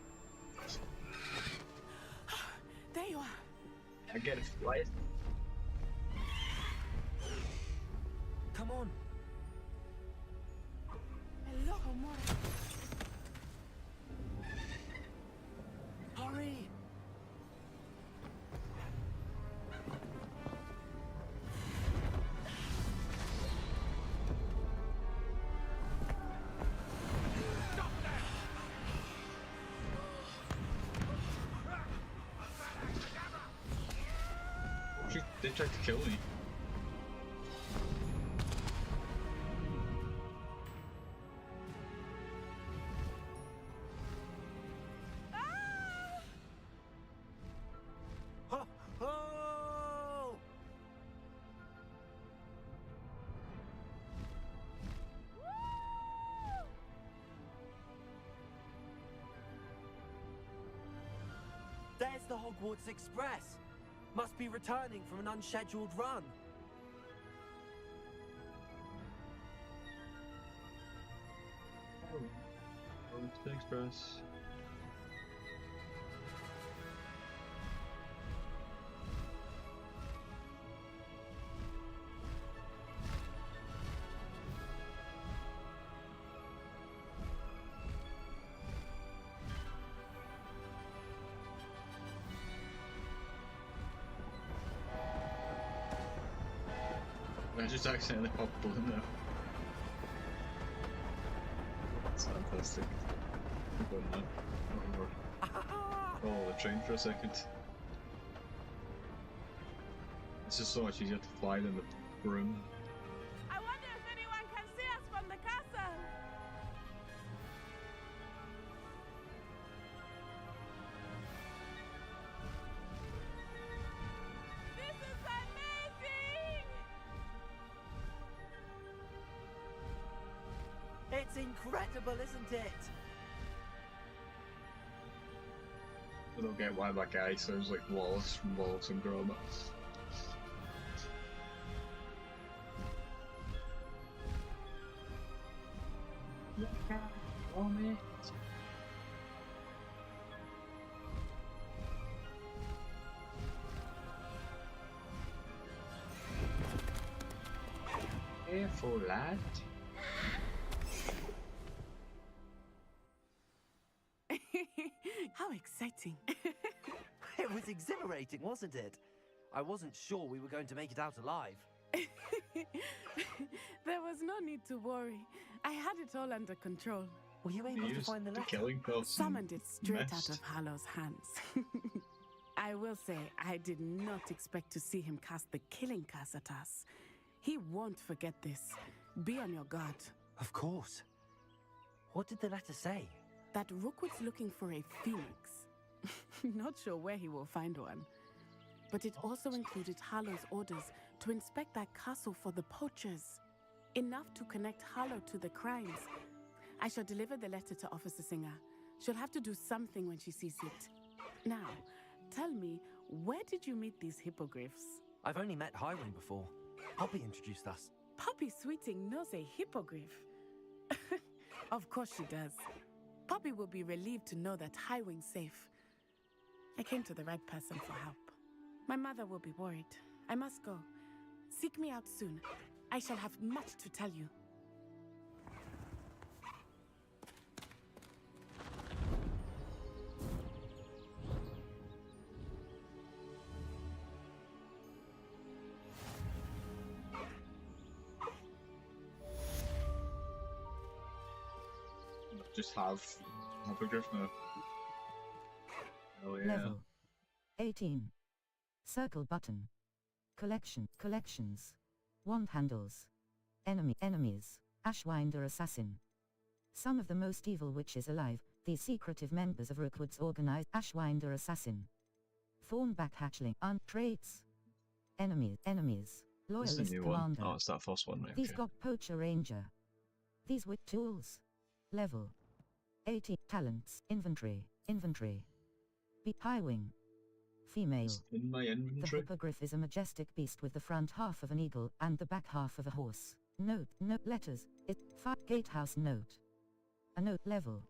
There you are. I get it, right? Come on. Hello, Hamora. Hurry. They tried to kill me. Oh! There's the Hogwarts Express. Must be returning from an unscheduled run. Oh, Express. I just accidentally popped a balloon there. That's fantastic. We're going now. Follow the train for a second. This is so much easier to fly than the broom. I wonder if anyone can see us from the castle. This is amazing! It's incredible, isn't it? I don't get why that guy sounds like Wallace from Wallace and Gromit. Gromit. Careful, lad. How exciting. It was exhilarating, wasn't it? I wasn't sure we were going to make it out alive. There was no need to worry. I had it all under control. Were you able to find the letter? Summoned it straight out of Hallow's hands. I will say, I did not expect to see him cast the killing curse at us. He won't forget this. Be on your guard. Of course. What did the letter say? That Rookwood's looking for a phoenix. Not sure where he will find one. But it also included Hallow's orders to inspect that castle for the poachers. Enough to connect Hallow to the crimes. I shall deliver the letter to Officer Singer. She'll have to do something when she sees it. Now, tell me, where did you meet these hippogriffs? I've only met Highwing before. Poppy introduced us. Poppy Sweeting knows a hippogriff. Of course she does. Poppy will be relieved to know that Highwing's safe. I came to the right person for help. My mother will be worried. I must go. Seek me out soon. I shall have much to tell you. Just have a griff now. Oh yeah. Level 18. Circle button. Collections. Wand handles. Enemies. Ashwinder assassin. Some of the most evil witches alive, these secretive members of Rookwood's organized Ashwinder assassin. Thornback hatchling. Traits. Enemies. This is Loyalist the new one. commander. Oh, it's that first one, right? These Okay. got poacher ranger. These wit tools. Level 18. Talents. Inventory. Be Highwing. Female. It's in my The inventory. hippogriff is a majestic beast with the front half of an eagle and the back half of a horse. Note letters. It 5 gatehouse note. A note level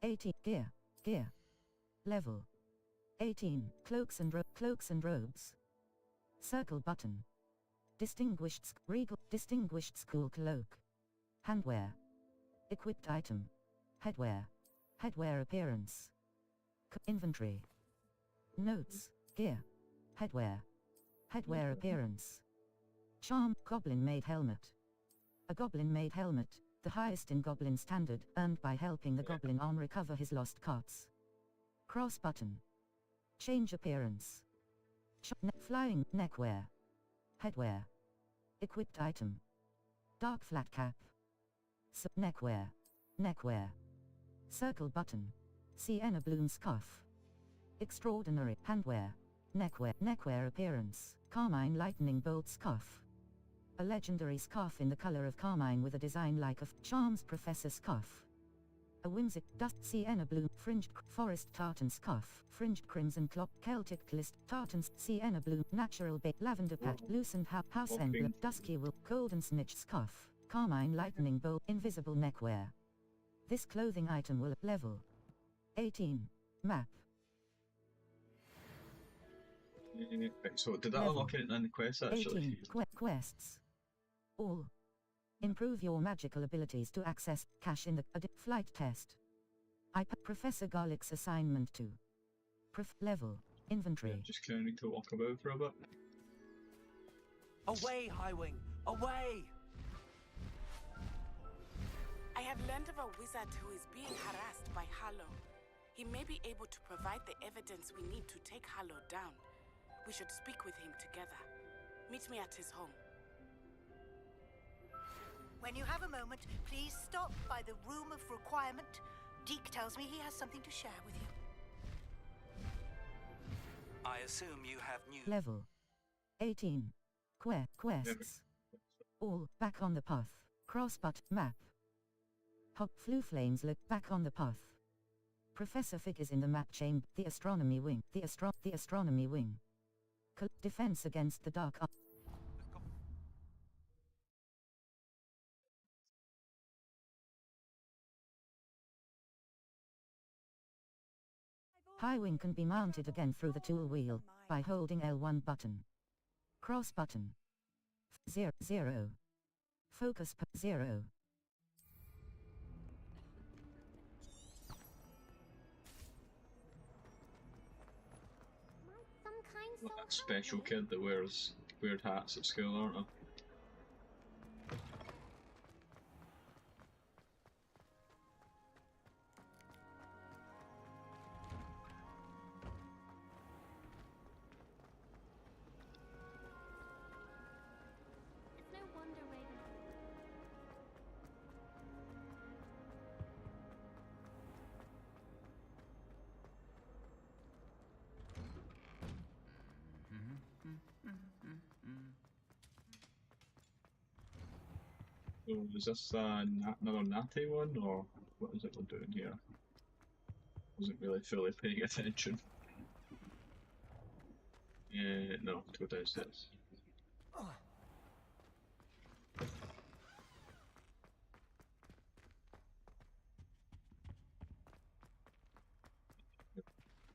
18. Gear. Level 18. Cloaks and robes. Circle button. Distinguished school cloak. Handwear. Equipped item. Headwear appearance. Inventory. Notes. Gear. Headwear appearance. Charm. Goblin-made helmet. A goblin-made helmet, the highest in goblin standard, earned by helping the goblin arm recover his lost carts. Cross button. Change appearance. Flying neckwear. Headwear. Equipped item. Dark flat cap. Neckwear. Circle button. Sienna bloom scarf. Extraordinary handwear. Neckwear appearance. Carmine lightning bolt scarf. A legendary scarf in the color of carmine with a design like a Charms Professor scarf. A whimsic dust sienna blue fringed forest tartan scarf, fringed crimson clock Celtic list tartans sienna blue natural bait lavender patch loosened house emblem dusky wool golden snitch scarf, carmine lightning bolt invisible neckwear. This clothing item will level 18 map. So did that unlock it in the quest actually? 18 quests. All. Improve your magical abilities to access cache in the flight test. Professor Garlick's assignment to level inventory. Yeah, just kind of need to walk about for a bit. Away, Highwing! Away! I have learned of a wizard who is being harassed by Harlow. He may be able to provide the evidence we need to take Harlow down. We should speak with him together. Meet me at his home. When you have a moment, please stop by the Room of Requirement. Deke tells me he has something to share with you. I assume you have new... Level 18. Quests. All back on the path. Crossbutt map. Hop flu flames look back on the path. Professor figures in the map chamber. The astronomy wing. The astronomy wing. Defense against the dark. High wing can be mounted again through the tool wheel by holding L1 button. Cross button. 0. Focus 0. That special kid that wears weird hats at school, aren't I? It's no wonder Raven. So is this another natty one, or what is it we're doing here? Wasn't really fully paying attention. No, to go downstairs.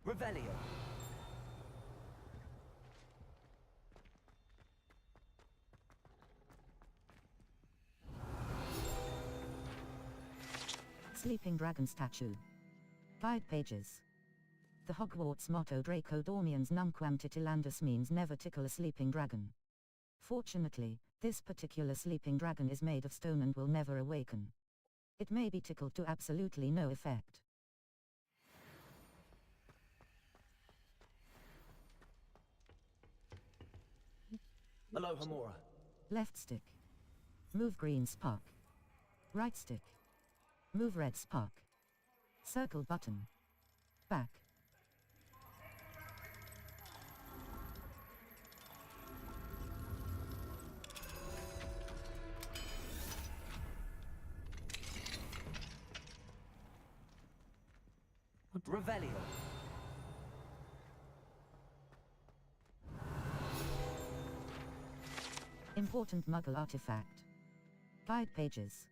Revelio. Sleeping Dragon statue. Guide pages. The Hogwarts motto Draco Dormiens Numquam Titilandus means never tickle a sleeping dragon. Fortunately, this particular sleeping dragon is made of stone and will never awaken. It may be tickled to absolutely no effect. Hello, Hamora. Left stick. Move green spark. Right stick. Move red spark. Circle button. Back. Revelio. Important Muggle artifact. Guide pages.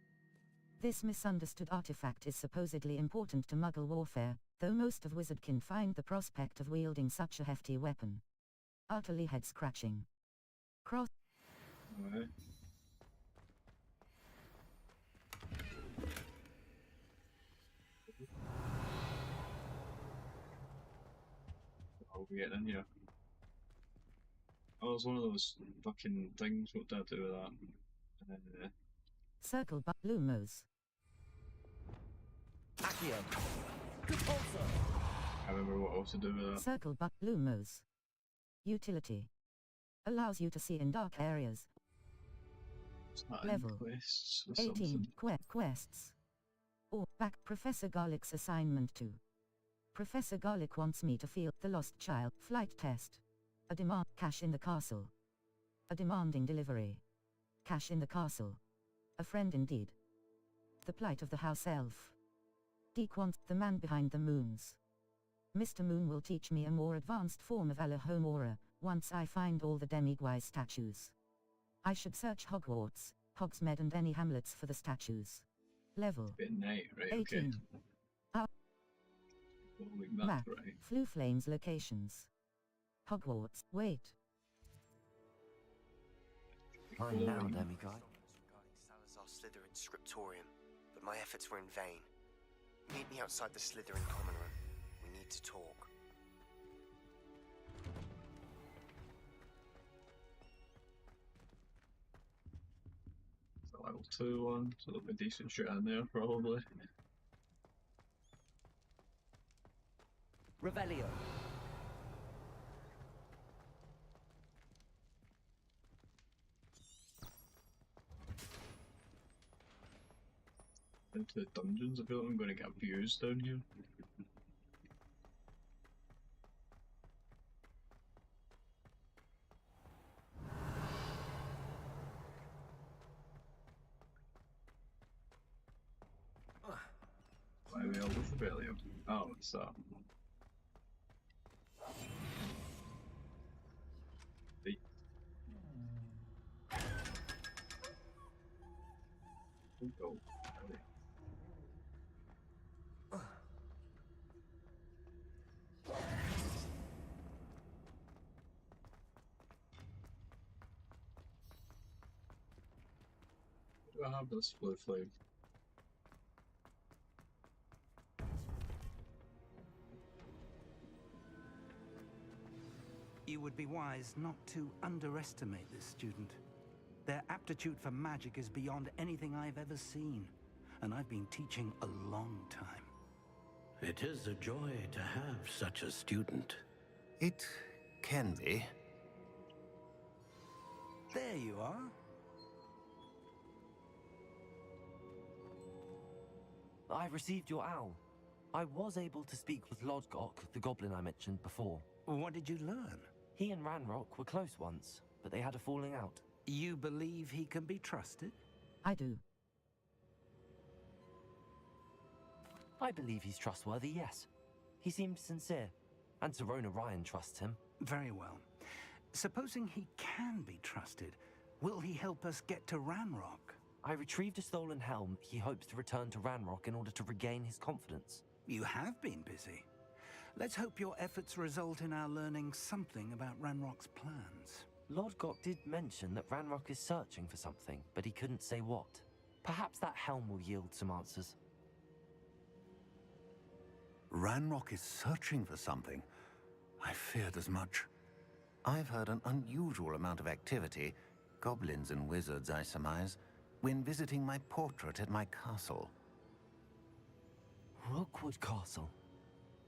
This misunderstood artifact is supposedly important to Muggle warfare, though most of Wizardkin find the prospect of wielding such a hefty weapon utterly head-scratching. Cross. Alright. How are we getting in here? Oh, it's one of those fucking things. What did I do with that? Circle but Lumos. Accio. Compulsor. I remember what else to do with that. Circle but Lumos. Utility. Allows you to see in dark areas. Level quests or 18 quests. Or back Professor Garlick's assignment 2. Professor Garlick wants me to field the lost child flight test. A demand cash in the castle. A demanding delivery. Cash in the castle. A friend indeed. The plight of the house elf. Deke wants the man behind the moons. Mr. Moon will teach me a more advanced form of Alohomora once I find all the demiguise statues. I should search Hogwarts, Hogsmeade and any hamlets for the statues. Level Bit night, right? 18. Okay. Like Map. right? Flu Flames locations. Hogwarts. Wait. I'm now demigod. Regarding Salazar Slytherin's scriptorium, but my efforts were in vain. Meet me outside the Slytherin common room. We need to talk. level 2 one, so there'll be decent shit in there probably. Revelio. Into the dungeons, I feel like I'm going to get views down here. Why are we all with Revelio? Oh, it's that. Hey. Go. Do I have this blue flame? You would be wise not to underestimate this student. Their aptitude for magic is beyond anything I've ever seen, and I've been teaching a long time. It is a joy to have such a student. It can be. There you are. I received your owl. I was able to speak with Lodgok, the goblin I mentioned before. What did you learn? He and Ranrock were close once, but they had a falling out. You believe he can be trusted? I do. I believe he's trustworthy, yes. He seemed sincere, and Serona Ryan trusts him. Very well. Supposing he can be trusted, will he help us get to Ranrock? I retrieved a stolen helm. He hopes to return to Ranrock in order to regain his confidence. You have been busy. Let's hope your efforts result in our learning something about Ranrock's plans. Lodgok did mention that Ranrock is searching for something, but he couldn't say what. Perhaps that helm will yield some answers. Ranrock is searching for something. I feared as much. I've heard an unusual amount of activity, goblins and wizards, I surmise, when visiting my portrait at my castle. Rookwood Castle?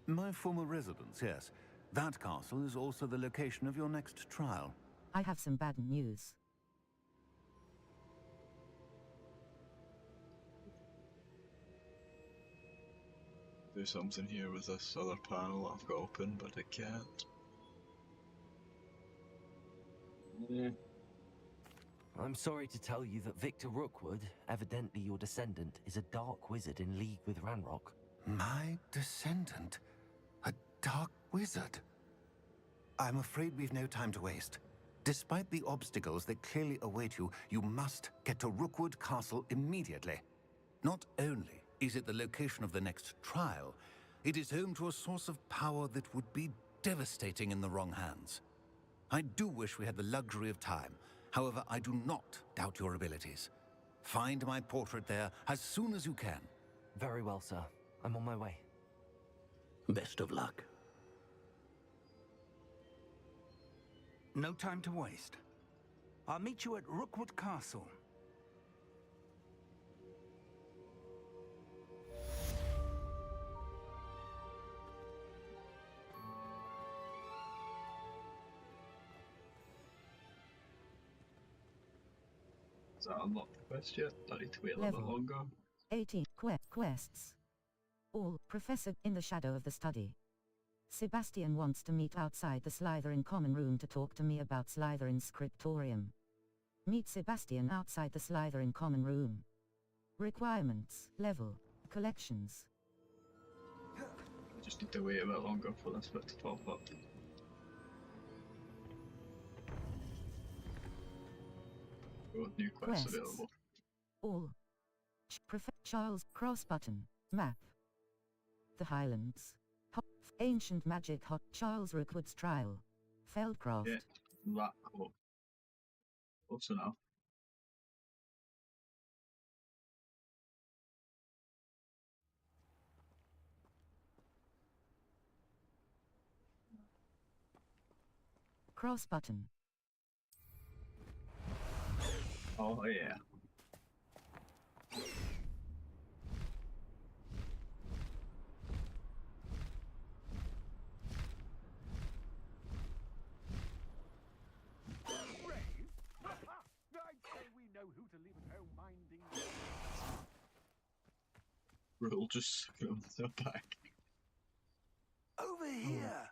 My former residence, yes. That castle is also the location of your next trial. I have some bad news. Do something here with this other panel I've got open, but I can't. Yeah. I'm sorry to tell you that Victor Rookwood, evidently your descendant, is a dark wizard in league with Ranrock. My descendant? A dark wizard? I'm afraid we've no time to waste. Despite the obstacles that clearly await you, you must get to Rookwood Castle immediately. Not only is it the location of the next trial, it is home to a source of power that would be devastating in the wrong hands. I do wish we had the luxury of time. However, I do not doubt your abilities. Find my portrait there as soon as you can. Very well, sir. I'm on my way. Best of luck. No time to waste. I'll meet you at Rookwood Castle. Is that unlocked the quest yet? I need to wait a little bit longer. 18 quests. All Professor in the shadow of the study. Sebastian wants to meet outside the Slytherin common room to talk to me about Slytherin's scriptorium. Meet Sebastian outside the Slytherin common room. Requirements, level, collections. Just need to wait a bit longer for this bit to pop up. New quests available. All. Charles Cross button. Map. The Highlands. Ancient magic hot Charles Rookwood's trial. Feldcroft. Yeah, that cool. Close enough. Cross button. Oh yeah. We'll just suck it on the back. Over here!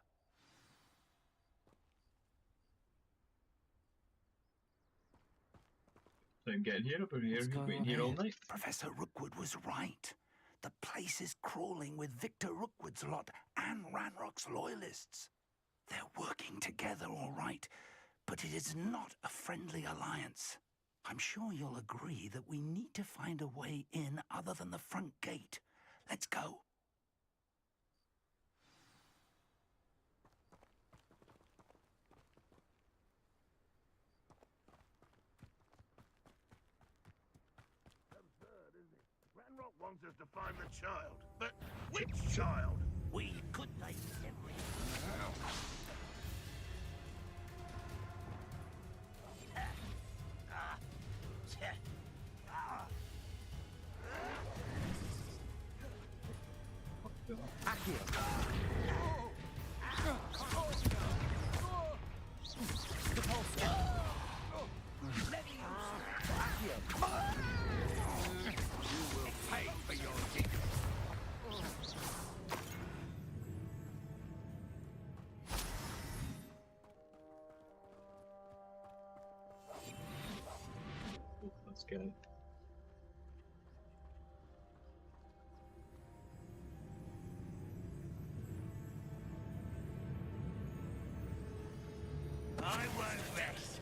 So I'm getting here, about here, waiting here all night. Professor Rookwood was right. The place is crawling with Victor Rookwood's lot and Ranrock's loyalists. They're working together, all right, but it is not a friendly alliance. I'm sure you'll agree that we need to find a way in other than the front gate. Let's go. Ranrock wants us to find the child. But which child? We could like Let's get it. I won't rest.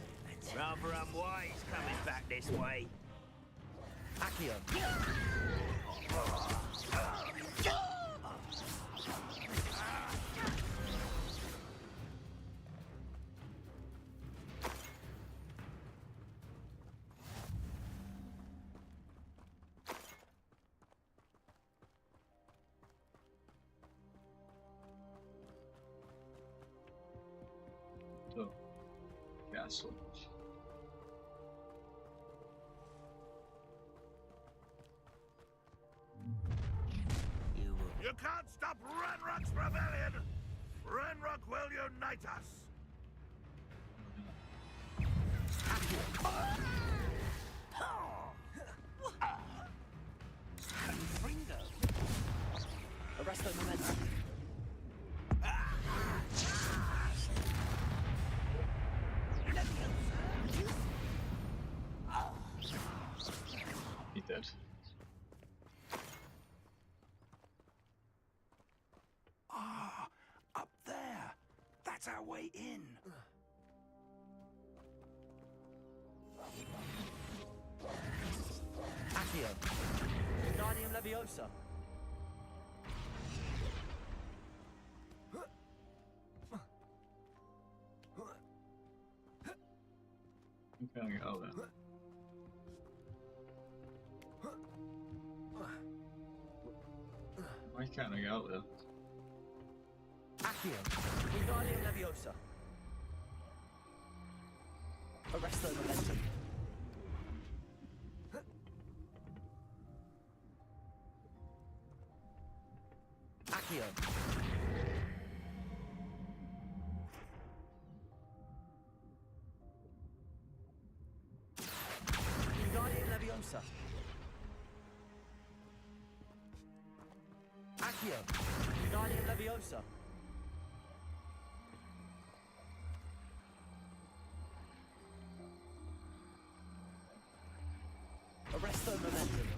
Rather unwise coming back this way. Accio. So, castle. You can't stop Ranrock's rebellion! Ranrock will unite us! Arrest the momentum. He did. Ah, up there. That's our way in. Accio. Wingardium Leviosa. I'm can't get out there. Why can't I get out there? Accio. Wingardium Leviosa. Arrest the momentum. Accio. Wingardium Leviosa. Accio. Wingardium Leviosa. Arrest the momentum.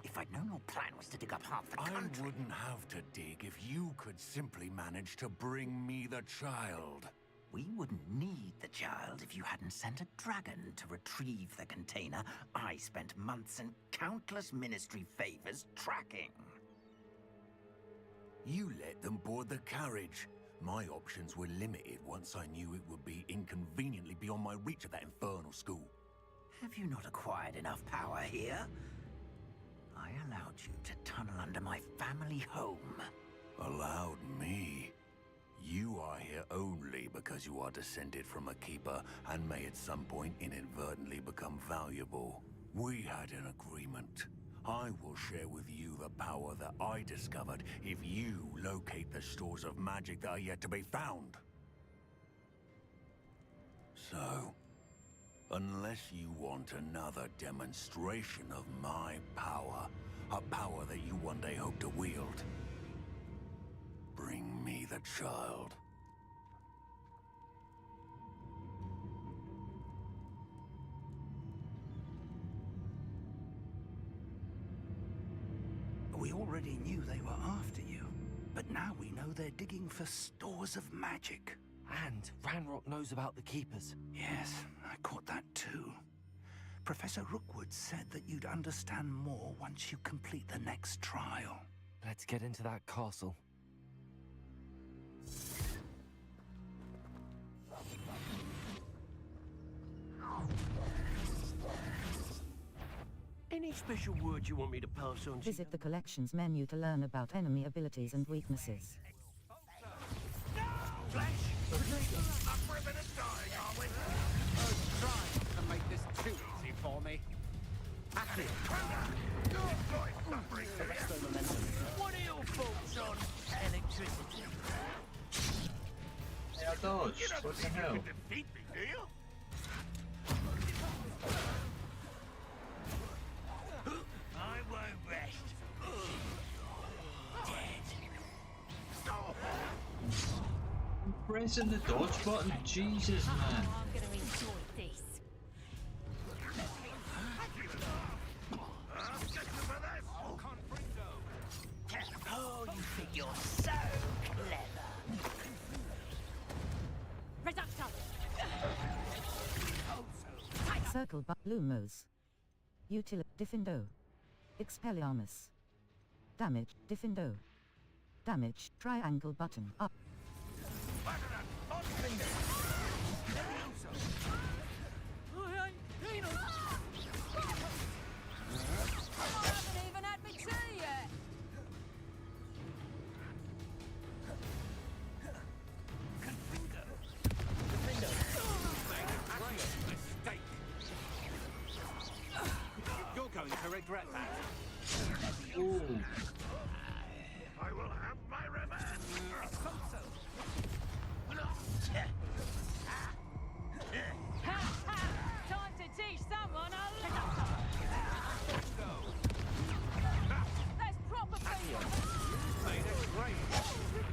If I'd known your plan was to dig up half the country... I wouldn't have to dig if you could simply manage to bring me the child. We wouldn't need the child if you hadn't sent a dragon to retrieve the container I spent months and countless ministry favors tracking. You let them board the carriage. My options were limited once I knew it would be inconveniently beyond my reach at that infernal school. Have you not acquired enough power here? I allowed you to tunnel under my family home. Allowed me? You are here only because you are descended from a keeper and may at some point inadvertently become valuable. We had an agreement. I will share with you the power that I discovered if you locate the stores of magic that are yet to be found. So, unless you want another demonstration of my power, a power that you one day hope to wield, bring me the child. We already knew they were after you, but now we know they're digging for stores of magic. And Ranrock knows about the Keepers. Yes, I caught that too. Professor Rookwood said that you'd understand more once you complete the next trial. Let's get into that castle. Any special word you want me to pass on to you? Visit the collections menu to learn about enemy abilities and weaknesses. Flesh! Up for a bit of dying, are we? Oh, try not to make this too easy for me. At it! What are your thoughts on electricity? Hey, I dodged. What the hell? You can defeat me, do you? I won't rest. Pressing the dodge button? Jesus, man. I'm gonna enjoy this. Oh, you think you're so clever. Reducto! Circle but Lumos. Util Diffindo. Expelliarmus. Damage Diffindo. Damage triangle button up. You're going to regret that. Ooh. I will have my revenge! Time to teach someone a lesson. That's proper people.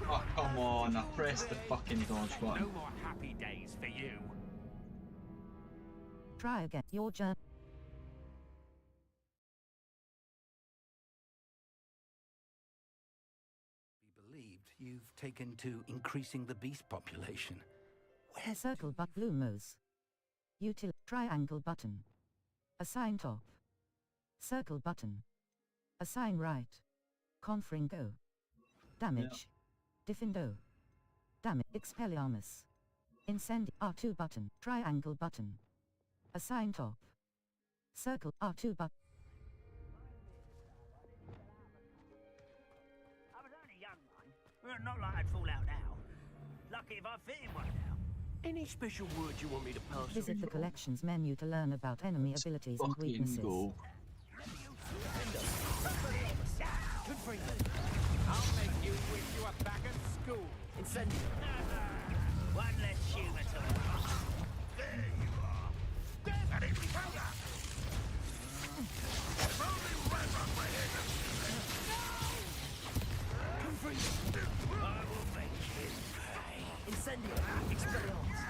Oh, come on. I pressed the fucking dodge button. No more happy days for you. Try again. Your journey. Believed you've taken to increasing the beast population. Where circle but Lumos. Util triangle button. Assign top. Circle button. Assign right. Confring go. Damage. Diffindo. Damage Expelliarmus. Incendi R2 button. Triangle button. Assign top. Circle R2 button. I was only young, mind. Well, not like I'd fall out now. Lucky if I fit in one now. Any special words you want me to pass Visit the collections menu to learn about enemy abilities and weaknesses. Go. Good for you. I'll make you wish you were back at school. Incendio. One less humour to it. There you are! And it's powder! Only right on my head! Come for you. I will make him pay. Incendio. Expelliarmus.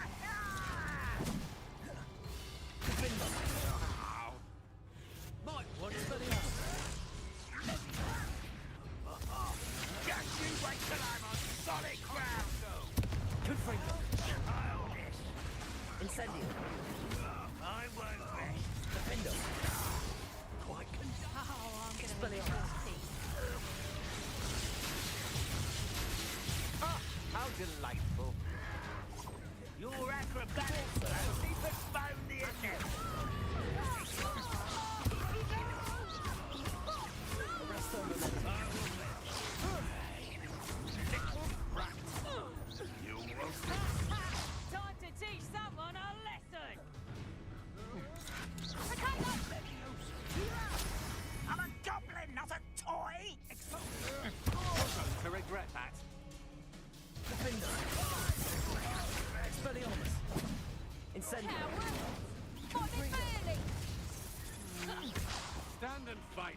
Defender. Might want Expelliarmus. Just you wait till I'm on solid ground! Good for you. Incendio. I won't rest.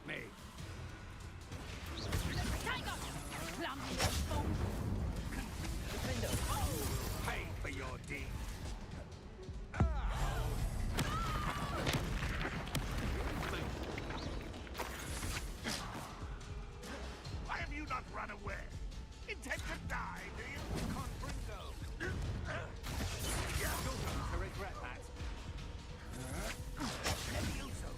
Fight me! Tiger! Plum your foe! Pay for your deed! Why have you not run away? Intend to die, do you? Confringo! You're going to regret that. Levioso!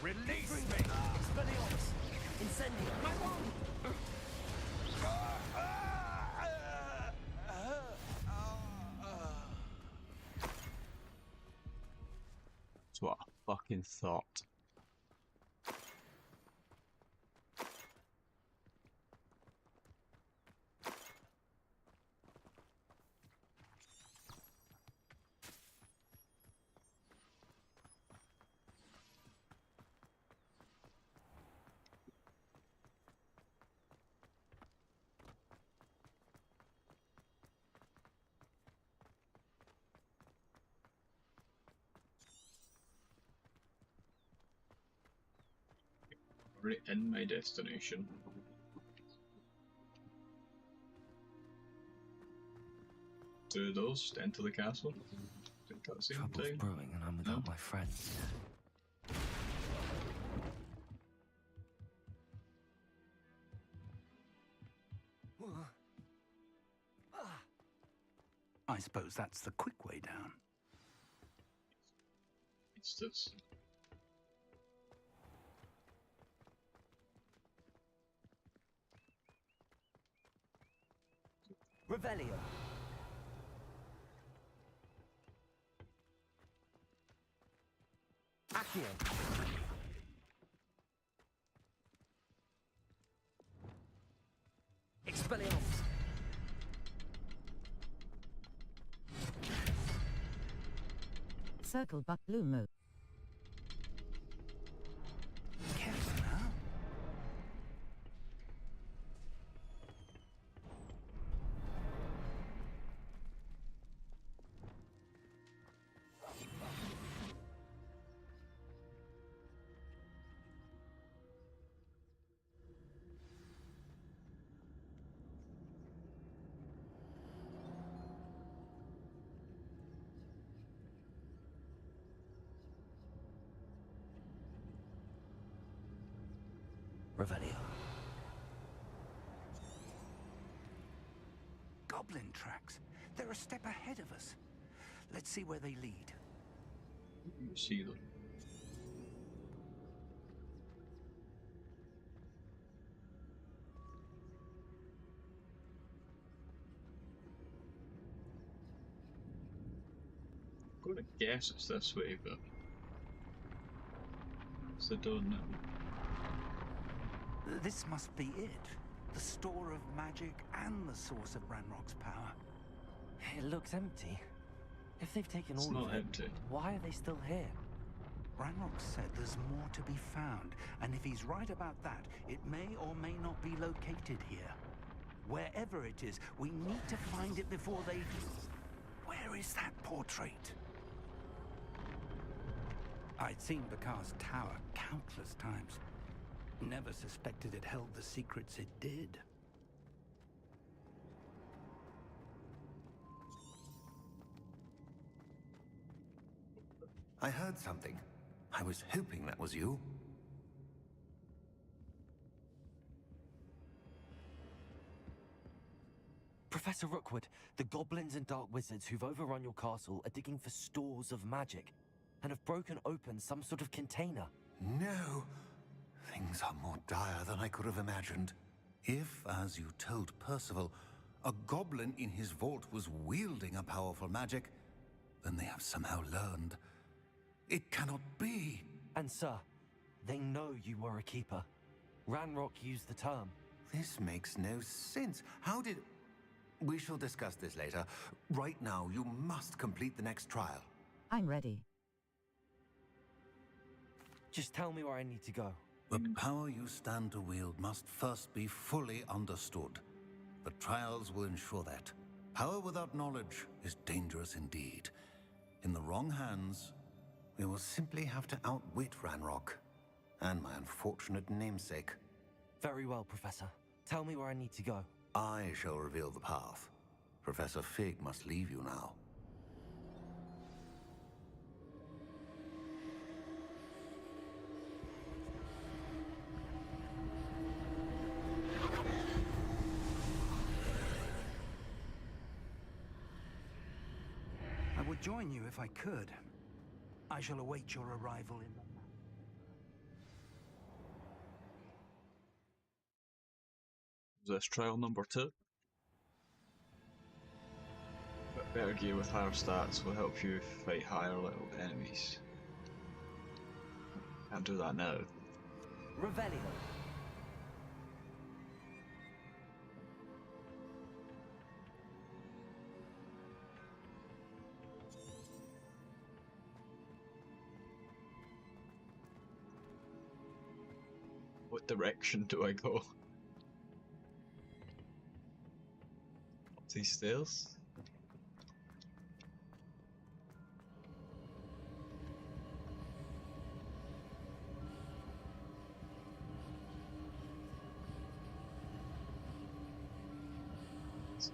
Release me! Expelliarmus! Incendio! My wand! That's what I fucking thought. Already in my destination. Do those to enter the castle? I think that's the Trouble's time. brewing and I'm without my friends. I suppose that's the quick way down. It's this. Revelio. Accio. Expelliarmus. Circle but Lumo. Careful now. Revelio. Goblin tracks. They're a step ahead of us. Let's see where they lead. You see them. I'm gonna guess it's this way, but so I don't know. This must be it. The store of magic and the source of Ranrock's power. It looks empty. If they've taken It's all not of it, empty. why are they still here? Ranrock said there's more to be found, and if he's right about that, it may or may not be located here. Wherever it is, we need to find it before they do. Where is that portrait? I'd seen Bakar's tower countless times. Never suspected it held the secrets it did. I heard something. I was hoping that was you. Professor Rookwood, the goblins and dark wizards who've overrun your castle are digging for stores of magic and have broken open some sort of container. No! Things are more dire than I could have imagined. If, as you told Percival, a goblin in his vault was wielding a powerful magic, then they have somehow learned. It cannot be! And sir, they know you were a keeper. Ranrock used the term. This makes no sense. How did... We shall discuss this later. Right now, you must complete the next trial. I'm ready. Just tell me where I need to go. The power you stand to wield must first be fully understood. The trials will ensure that. Power without knowledge is dangerous indeed. In the wrong hands, we will simply have to outwit Ranrock. and my unfortunate namesake. Very well, Professor. Tell me where I need to go. I shall reveal the path. Professor Fig must leave you now. I would join you if I could. I shall await your arrival in the... Is this trial number 2? But better gear with higher stats will help you fight higher level enemies. Can't do that now. Revelio. What direction do I go? Up these stairs? So.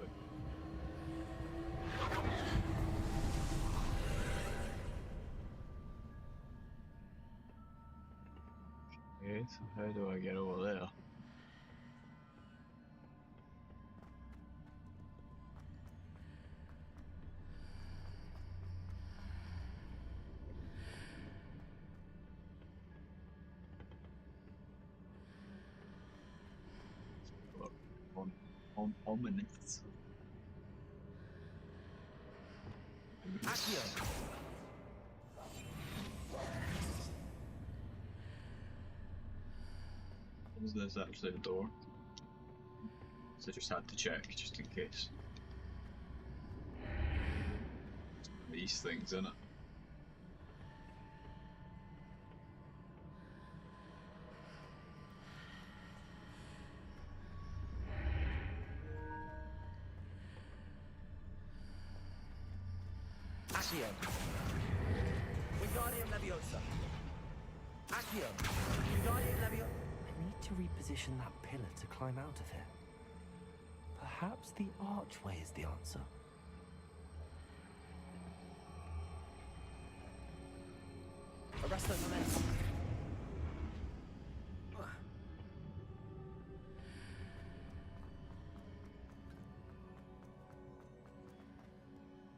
Okay, so how do I get over there? Ominous. Accio. Is this actually a door? So I just had to check, just in case. These things, innit? Accio. Wingardium Leviosa. Accio. Wingardium Leviosa. I need to reposition that pillar to climb out of here. Perhaps the archway is the answer. Arresto Momentum.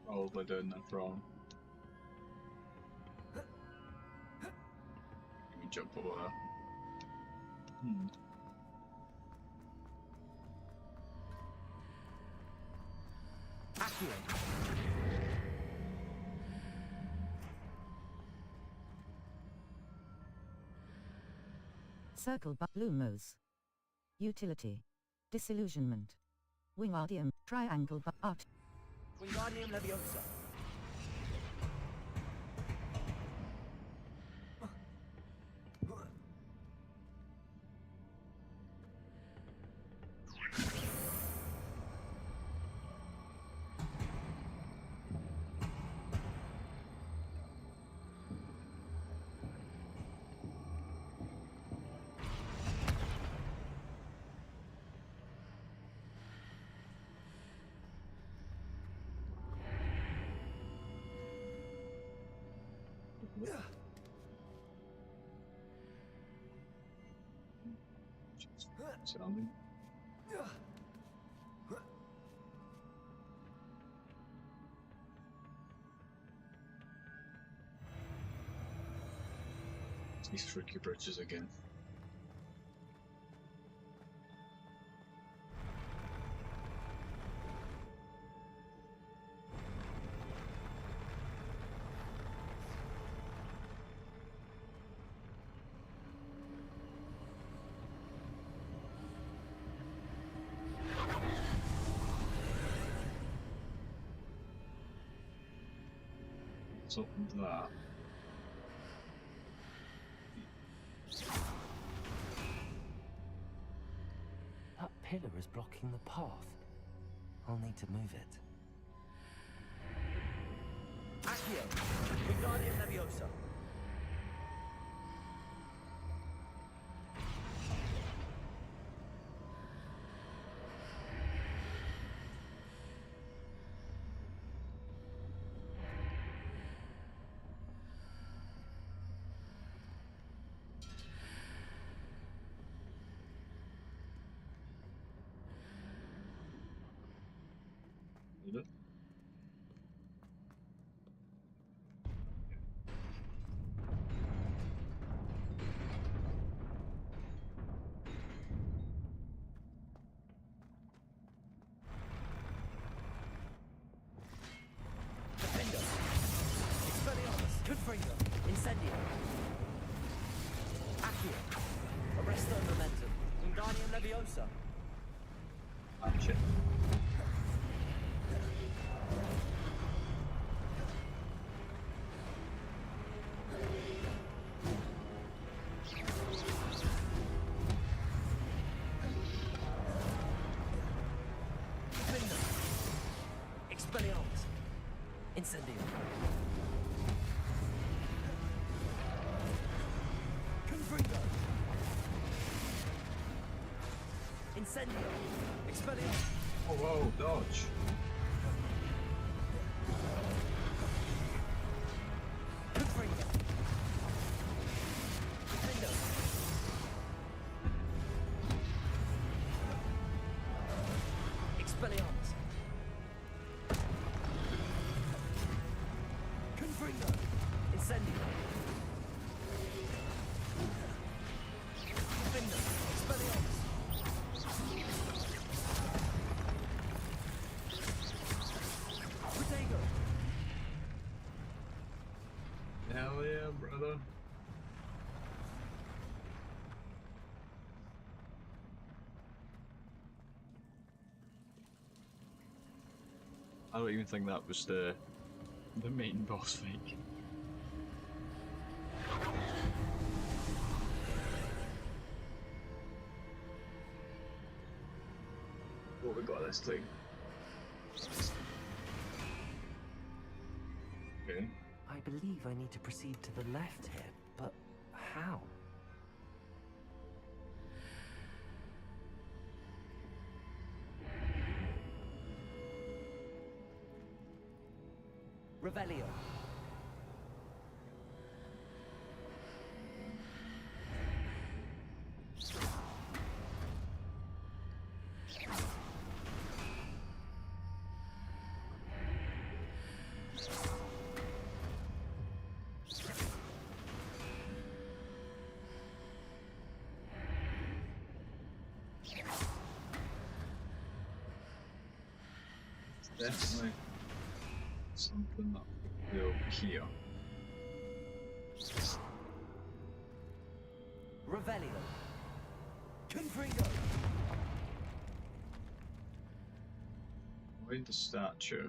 Probably doing that wrong. Let me jump over there. Accio. Circle but Lumos. Utility. Disillusionment. Wingardium. Triangle but art. Wingardium Leviosa. Sounding. These tricky bridges again. What's up with that? That pillar is blocking the path. I'll need to move it. Accio. Wingardium Leviosa. Leviosa. Action. Expelliarmus. Incendio. Confringo. Incendio. Expelliarmus. Oh, whoa, dodge. Confringo. Defendo. Expelliarmus. Confringo. Incendio. Defendo. Expelliarmus. Protego. Hell yeah, brother. I don't even think that was the main boss fight. What we got this thing? Okay. I believe I need to proceed to the left here, but how? Revelio. Definitely something that will go here. Revelio. Confringo. Avoid the statue.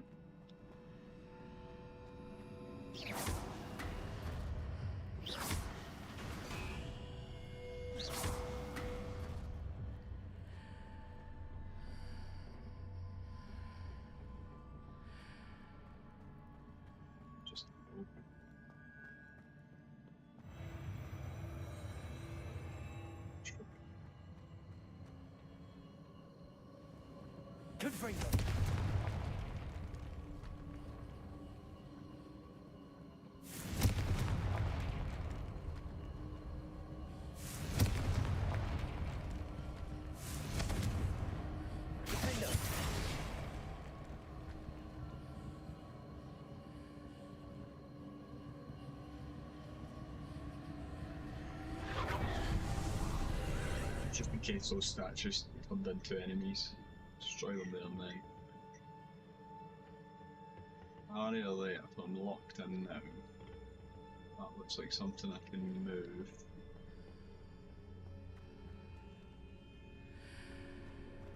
Just open. Confringo. Defendo. Just in case those statues turned into enemies. Destroy them there and then. Area layout, I'm locked in now. That looks like something I can move.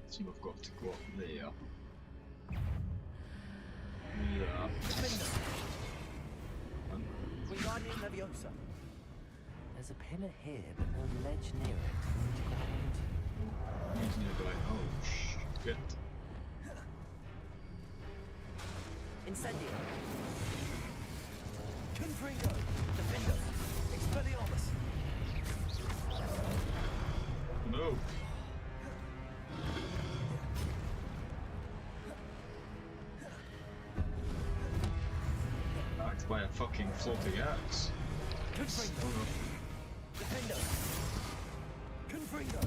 So I've got to go up there. Yeah. Wingardium Leviosa. There's a pillar here, but no ledge near it. He's nearby. Oh shit. Incendio. Confringo. Defendo. Expelliarmus. No. Backed by a fucking floating axe. Confringo. Oh no. Defendo. Confringo.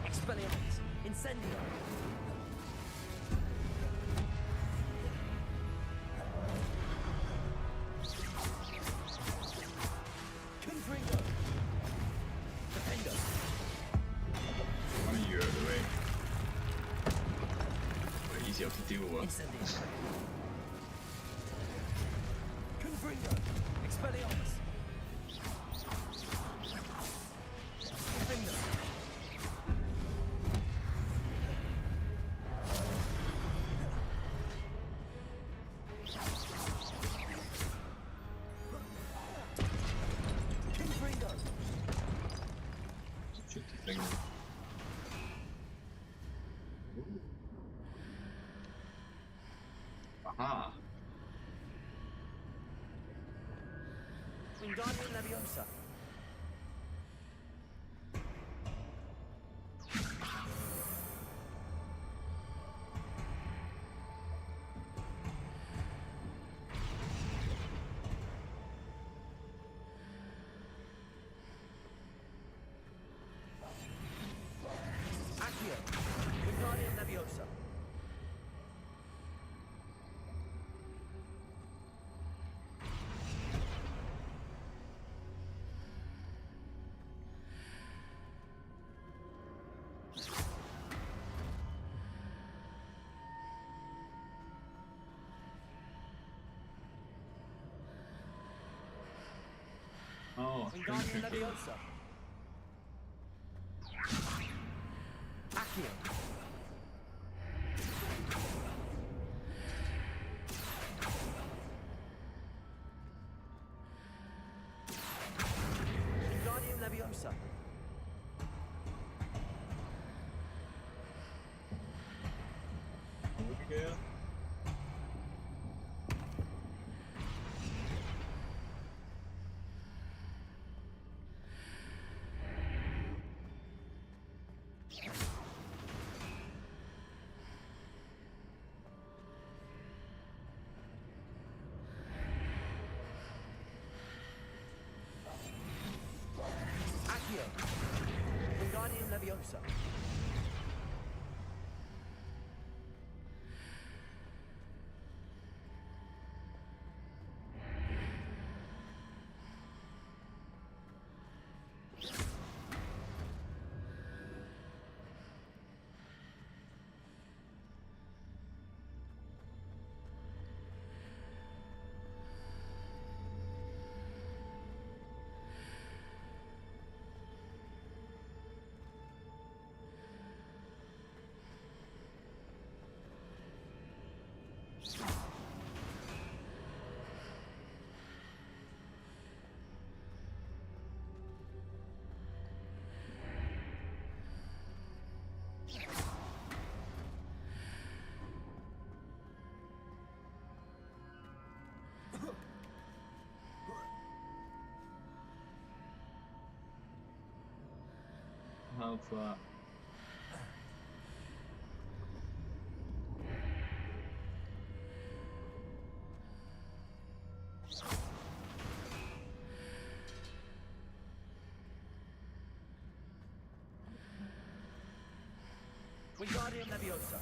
Expelliarmus. Incendio. Confringo. Defendo. Why are you out of the way? Quite easier to deal with. Incendio. Confringo. Expelliarmus. Defendo. thing. Ooh. Aha! Wingardium Leviosa. Accio. Wingardium Leviosa. Oh, Wingardium Leviosa. Accio. Wingardium Leviosa. Okay. Accio. Wingardium Leviosa. Have that. Wingardium Leviosa.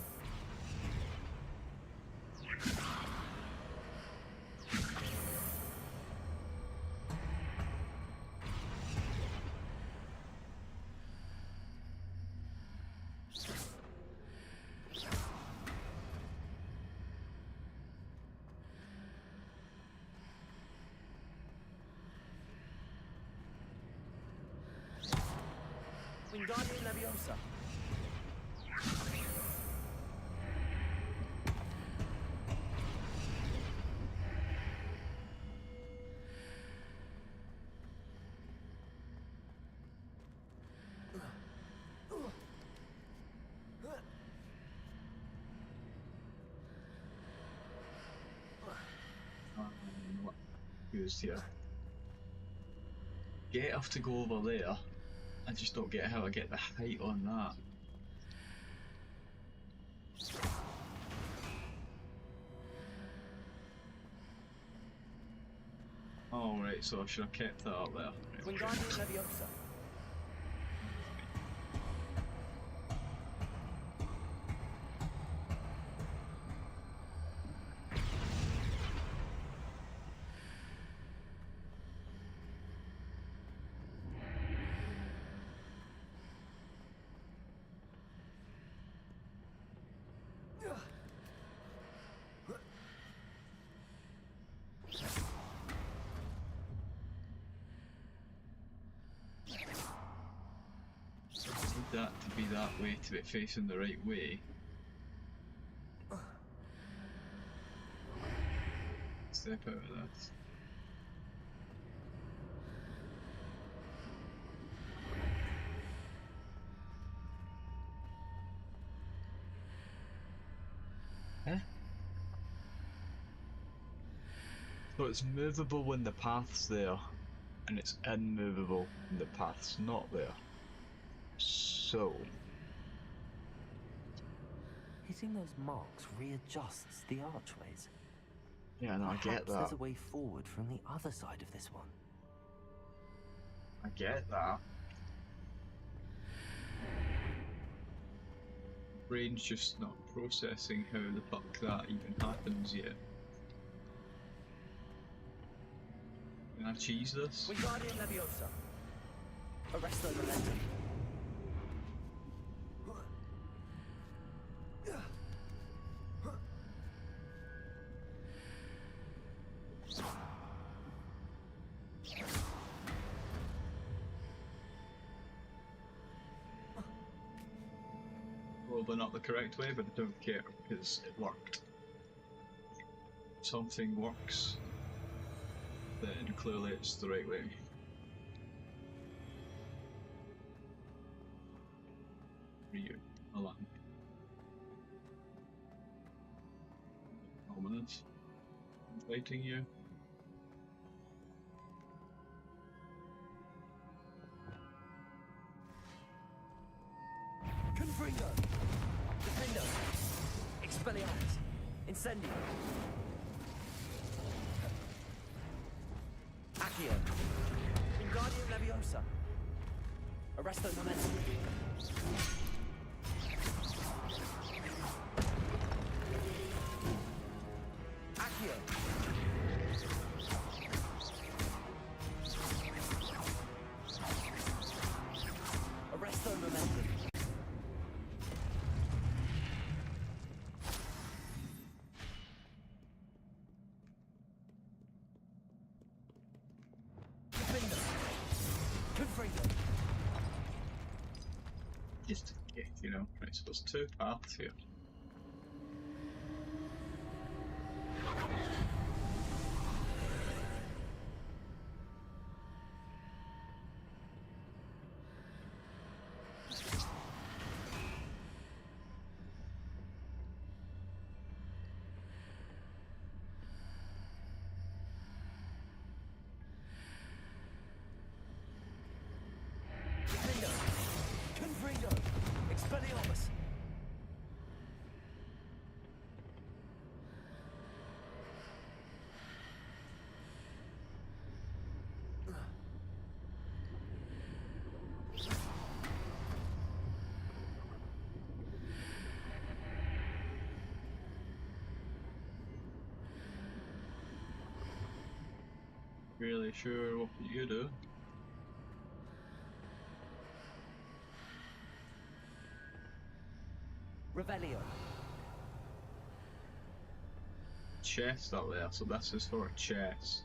Wingardium Leviosa. What used here? Get have to go over there. I just don't get how I get the height on that. Oh right, so I should have kept that up there. Wingardium Leviosa. That to be that way to be facing the right way. Step out of this. So it's movable when the path's there, and it's immovable when the path's not there. So... Hitting those marks readjusts the archways. Yeah, no, I get Perhaps there's that. a way forward from the other side of this one. I get that. Brain's just not processing how the fuck that even happens yet. Can I cheese this? Wingardium Leviosa. Arresto Momentum. Probably not the correct way, but I don't care because it worked. If something works, then clearly it's the right way. For you, Alan. Ominous. I'm fighting you. Confringo. Defendo. Expelliarmus. Incendio. Accio. Wingardium Leviosa. Arresto Momentum. Accio. Arresto Momentum. Just, yeah, you know, right, so there's two paths here. Confringo. Expelliarmus. Really sure what you do. Revelio. Chest up there, so this is for a chest.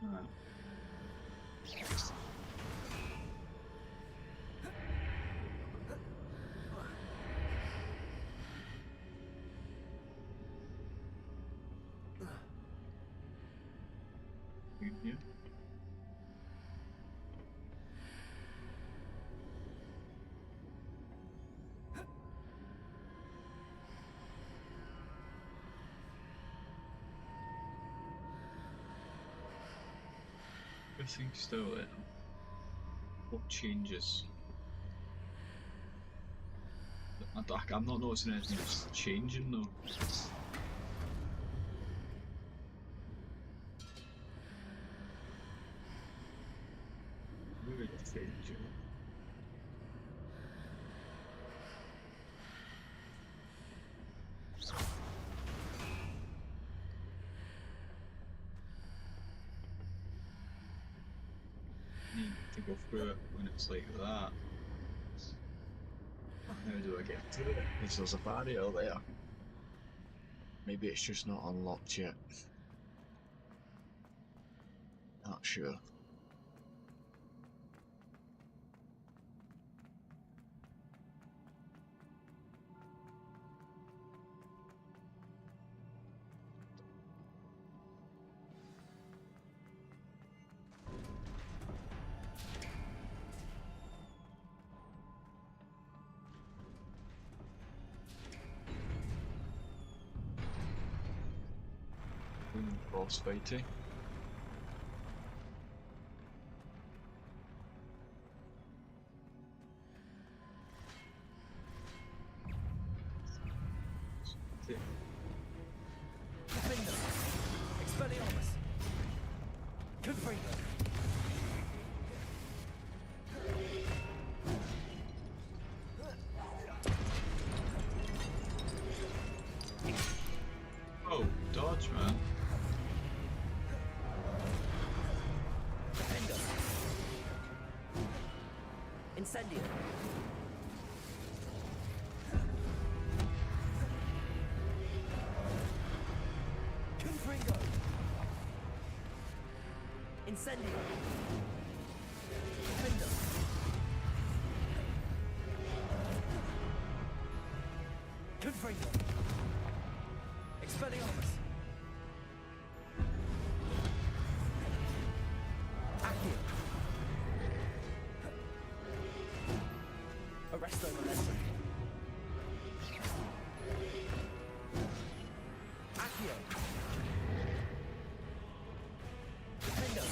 Ah. Yeah. Everything's still there. What changes? I'm not noticing anything that's changing though. Maybe it's changing. Need to go through it when it's like that. How do I get to it? Because there's a barrier there. Maybe it's just not unlocked yet. Not sure. boss fighty. Defender. Expelliarmus. Confringo. Oh, dodge, man. Defender. Incendio. Confringo. Incendio. Defender. Confringo. Expelliarmus. Accio. Arresto Molesta. Accio. Defendo.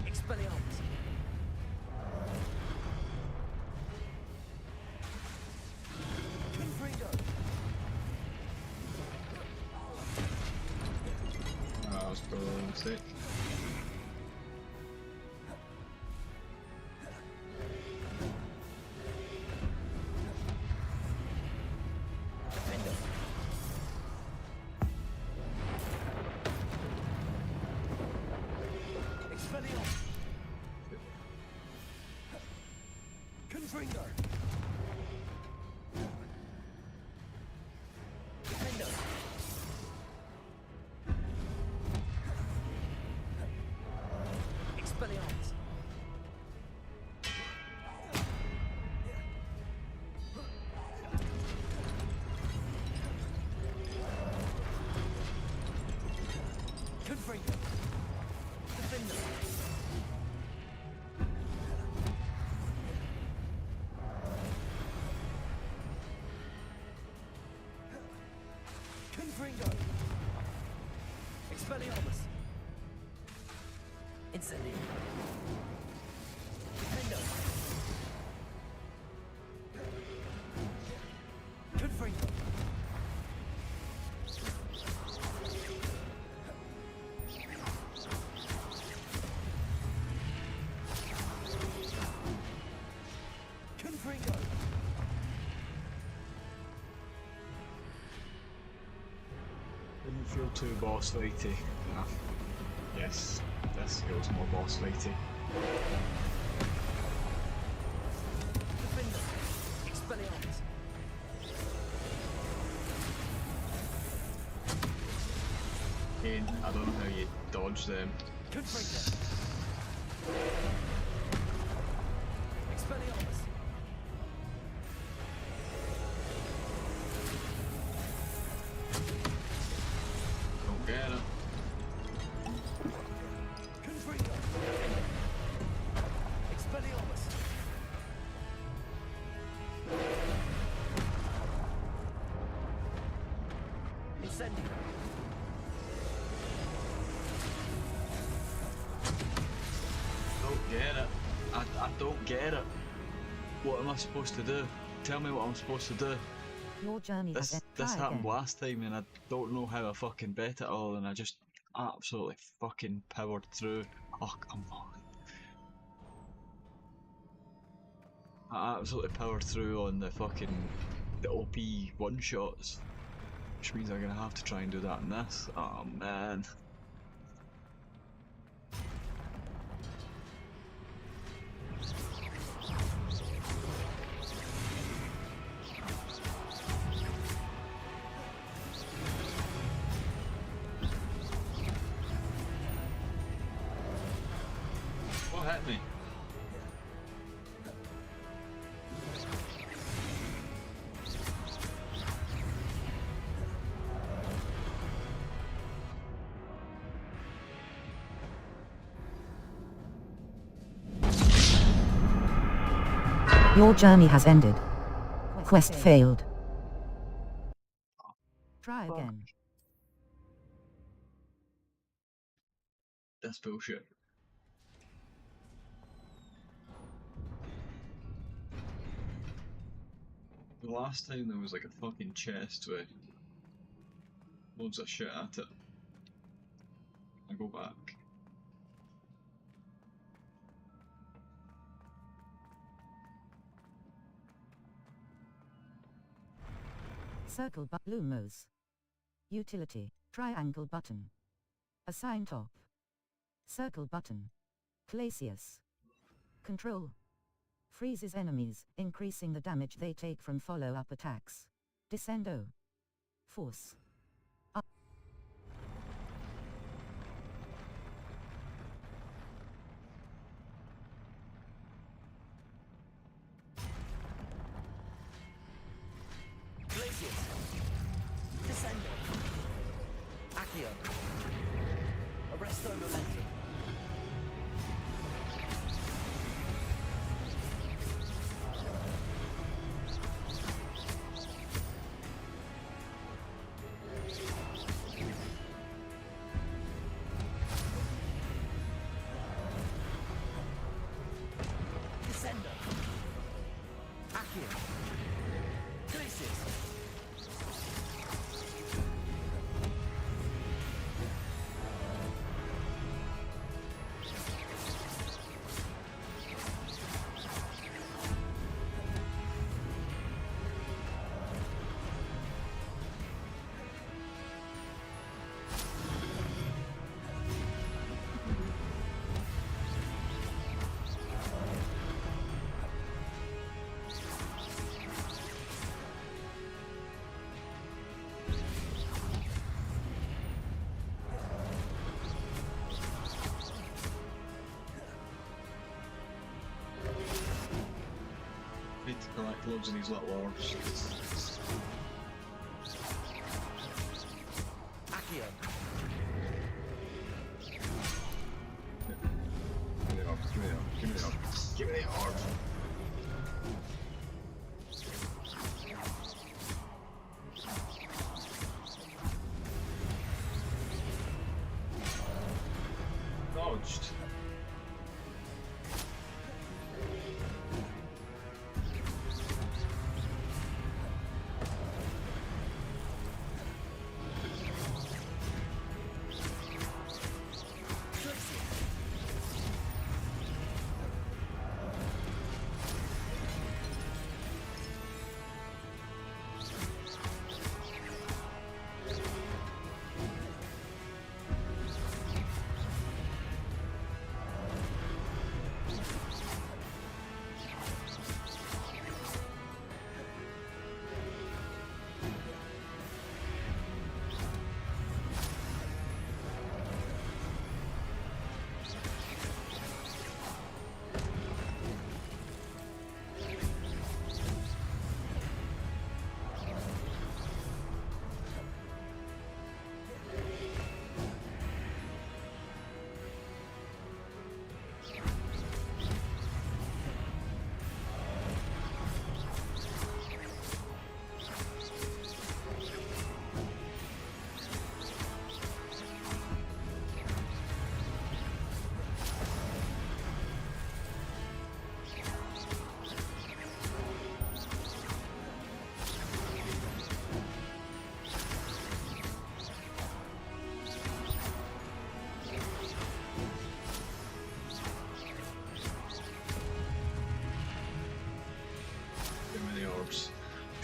Expelliarmus. Confringo. That was probably a mistake. Defendo. Expelliarmus. Confringo. Defendo. Expelliarmus. Confringo. Defender. Confringo. Expelliarmus. Incendio. Defendo. Confringo. Confringo. Didn't feel too boss fighty. Ah, yes, this feels more boss fighty. Defender. Expelliarmus. Again, I don't know how you dodge them. Confringo. Expelliarmus. Don't get it. Confringo. Expelliarmus. Incendio. Don't get it. I don't get it. What am I supposed to do? Tell me what I'm supposed to do. Your journey has This ended. this Try happened again. last time and I don't know how I fucking bet it all and I just absolutely fucking powered through. Oh, come on. I absolutely powered through on the OP one-shots. Which means I'm gonna have to try and do that in this. Oh man. What hit me? Your journey has ended. Quest failed. Try again. That's bullshit. The last time there was like a fucking chest with loads of shit at it. I go back. Circle but Lumos. Utility. Triangle button. Assign top. Circle button. Glacius. Control. Freezes enemies, increasing the damage they take from follow-up attacks. Descendo. Force. Up. Glacius. Descendo. Accio. Arresto momentum. Descendo. Accio. Glacius. Need to collect loads of these little orbs. Accio. Give me the orb, give me the orb, give me the orb, give me the orb. Dodged.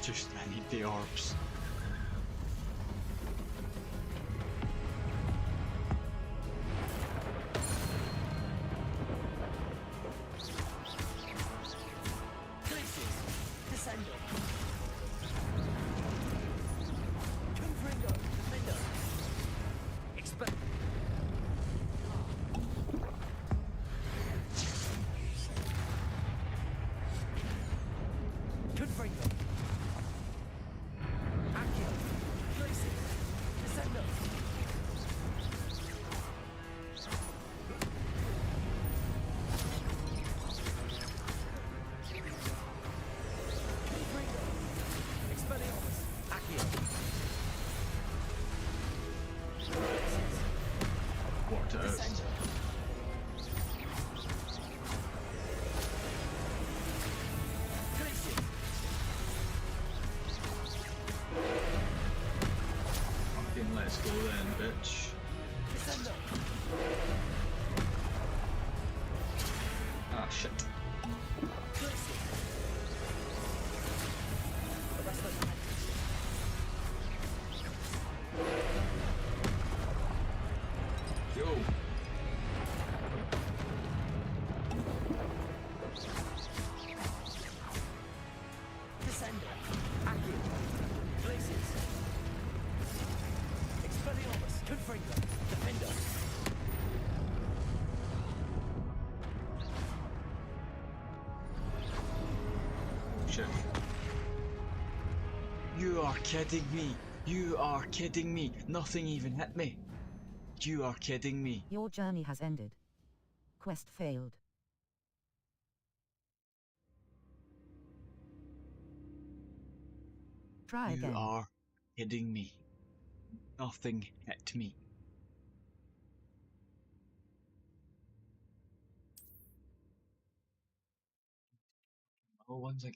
Just, I need the orbs. sort it out. Fucking let's go then, bitch. Ah, shit. Yo. Descender. Accio. Glaciers. Expelliarmus. Confringo. Defender. Shit. You are kidding me. You are kidding me. Nothing even hit me. You are kidding me. Your journey has ended. Quest failed. Try again. You are kidding me. Nothing hit me. Oh, 1 second.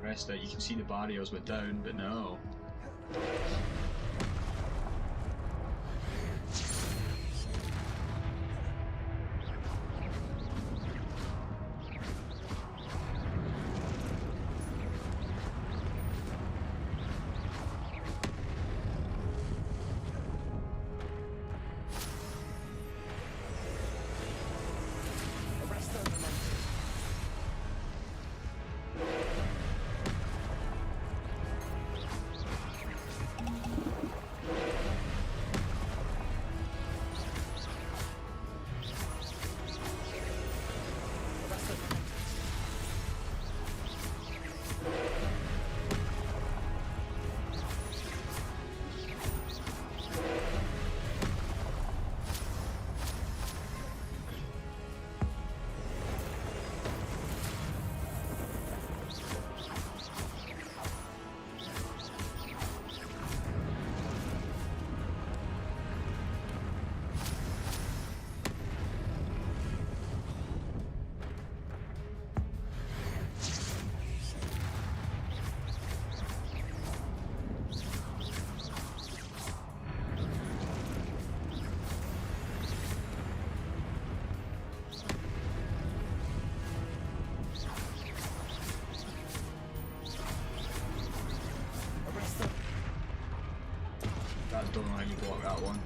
Pressed it. You can see the barriers went down, but no. that one.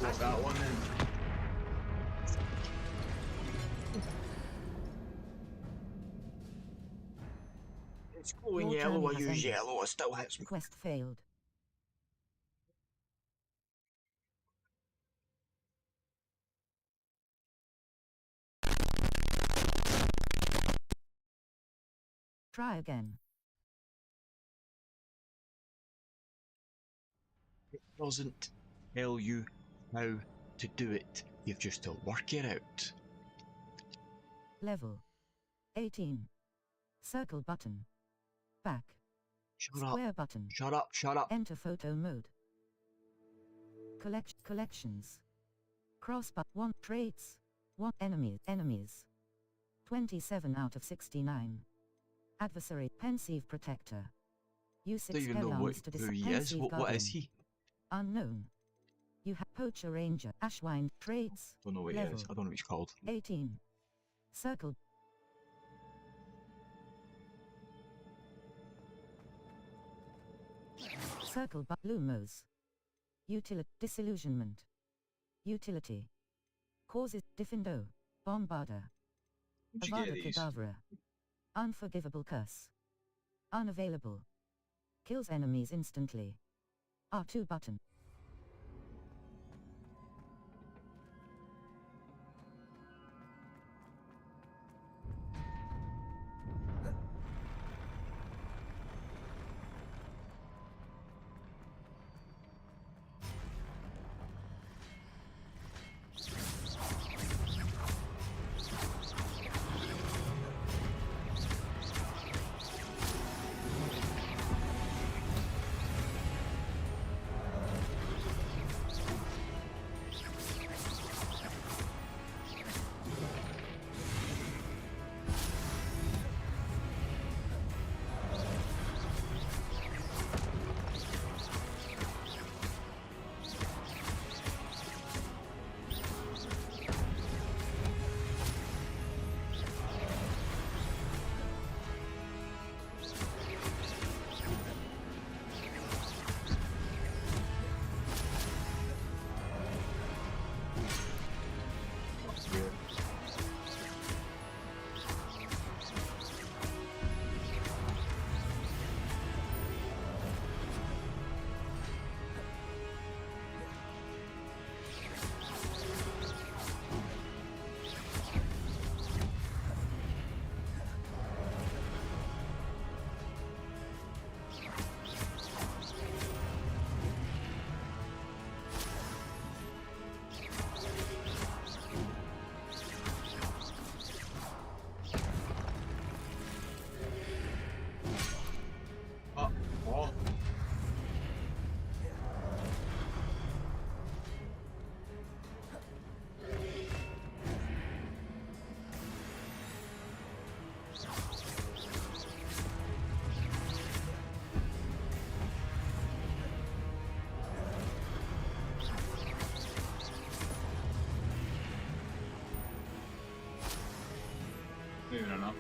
Got that one then. It's going Your yellow, I journey has use ended. yellow, it still hits me. Quest failed. Try again. It doesn't tell you how to do it, you've just to work it out. Level 18. Circle button. Back. Shut up. Square button. Shut up, shut up. Enter photo mode. Collections. Cross but 1 traits. 1 enemies. 27 out of 69. Adversary pensive protector. Use 6 Don't even know spell to who he is. What is he? Unknown. You have Poacher Ranger. Ashwind. Traits. I don't know what he is. I don't know what he's called. 18. Circle. Circle but Lumos. Disillusionment. Utility. Causes Diffindo. Bombarder. Where'd you get Avada these? Kedavra. Unforgivable Curse. Unavailable. Kills enemies instantly. R2 button. Moving on up.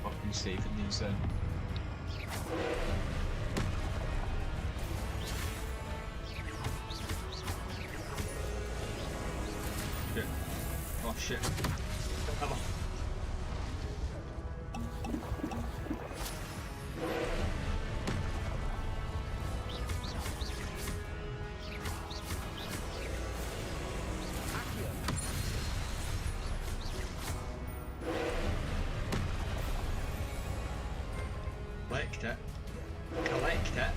Fucking saving these then. Shit. Oh shit. Come on. Collect it. Collect it.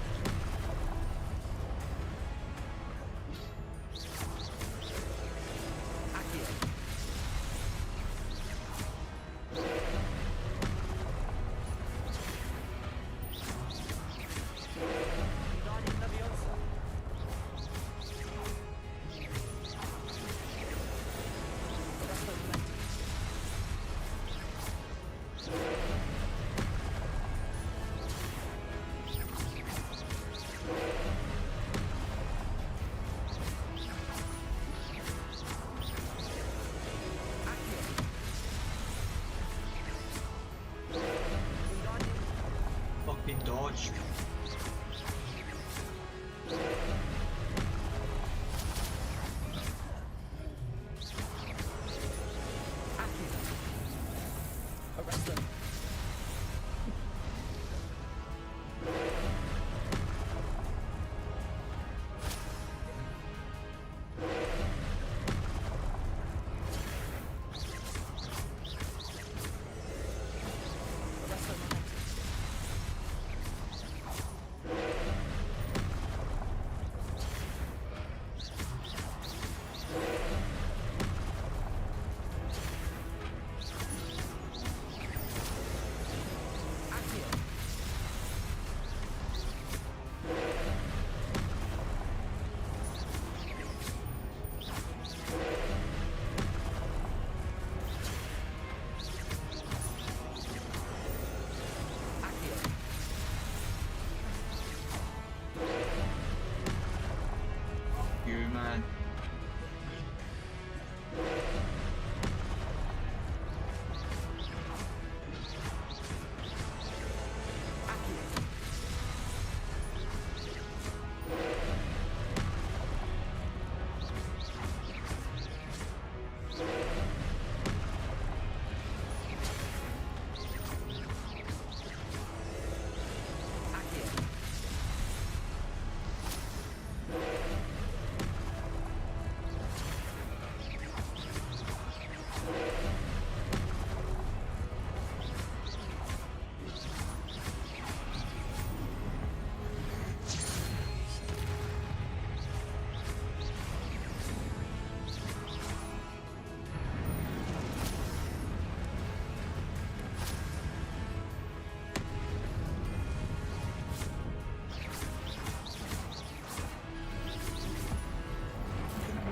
dodge. Arrest them. You, man.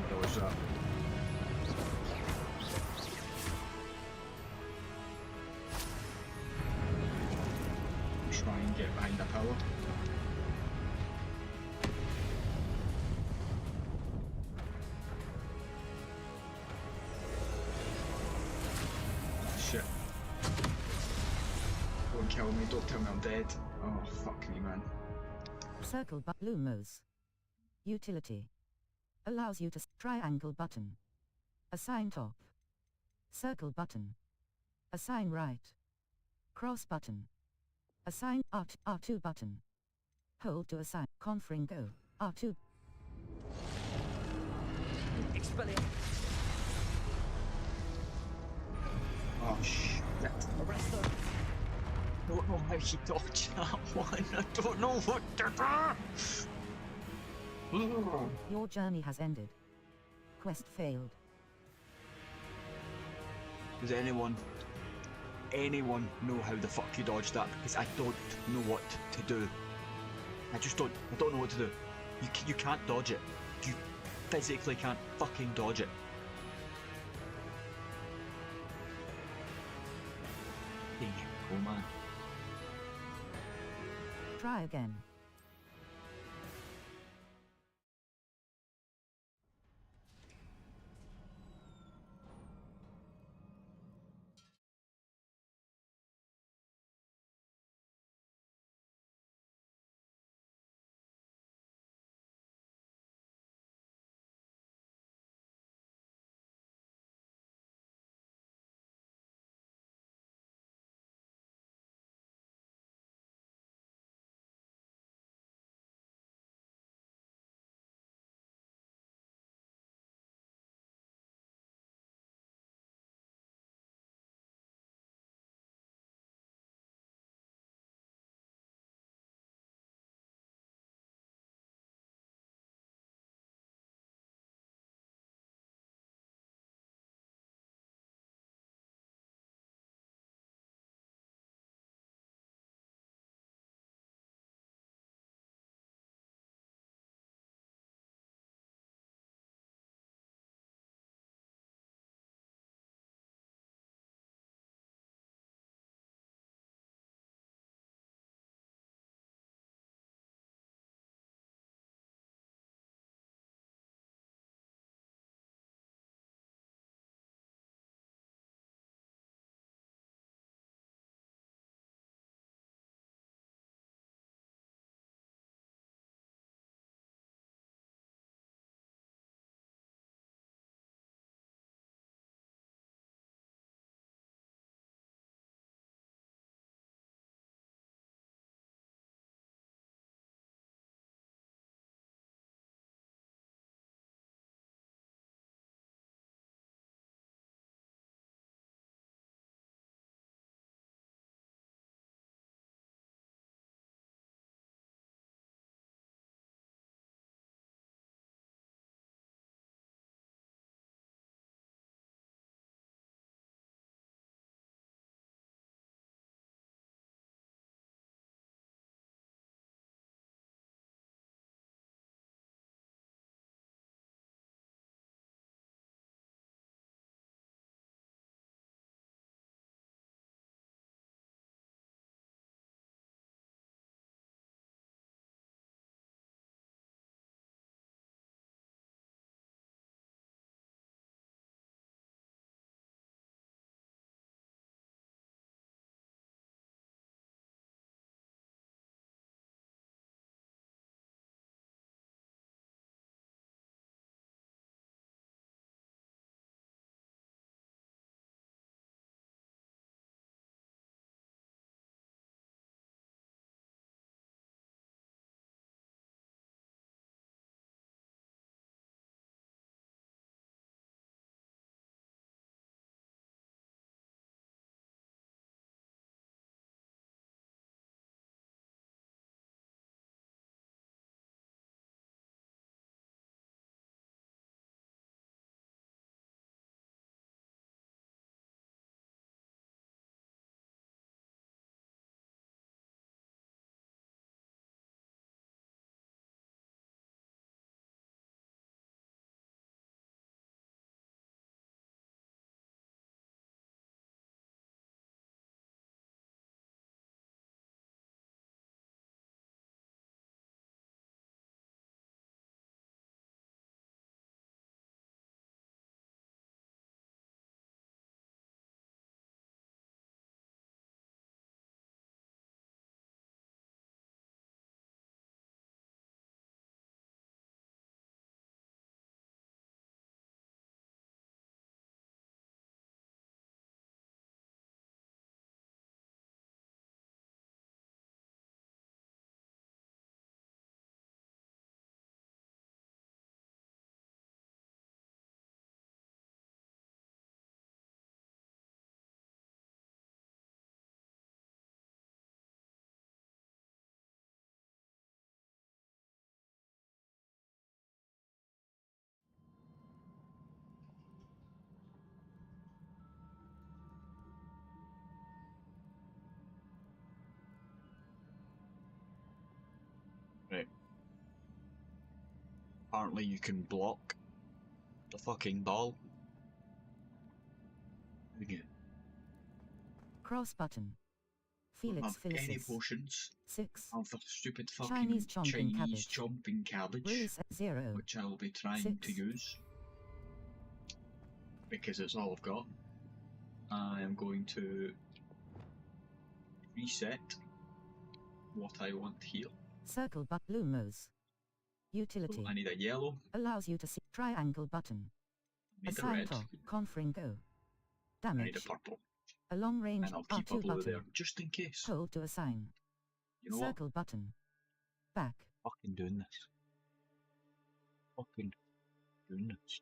Dodge that. Try and get behind the pillar. Shit. Don't kill me, don't tell me I'm dead. Oh, fuck me, man. Circle but Lumos. Utility. Allows you to triangle button. Assign top. Circle button. Assign right. Cross button. Assign R2 button. Hold to assign. Conferring go. R2. Expelliarmus. Oh shit. Arrest them. I don't know how he dodged that one. I don't know what to do. Your journey has ended. Quest failed. Does anyone know how the fuck you dodged that? Because I don't know what to do. I don't know what to do. You can't dodge it. You physically can't fucking dodge it. There you go, man. Try again. apparently you can block the fucking ball. Again. Cross button. Don't Felix have any Felicis. potions. 6. Have the stupid fucking Chinese chomping cabbage. chomping cabbage, Release 0. which I will be trying 6. to use because it's all I've got. I am going to reset what I want here. Circle but Lumos. Utility. So I need a yellow. Allows you to see triangle button. I need a Assign red. top. Conferring go. I Damage. need a purple. A long range And I'll keep a R2 blue button. there, just in case. Hold to assign. You know Circle button. Back. Fucking doing this. Fucking doing this.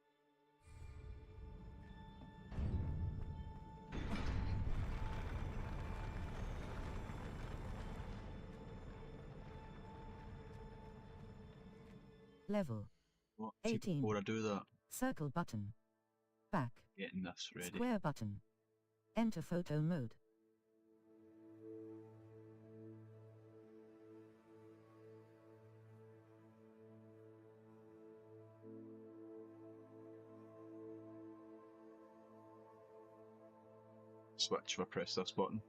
Level. What? See, 18. before I do that, Circle button. Back. getting this ready. Square button. Enter photo mode. Switch if I press this button.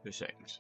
Two seconds.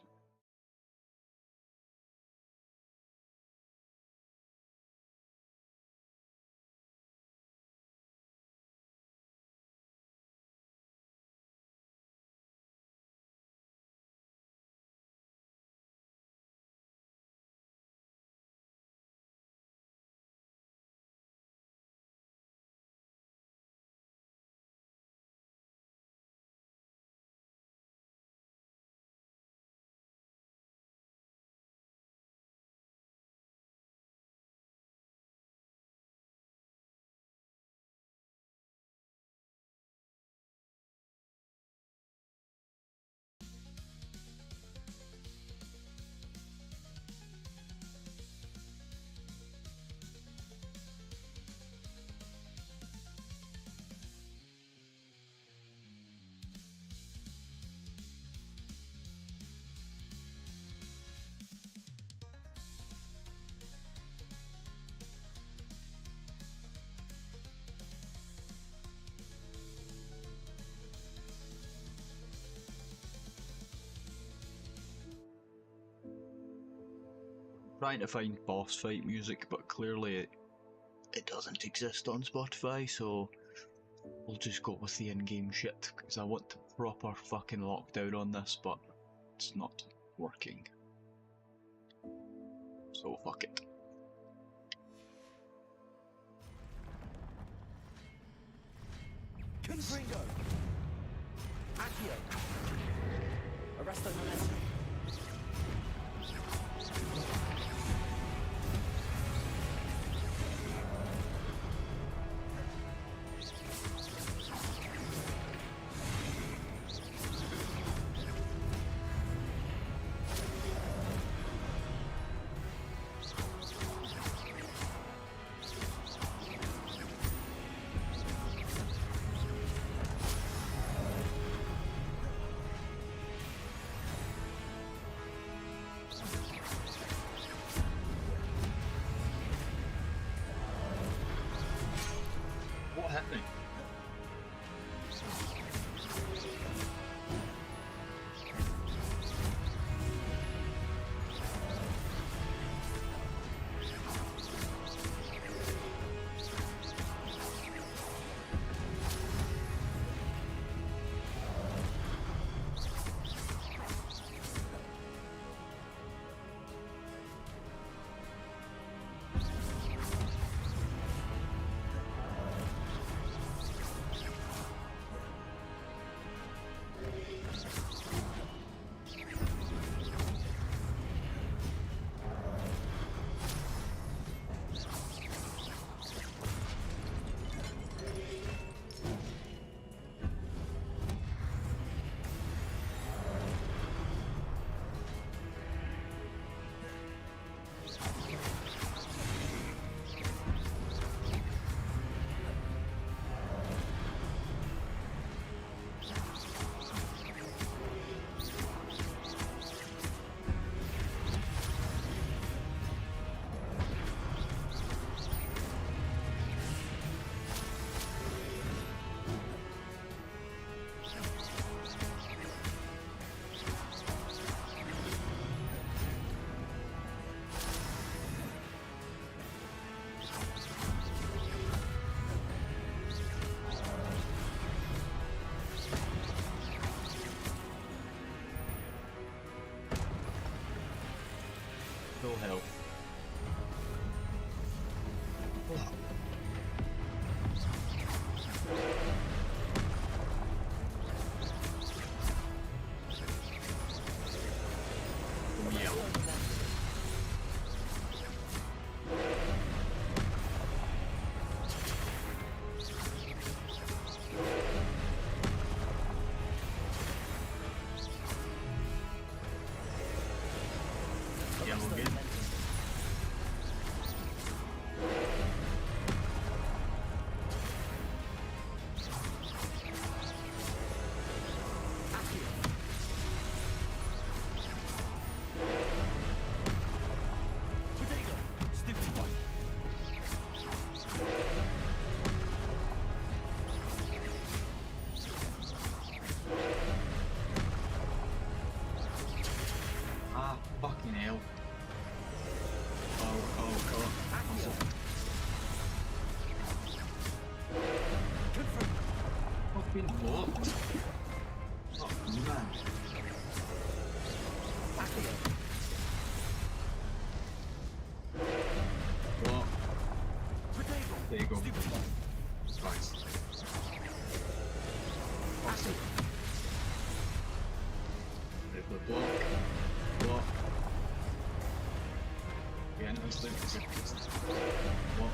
Trying to find boss fight music, but clearly it doesn't exist on Spotify, so we'll just go with the in-game shit, because I want the proper fucking lockdown on this, but it's not working. So fuck it. Confringo! Accio! Arresto Molesta! What happened? What? Oh man. What? There you go. Nice. Awesome. There's the block. Block. Yeah, no sleep. What?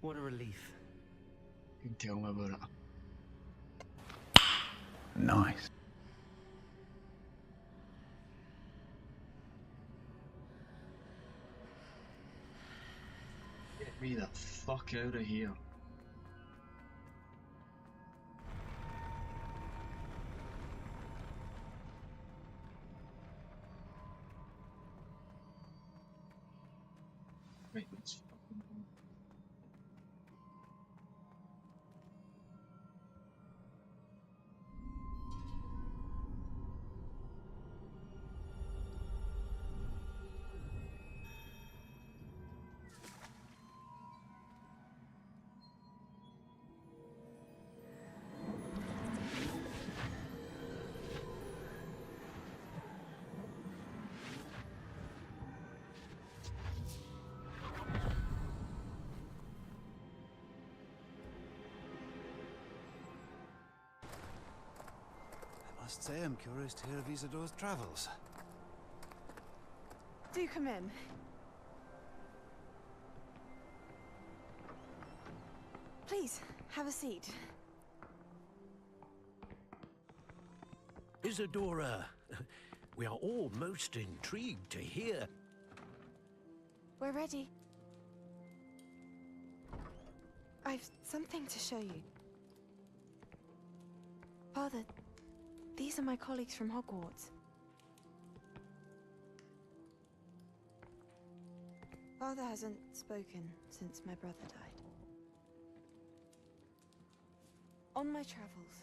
What a relief. You can tell me about it. Nice. Get me the fuck out of here. Right, let's fucking go. I must say I'm curious to hear of Isadore's travels. Do come in. Please, have a seat. Isadora, we are all most intrigued to hear. We're ready. I've something to show you. Father, these are my colleagues from Hogwarts. Father hasn't spoken since my brother died. On my travels,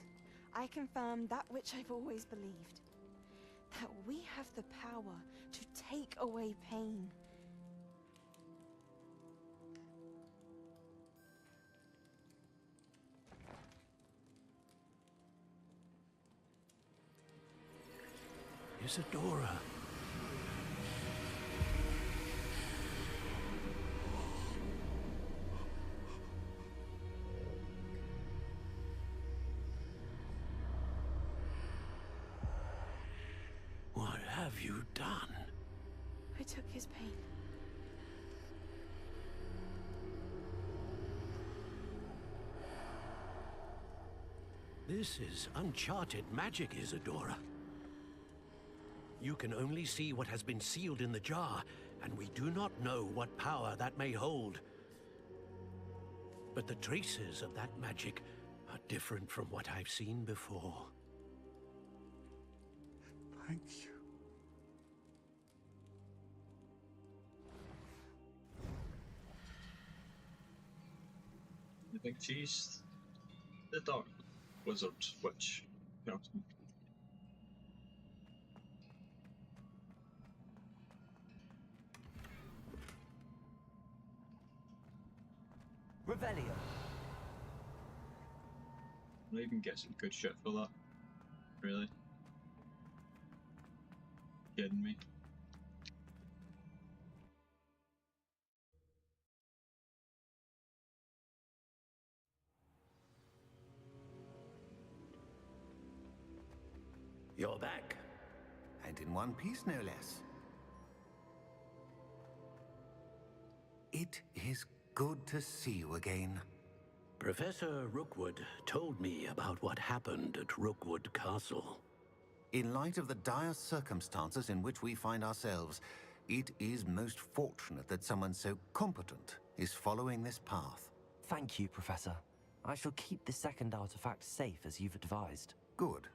I confirmed that which I've always believed. That we have the power to take away pain. Isadora. What have you done? I took his pain. This is uncharted magic, Isadora. You can only see what has been sealed in the jar, and we do not know what power that may hold. But the traces of that magic are different from what I've seen before. Thank you. You think she's the Dark Wizard Witch? You know, Revelio. I even get some good shit for that. Really? Kidding me? You're back. And in one piece, no less. It is good to see you again. Professor Rookwood told me about what happened at Rookwood Castle. In light of the dire circumstances in which we find ourselves, it is most fortunate that someone so competent is following this path. Thank you, Professor. I shall keep the second artifact safe as you've advised. Good.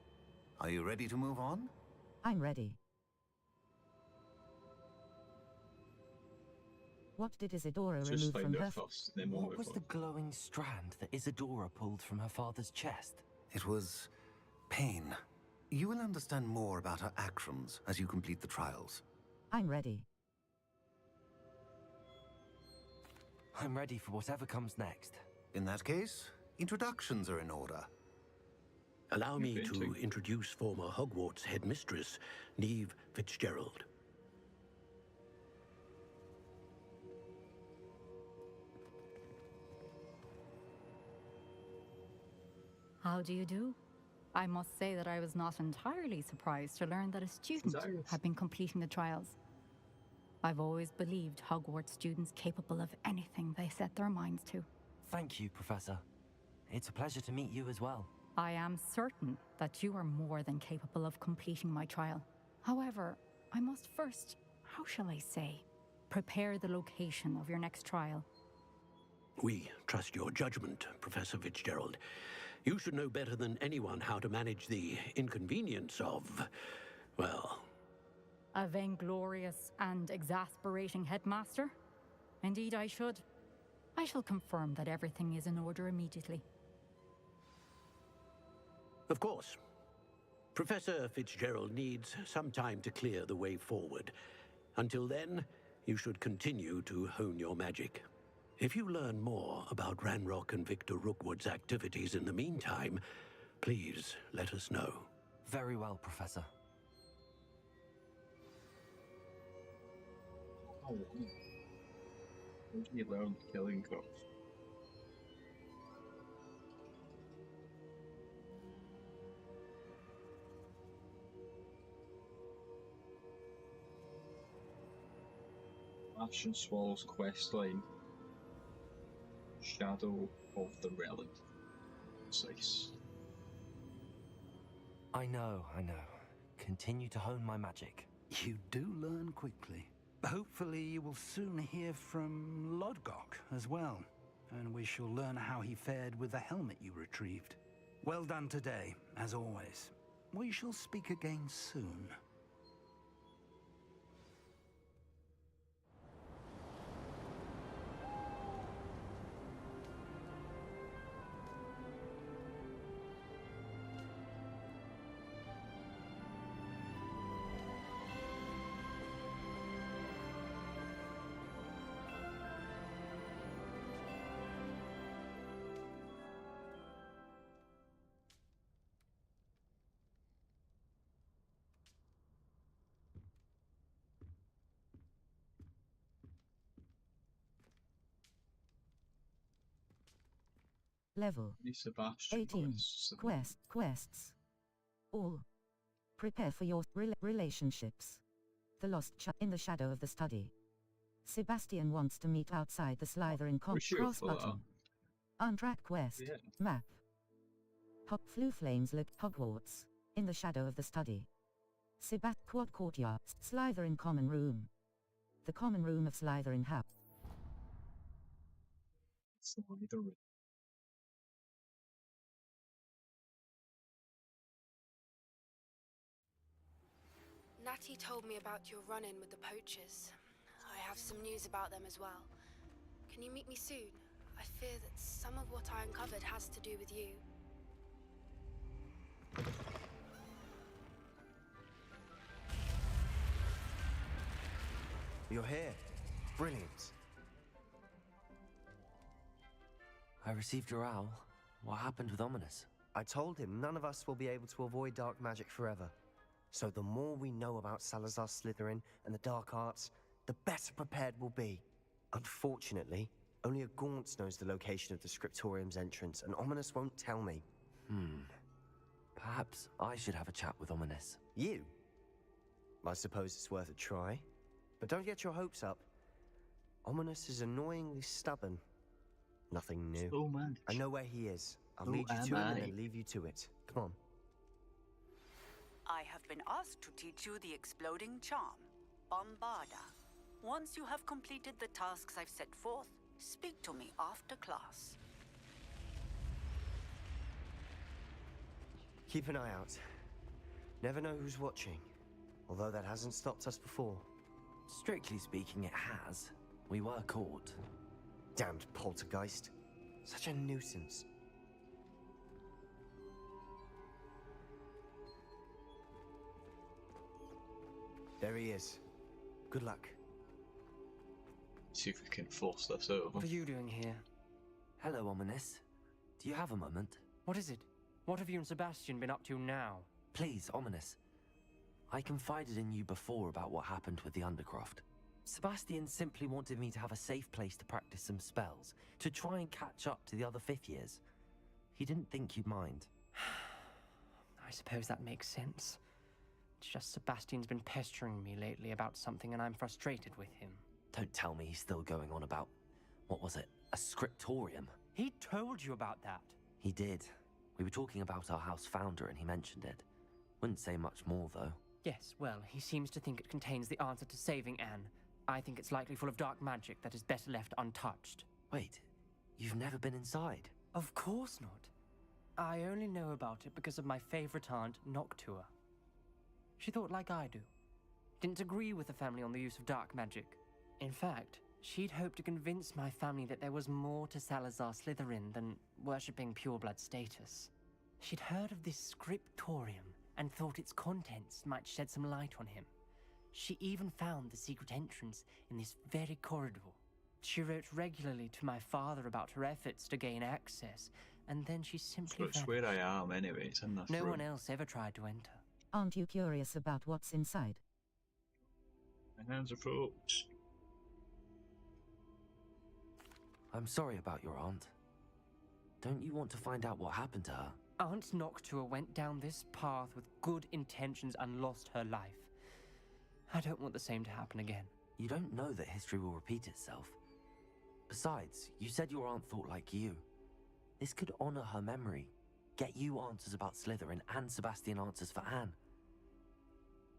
Are you ready to move on? I'm ready. What did Isadora remove from her? What was the glowing strand that Isadora pulled from her father's chest? It was pain. You will understand more about her actions as you complete the trials. I'm ready. I'm ready for whatever comes next. In that case, introductions are in order. Allow me to introduce former Hogwarts headmistress, Neve Fitzgerald. How do you do? I must say that I was not entirely surprised to learn that a student had been completing the trials. I've always believed Hogwarts students capable of anything they set their minds to. Thank you, Professor. It's a pleasure to meet you as well. I am certain that you are more than capable of completing my trial. However, I must first, how shall I say, prepare the location of your next trial. We trust your judgment, Professor Fitzgerald. You should know better than anyone how to manage the inconvenience of, well... A vainglorious and exasperating headmaster? Indeed I should. I shall confirm that everything is in order immediately. Of course. Professor Fitzgerald needs some time to clear the way forward. Until then, you should continue to hone your magic. If you learn more about Ranrock and Victor Rookwood's activities in the meantime, please let us know. Very well, Professor. Oh, where did you learn killing crops? Ash and Swallow's questline. Shadow of the Relic. Precise. I know. Continue to hone my magic. You do learn quickly. Hopefully you will soon hear from Lodgok as well, and we shall learn how he fared with the helmet you retrieved. Well done today, as always. We shall speak again soon. Level Sebastian 18. Quests. All. Prepare for your relationships. The lost in the shadow of the study. Sebastian wants to meet outside the Slytherin cross button. Untrack quest. Yeah. Map. Flu flames look Hogwarts. In the shadow of the study. Quad courtyard. Slytherin common room. The common room of Slytherin Natty told me about your run-in with the poachers. I have some news about them as well. Can you meet me soon? I fear that some of what I uncovered has to do with you. You're here. Brilliant. I received your owl. What happened with Ominous? I told him none of us will be able to avoid dark magic forever. So the more we know about Salazar Slytherin and the dark arts, the better prepared we'll be. Unfortunately, only a Gaunt knows the location of the Scriptorium's entrance, and Ominous won't tell me. Perhaps I should have a chat with Ominous. You? I suppose it's worth a try. But don't get your hopes up. Ominous is annoyingly stubborn. Nothing new. So much. I know where he is. I'll lead you to him and then leave you to it. Come on. I have been asked to teach you the exploding charm, Bombarda. Once you have completed the tasks I've set forth, speak to me after class. Keep an eye out. Never know who's watching. Although that hasn't stopped us before. Strictly speaking, it has. We were caught. Damned poltergeist. Such a nuisance. There he is. Good luck. See if we can force this out of him. What are you doing here? Hello, Ominous. Do you have a moment? What is it? What have you and Sebastian been up to now? Please, Ominous. I confided in you before about what happened with the Undercroft. Sebastian simply wanted me to have a safe place to practice some spells, to try and catch up to the other fifth years. He didn't think you'd mind. I suppose that makes sense. It's just Sebastian's been pestering me lately about something and I'm frustrated with him. Don't tell me he's still going on about, what was it, a scriptorium? He told you about that. He did. We were talking about our house founder and he mentioned it. Wouldn't say much more, though. Yes, well, he seems to think it contains the answer to saving Anne. I think it's likely full of dark magic that is better left untouched. Wait, you've never been inside? Of course not. I only know about it because of my favorite aunt, Noctua. She thought like I do. Didn't agree with the family on the use of dark magic. In fact, she'd hoped to convince my family that there was more to Salazar Slytherin than worshipping pureblood status. She'd heard of this scriptorium and thought its contents might shed some light on him. She even found the secret entrance in this very corridor. She wrote regularly to my father about her efforts to gain access, and then she simply So it's where I am anyway, it's in this No room. one else ever tried to enter. Aren't you curious about what's inside? My hands are full. I'm sorry about your aunt. Don't you want to find out what happened to her? Aunt Noctua went down this path with good intentions and lost her life. I don't want the same to happen again. You don't know that history will repeat itself. Besides, you said your aunt thought like you. This could honor her memory, get you answers about Slytherin and Sebastian answers for Anne.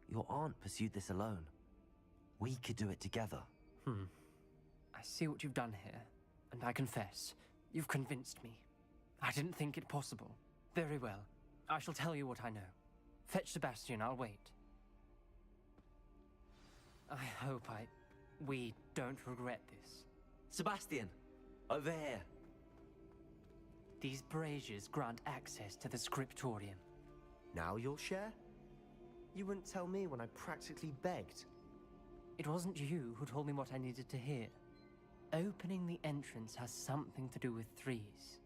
Your aunt pursued this alone. We could do it together. I see what you've done here, and I confess, you've convinced me. I didn't think it possible. Very well. I shall tell you what I know. Fetch Sebastian, I'll wait. I hope we don't regret this. Sebastian! Over here! These braziers grant access to the scriptorium. Now you'll share? You wouldn't tell me when I practically begged. It wasn't you who told me what I needed to hear. Opening the entrance has something to do with threes.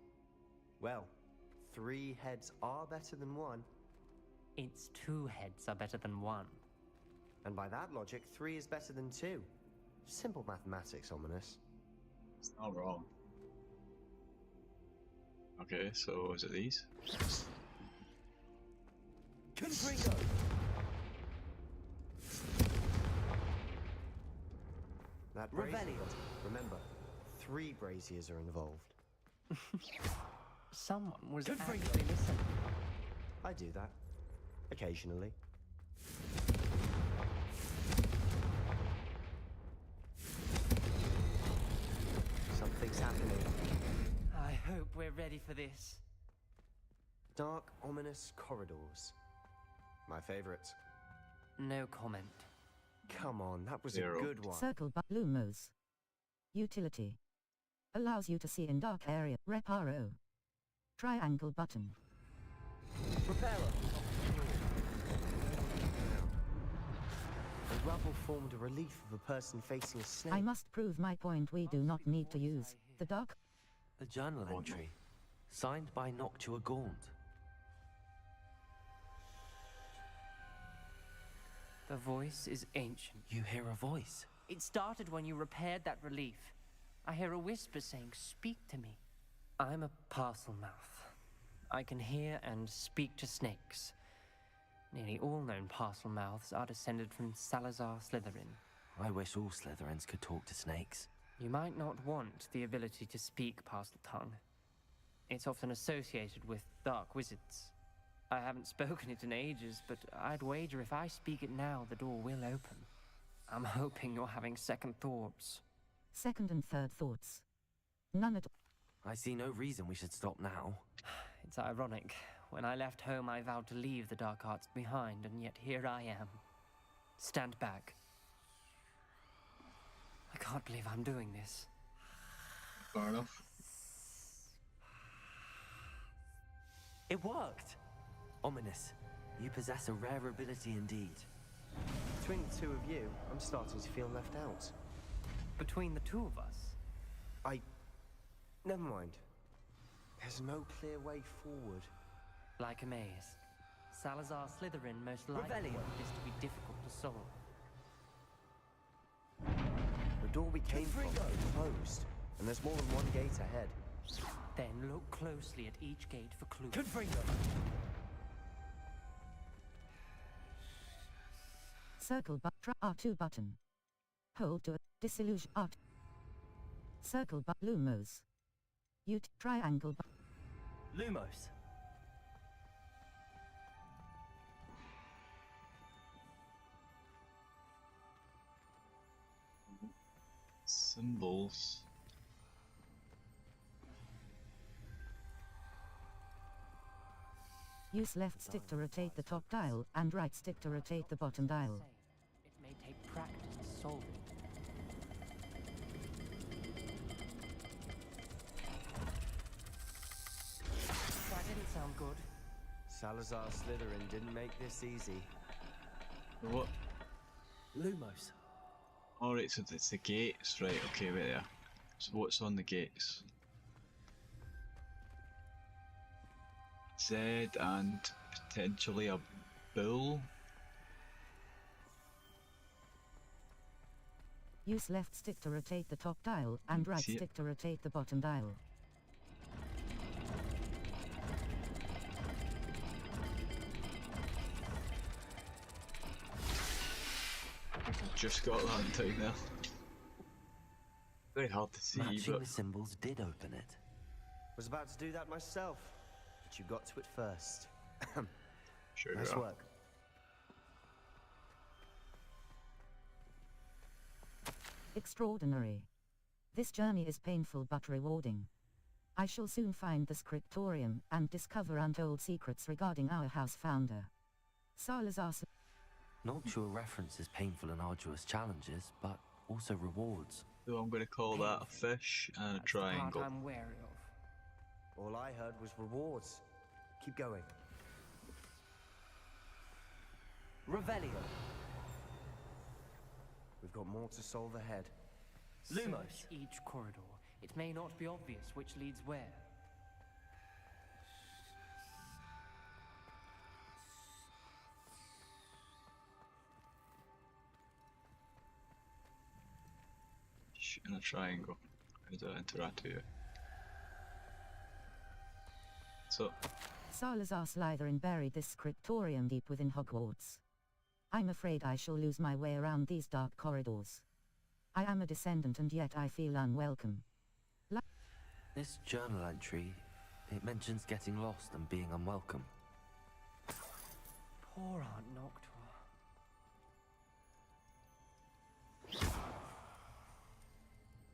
Well, 3 heads are better than 1. It's 2 heads are better than 1. And by that logic, 3 is better than 2. Simple mathematics, Ominous. It's not wrong. Okay, so is it these? Confringo! That brazier. Remember, 3 braziers are involved. Someone was Confringo. actually listening. I do that. Occasionally. Something's happening. I hope we're ready for this. Dark, ominous corridors. My favorite. No comment. Come on, that was Zero. a good one. Circle but Lumos. Utility. Allows you to see in dark area. Reparo. Triangle button. Propeller. The rubble formed a relief of a person facing a snake. I must prove my point. We do not need to use the dark. A journal entry, signed by Noctua Gaunt. The voice is ancient. You hear a voice. It started when you repaired that relief. I hear a whisper saying, "Speak to me." I'm a parcel mouth. I can hear and speak to snakes. Nearly all known parcel mouths are descended from Salazar Slytherin. I wish all Slytherins could talk to snakes. You might not want the ability to speak parcel tongue. It's often associated with dark wizards. I haven't spoken it in ages, but I'd wager if I speak it now, the door will open. I'm hoping you're having second thoughts. Second and third thoughts. None at all. I see no reason we should stop now. It's ironic. When I left home, I vowed to leave the dark arts behind, and yet here I am. Stand back. I can't believe I'm doing this. Fair enough. It worked! Ominous. You possess a rare ability indeed. Between the 2 of you, I'm starting to feel left out. Between the 2 of us? Never mind. There's no clear way forward. Like a maze. Salazar Slytherin most likely wanted this to be difficult to solve. The door we came from is closed, and there's more than one gate ahead. Then look closely at each gate for clues. Confringo! Circle but R2 button. Hold to disillusion art. Circle but Lumos. Triangle but Lumos. Symbols. use left stick to rotate the top dial and right stick to rotate the bottom dial. It may take practice to solve it. That didn't sound good. Salazar Slytherin didn't make this easy. What? Lumos. Alright, so it's the gates, right, okay, wait there. So what's on the gates? Z and potentially a bull? Use left stick to rotate the top dial and right See it? stick to rotate the bottom dial. Just got that in time there. Very hard to see, Matching but the symbols did open it. Was about to do that myself, but you got to it first. sure. Nice work. Extraordinary. This journey is painful but rewarding. I shall soon find the scriptorium and discover untold secrets regarding our house founder. Salazar. Noctua references painful and arduous challenges, but also rewards. So I'm going to call that a fish and a triangle. I'm wary of. All I heard was rewards. Keep going. Revelio. We've got more to solve ahead. Lumos. Search each corridor. It may not be obvious which leads where. In a triangle. How do I interact with you? So, Salazar Slytherin buried this scriptorium deep within Hogwarts. I'm afraid I shall lose my way around these dark corridors. I am a descendant and yet I feel unwelcome. This journal entry, it mentions getting lost and being unwelcome. Poor Aunt Noctua.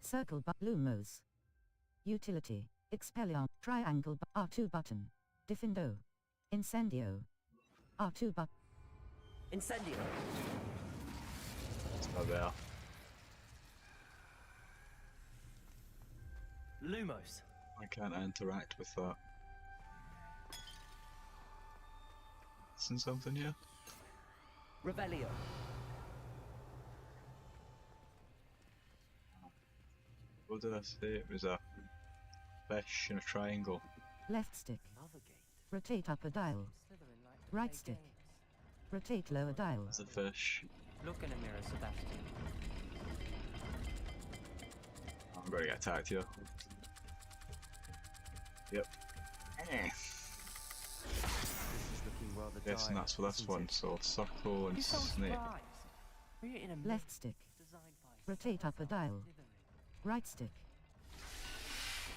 Circle Lumos. Utility. Expelliarm. Triangle R2 button. Diffindo. Incendio. R2 button. Incendio. it's not there. Lumos. I can't interact with that. Isn't something here? Revelio. What did I say? It was a fish in a triangle. Left stick. Rotate upper dial. Right stick. Rotate lower dial. It's a fish. Look in a mirror, Sebastian. I'm gonna get attacked here. Yep. Yes, and that's for this one, so circle and snake. Left stick. Rotate upper dial. Right stick.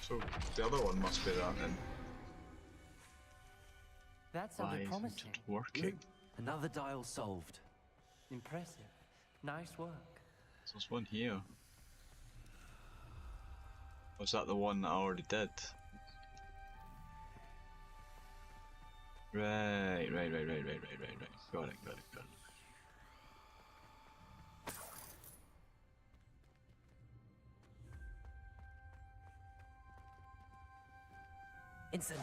So the other one must be that then. That Why sounded isn't promising. it working? Another dial solved. Impressive. Nice work. So there's one here. Was that the one that I already did? Right. Got it. Incendio.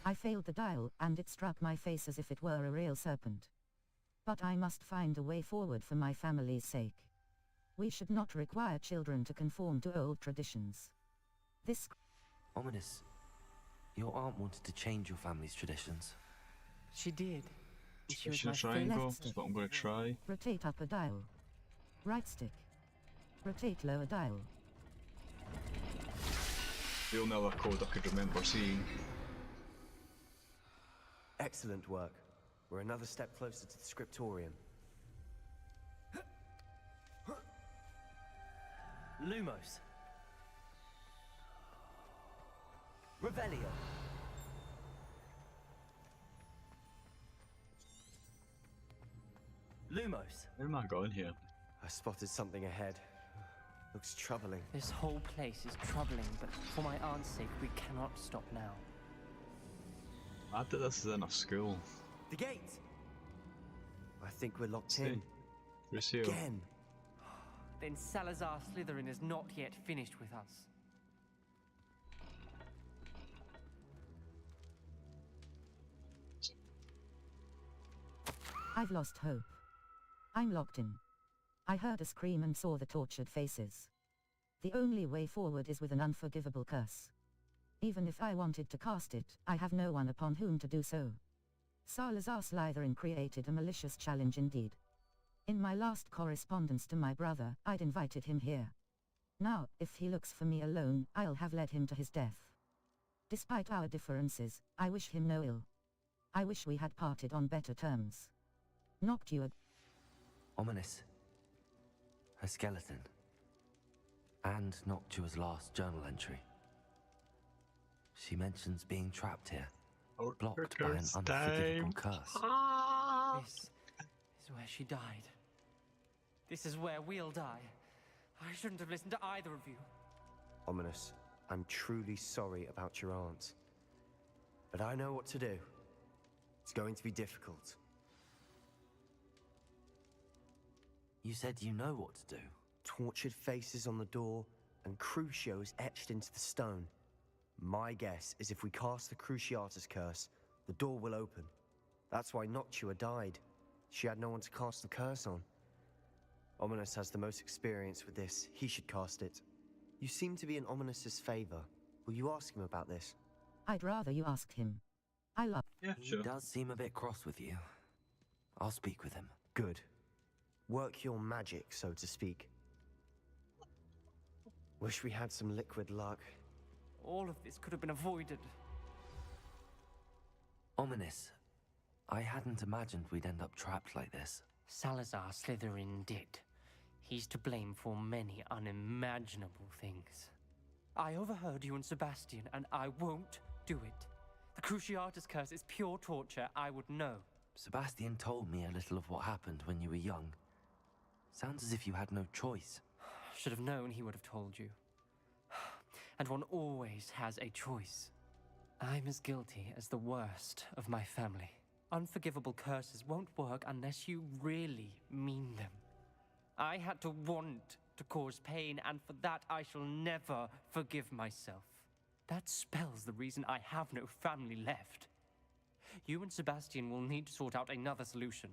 I failed the dial, and it struck my face as if it were a real serpent. But I must find a way forward for my family's sake. We should not require children to conform to old traditions. This... Ominous. Your aunt wanted to change your family's traditions. She did. She was Fish in a my triangle, Left that's stick. what I'm gonna try. Rotate upper dial. Right stick. Rotate lower dial. The only other code I could remember seeing. Excellent work. We're another step closer to the scriptorium. Lumos. Revelio. Lumos. Where am I going here? I spotted something ahead. Looks troubling. This whole place is troubling, but for my aunt's sake, we cannot stop now. I bet this is in a school. The gate! I think we're locked See? in. Who's here? Again! Then Salazar Slytherin is not yet finished with us. I've lost hope. I'm locked in. I heard a scream and saw the tortured faces. The only way forward is with an unforgivable curse. Even if I wanted to cast it, I have no one upon whom to do so. Salazar Slytherin created a malicious challenge indeed. In my last correspondence to my brother, I'd invited him here. Now, if he looks for me alone, I'll have led him to his death. Despite our differences, I wish him no ill. I wish we had parted on better terms. Noctua. Ominous. Her skeleton. And Noctua's last journal entry. She mentions being trapped here. Blocked by an unforgivable curse. This is where she died. This is where we'll die. I shouldn't have listened to either of you. Ominous, I'm truly sorry about your aunt. But I know what to do. It's going to be difficult. You said you know what to do. Tortured faces on the door, and Crucios etched into the stone. My guess is if we cast the Cruciatus curse, the door will open. That's why Noctua died. She had no one to cast the curse on. Ominous has the most experience with this. He should cast it. You seem to be in Ominous's favor. Will you ask him about this? I'd rather you asked him. I love... He does seem a bit cross with you. I'll speak with him. Good. Work your magic, so to speak. Wish we had some liquid luck. All of this could have been avoided. Ominous. I hadn't imagined we'd end up trapped like this. Salazar Slytherin did. He's to blame for many unimaginable things. I overheard you and Sebastian, and I won't do it. The Cruciatus Curse is pure torture. I would know. Sebastian told me a little of what happened when you were young. Sounds as if you had no choice. Should have known he would have told you. And one always has a choice. I'm as guilty as the worst of my family. Unforgivable curses won't work unless you really mean them. I had to want to cause pain, and for that I shall never forgive myself. That spells the reason I have no family left. You and Sebastian will need to sort out another solution.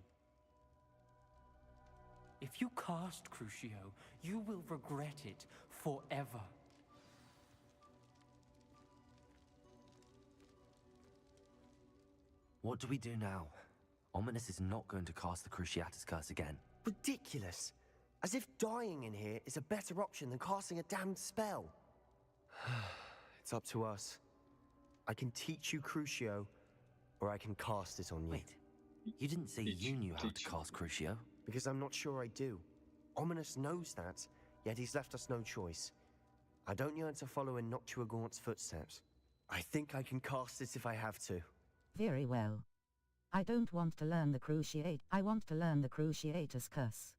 If you cast Crucio, you will regret it forever. What do we do now? Ominous is not going to cast the Cruciatus Curse again. Ridiculous! As if dying in here is a better option than casting a damned spell. It's up to us. I can teach you Crucio, or I can cast it on you. Wait, you didn't say you knew how to cast Crucio? Because I'm not sure I do. Ominous knows that, yet he's left us no choice. I don't yearn to follow in Noctuagaunt's footsteps. I think I can cast it if I have to. Very well. I don't want to learn the Cruciate. I want to learn the Cruciatus Curse.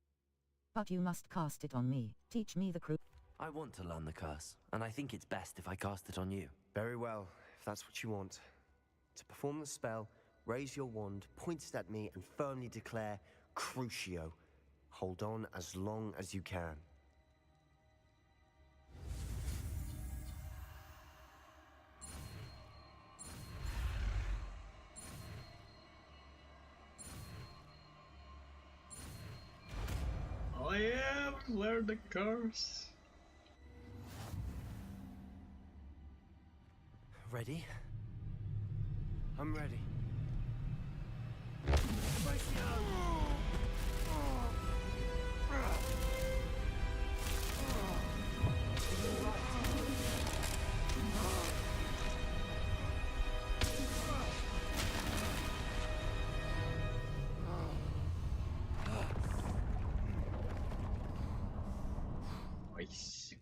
But you must cast it on me. Teach me the I want to learn the curse, and I think it's best if I cast it on you. Very well, if that's what you want. To perform the spell, raise your wand, point it at me, and firmly declare Crucio. Hold on as long as you can. I have learned the curse. Ready? I'm ready. Nice.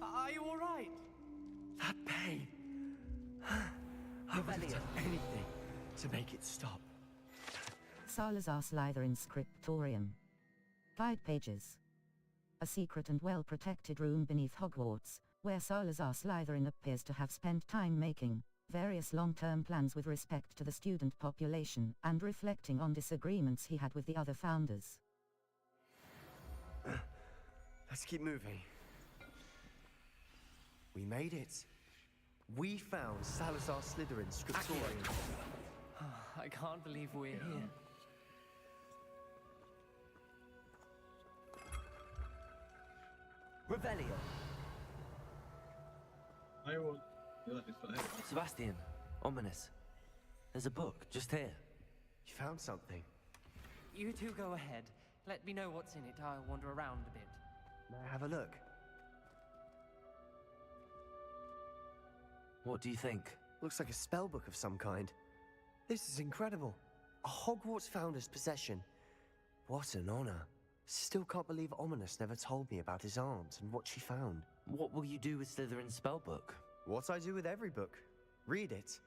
Are you all right? That pain. I would have done anything to make it stop. Salazar Slytherin Scriptorium. Guide pages. A secret and well-protected room beneath Hogwarts, where Salazar Slytherin appears to have spent time making various long-term plans with respect to the student population and reflecting on disagreements he had with the other founders. Let's keep moving. We made it. We found Salazar Slytherin Scriptorium. I can't believe we're here. Revelio. I will. Sebastian, Ominous. There's a book just here. You found something. You two go ahead. Let me know what's in it. I'll wander around a bit. May I have a look? What do you think? Looks like a spell book of some kind. This is incredible. A Hogwarts founder's possession. What an honor. Still can't believe Ominous never told me about his aunt and what she found. What will you do with Slytherin's spellbook? What I do with every book. Read it.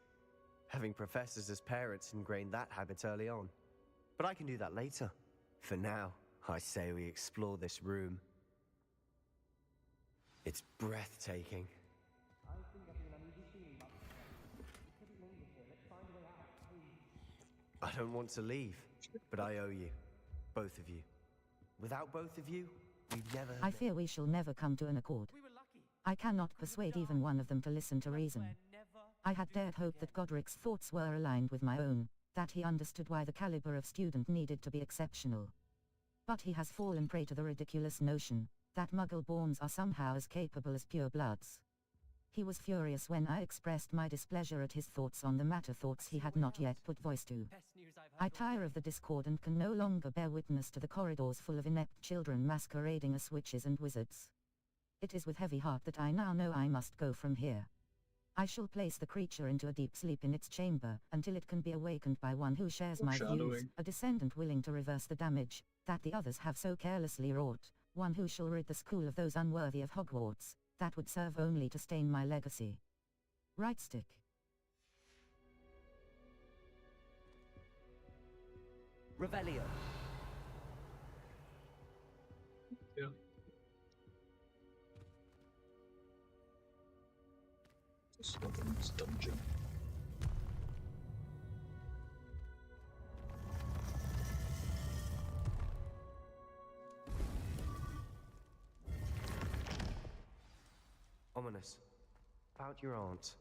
Having professors as parents ingrained that habit early on. But I can do that later. For now, I say we explore this room. It's breathtaking. I don't want to leave, but I owe you. Both of you. Without both of you, we've never... I fear we shall never come to an accord. I cannot persuade even one of them to listen to reason. I had dared hope that Godric's thoughts were aligned with my own, that he understood why the caliber of student needed to be exceptional. But he has fallen prey to the ridiculous notion that Muggle-borns are somehow as capable as purebloods. He was furious when I expressed my displeasure at his thoughts on the matter, thoughts he had not yet put voice to. I tire of the discord and can no longer bear witness to the corridors full of inept children masquerading as witches and wizards. It is with heavy heart that I now know I must go from here. I shall place the creature into a deep sleep in its chamber, until it can be awakened by one who shares my views, a descendant willing to reverse the damage that the others have so carelessly wrought, one who shall rid the school of those unworthy of Hogwarts, that would serve only to stain my legacy. Right stick. Revelio. Yeah. Slytherin's dungeon. Ominous. About your aunt.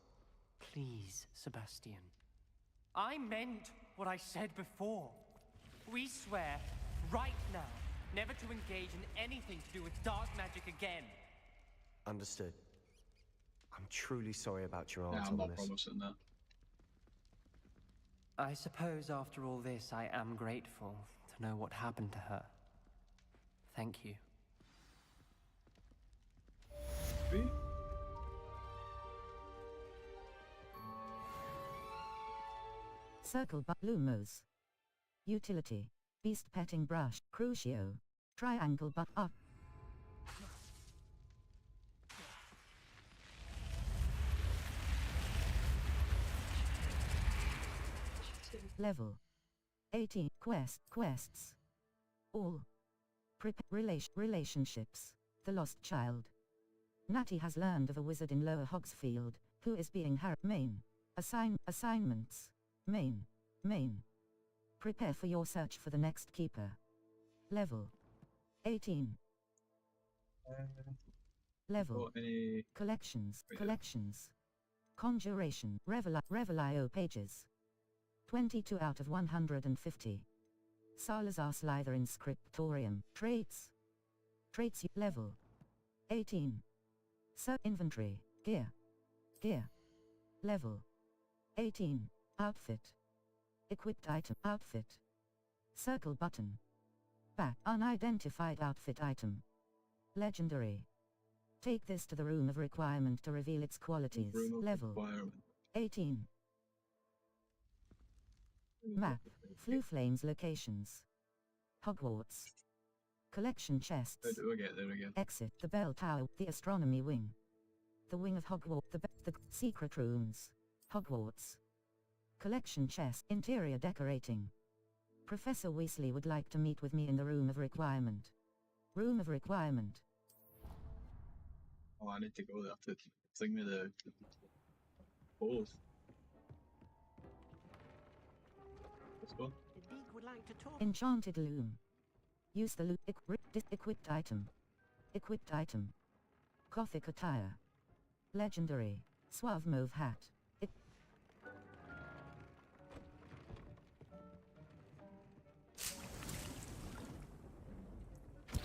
Please, Sebastian. I meant what I said before. We swear, right now, never to engage in anything to do with dark magic again. Understood. I'm truly sorry about your aunt, Yeah, I'm not Ominous. promising that. I suppose after all this, I am grateful to know what happened to her. Thank you. Me? Circle but Lumos. Utility. Beast petting brush. Crucio. Triangle but up. Level 18. Quests. All. Relationships. The Lost Child. Natty has learned of a wizard in Lower Hogsfield, who is being assignments. Main. Prepare for your search for the next keeper. Level 18. Level. Collections. Conjuration. Revelio pages. 22 out of 150. Salazar Slytherin Scriptorium. Traits. Level 18. Inventory. Gear. Level 18. Outfit. Equipped item. Outfit. Circle button. Back. Unidentified outfit item. Legendary. Take this to the room of requirement to reveal its qualities. Level 18. Map. Flue Flames locations. Hogwarts. Collection chests. How do I get there again? Exit. The bell tower. The astronomy wing. The wing of Hogwarts. The secret rooms. Hogwarts. Collection chest. Interior decorating. Professor Weasley would like to meet with me in the room of requirement. Room of requirement. Oh, I need to go there to fling me the holes. Let's go. Enchanted loom. Use the loom. Equipped item. Gothic attire. Legendary. Suave mauve hat.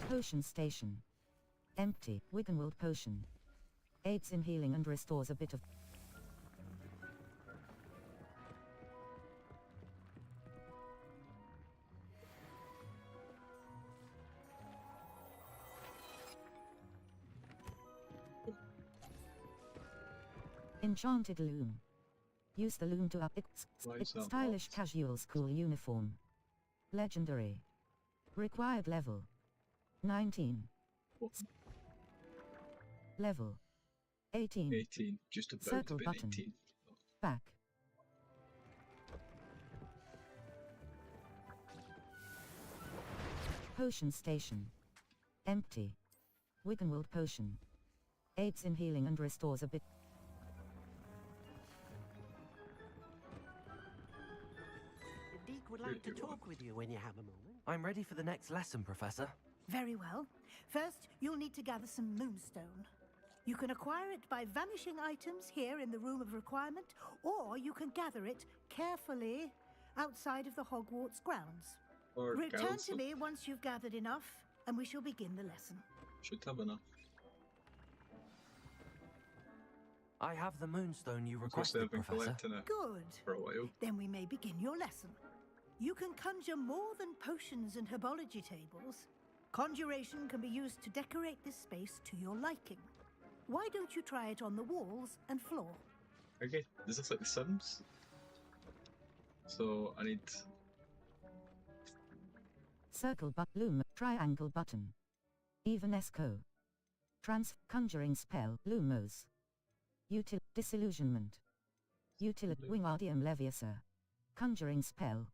Potion station. Empty. Wiggenweld potion. Aids in healing and restores a bit of... Enchanted loom. Use the loom to up stylish casual school uniform. Legendary. Required level 19. Level 18. 18. Just about Circle to be button. 19. Back. Potion station. Empty. Wiggenweld potion. Aids in healing and restores a bit. The Deek would like to talk with you when you have a moment. I'm ready for the next lesson, Professor. Very well. First, you'll need to gather some moonstone. You can acquire it by vanishing items here in the room of requirement, or you can gather it carefully outside of the Hogwarts grounds. Or Return council. to me once you've gathered enough, and we shall begin the lesson. Should have enough. I have the moonstone you Of course, requested, they've been Professor. collecting it Good. for a while. Then we may begin your lesson. You can conjure more than potions and herbology tables. Conjuration can be used to decorate this space to your liking. Why don't you try it on the walls and floor? Okay, this looks like The Sims. So I need... Circle loom, triangle button. Evanesco. Conjuring spell, Lumos. Disillusionment. Wingardium Leviosa. Conjuring spell.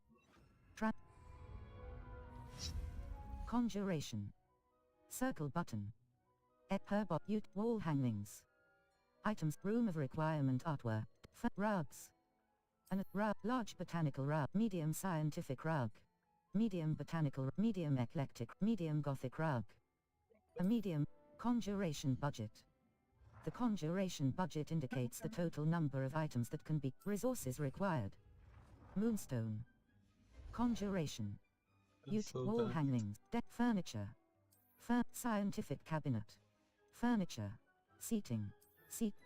Conjuration. Circle button. Herbot wall hangings. Items room of requirement artwork. Rugs. Large botanical rug. Medium scientific rug. Medium botanical, medium eclectic, medium gothic rug. A medium conjuration budget. The conjuration budget indicates the total number of items that can be resources required. Moonstone. Conjuration. Wall hangings. Furniture. Scientific cabinet. Furniture. Seating.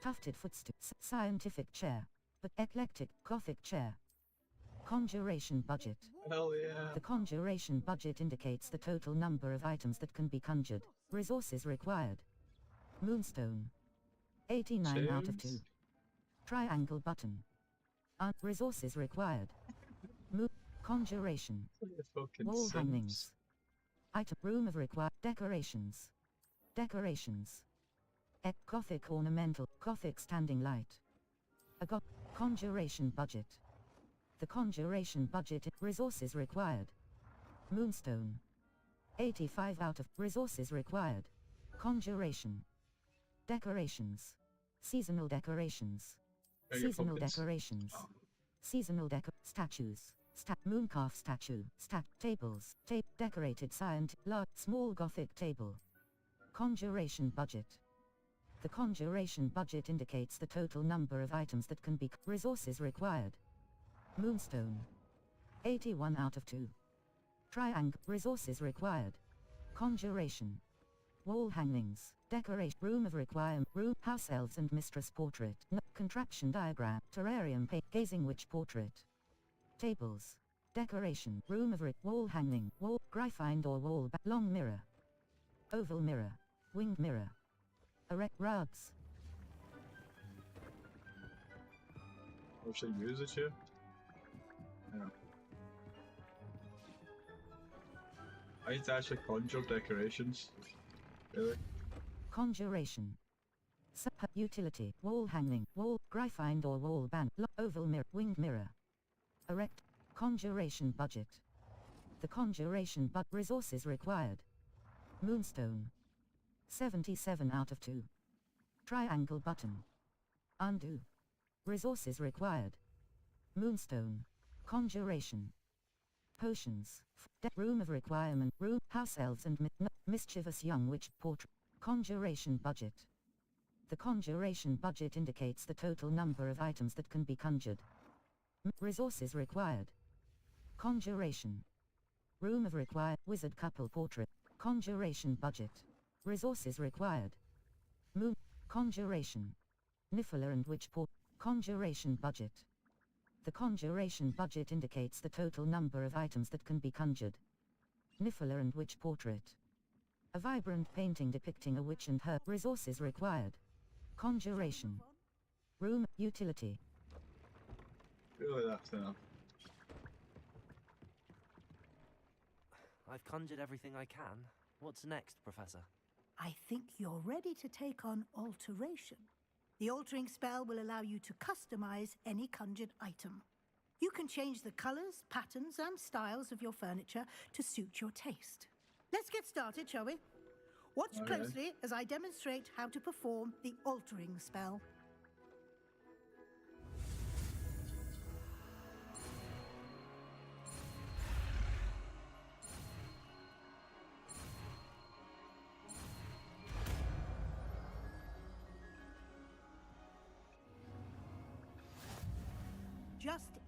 Tufted footstool. Scientific chair. But eclectic gothic chair. Conjuration budget. Hell yeah. The conjuration budget indicates the total number of items that can be conjured. Resources required. Moonstone. 89 out of 2. Triangle button. Resources required. Conjuration. Wall hangings. Item room of required. Decorations. Decorations. Gothic ornamental. Gothic standing light. Conjuration budget. The conjuration budget. Resources required. Moonstone. 85 out of resources required. Conjuration. Decorations. Seasonal decorations. Seasonal decorations. Seasonal statues. Mooncalf statue. Tables. Decorated large small gothic table. Conjuration budget. The conjuration budget indicates the total number of items that can be resources required. Moonstone. 81 out of 2. Triangle. Resources required. Conjuration. Wall hangings. Decoration. Room of requirement. Room. House elves and mistress portrait. Contraption diagram. Terrarium. Gazing witch portrait. Tables. Decoration. Room of wall hanging. Wall. Gryfind or wall. Long mirror. Oval mirror. Winged mirror. Erect rugs. I should use it here. Yeah. I need to actually conjure decorations. Really? Conjuration. Utility. Wall hanging. Wall. Gryfind or wall band. Oval mirror. Winged mirror. Erect. Conjuration budget. The conjuration resources required. Moonstone. 77 out of 2. Triangle button. Undo. Resources required. Moonstone. Conjuration. Potions. Room of requirement. Room. House elves and mischievous young witch portrait. Conjuration budget. The conjuration budget indicates the total number of items that can be conjured. Resources required. Conjuration. Room of required. Wizard couple portrait. Conjuration budget. Resources required. Moon. Conjuration. Niffler and witch portrait. Conjuration budget. The conjuration budget indicates the total number of items that can be conjured. Niffler and witch portrait. A vibrant painting depicting a witch and her. Resources required. Conjuration. Room. Utility. Really, that's enough. I've conjured everything I can. What's next, Professor? I think you're ready to take on alteration. The altering spell will allow you to customize any conjured item. You can change the colors, patterns, and styles of your furniture to suit your taste. Let's get started, shall we? Watch closely as I demonstrate how to perform the altering spell.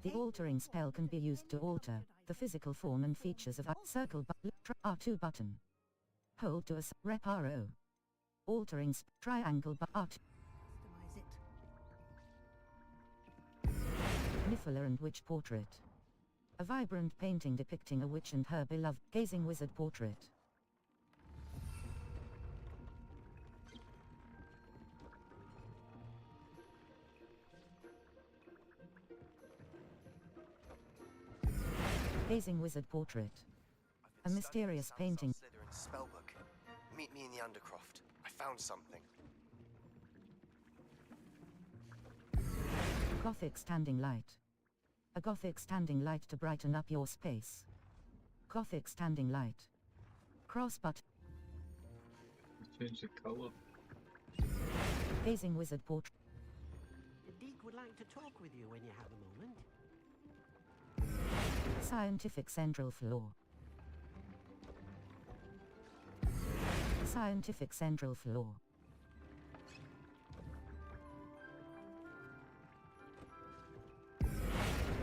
The altering spell can be used to alter the physical form and features of a circle R2 button. Hold to a rep RO. Altering triangle R2. Customize it. Niffler and witch portrait. A vibrant painting depicting a witch and her beloved gazing wizard portrait. Gazing wizard portrait. A mysterious painting. Slytherin's spellbook. Meet me in the Undercroft. I found something. Gothic standing light. A Gothic standing light to brighten up your space. Gothic standing light. Cross button. Change the color. Gazing wizard portrait. Deek would like to talk with you when you have a moment. Scientific central floor. Scientific central floor.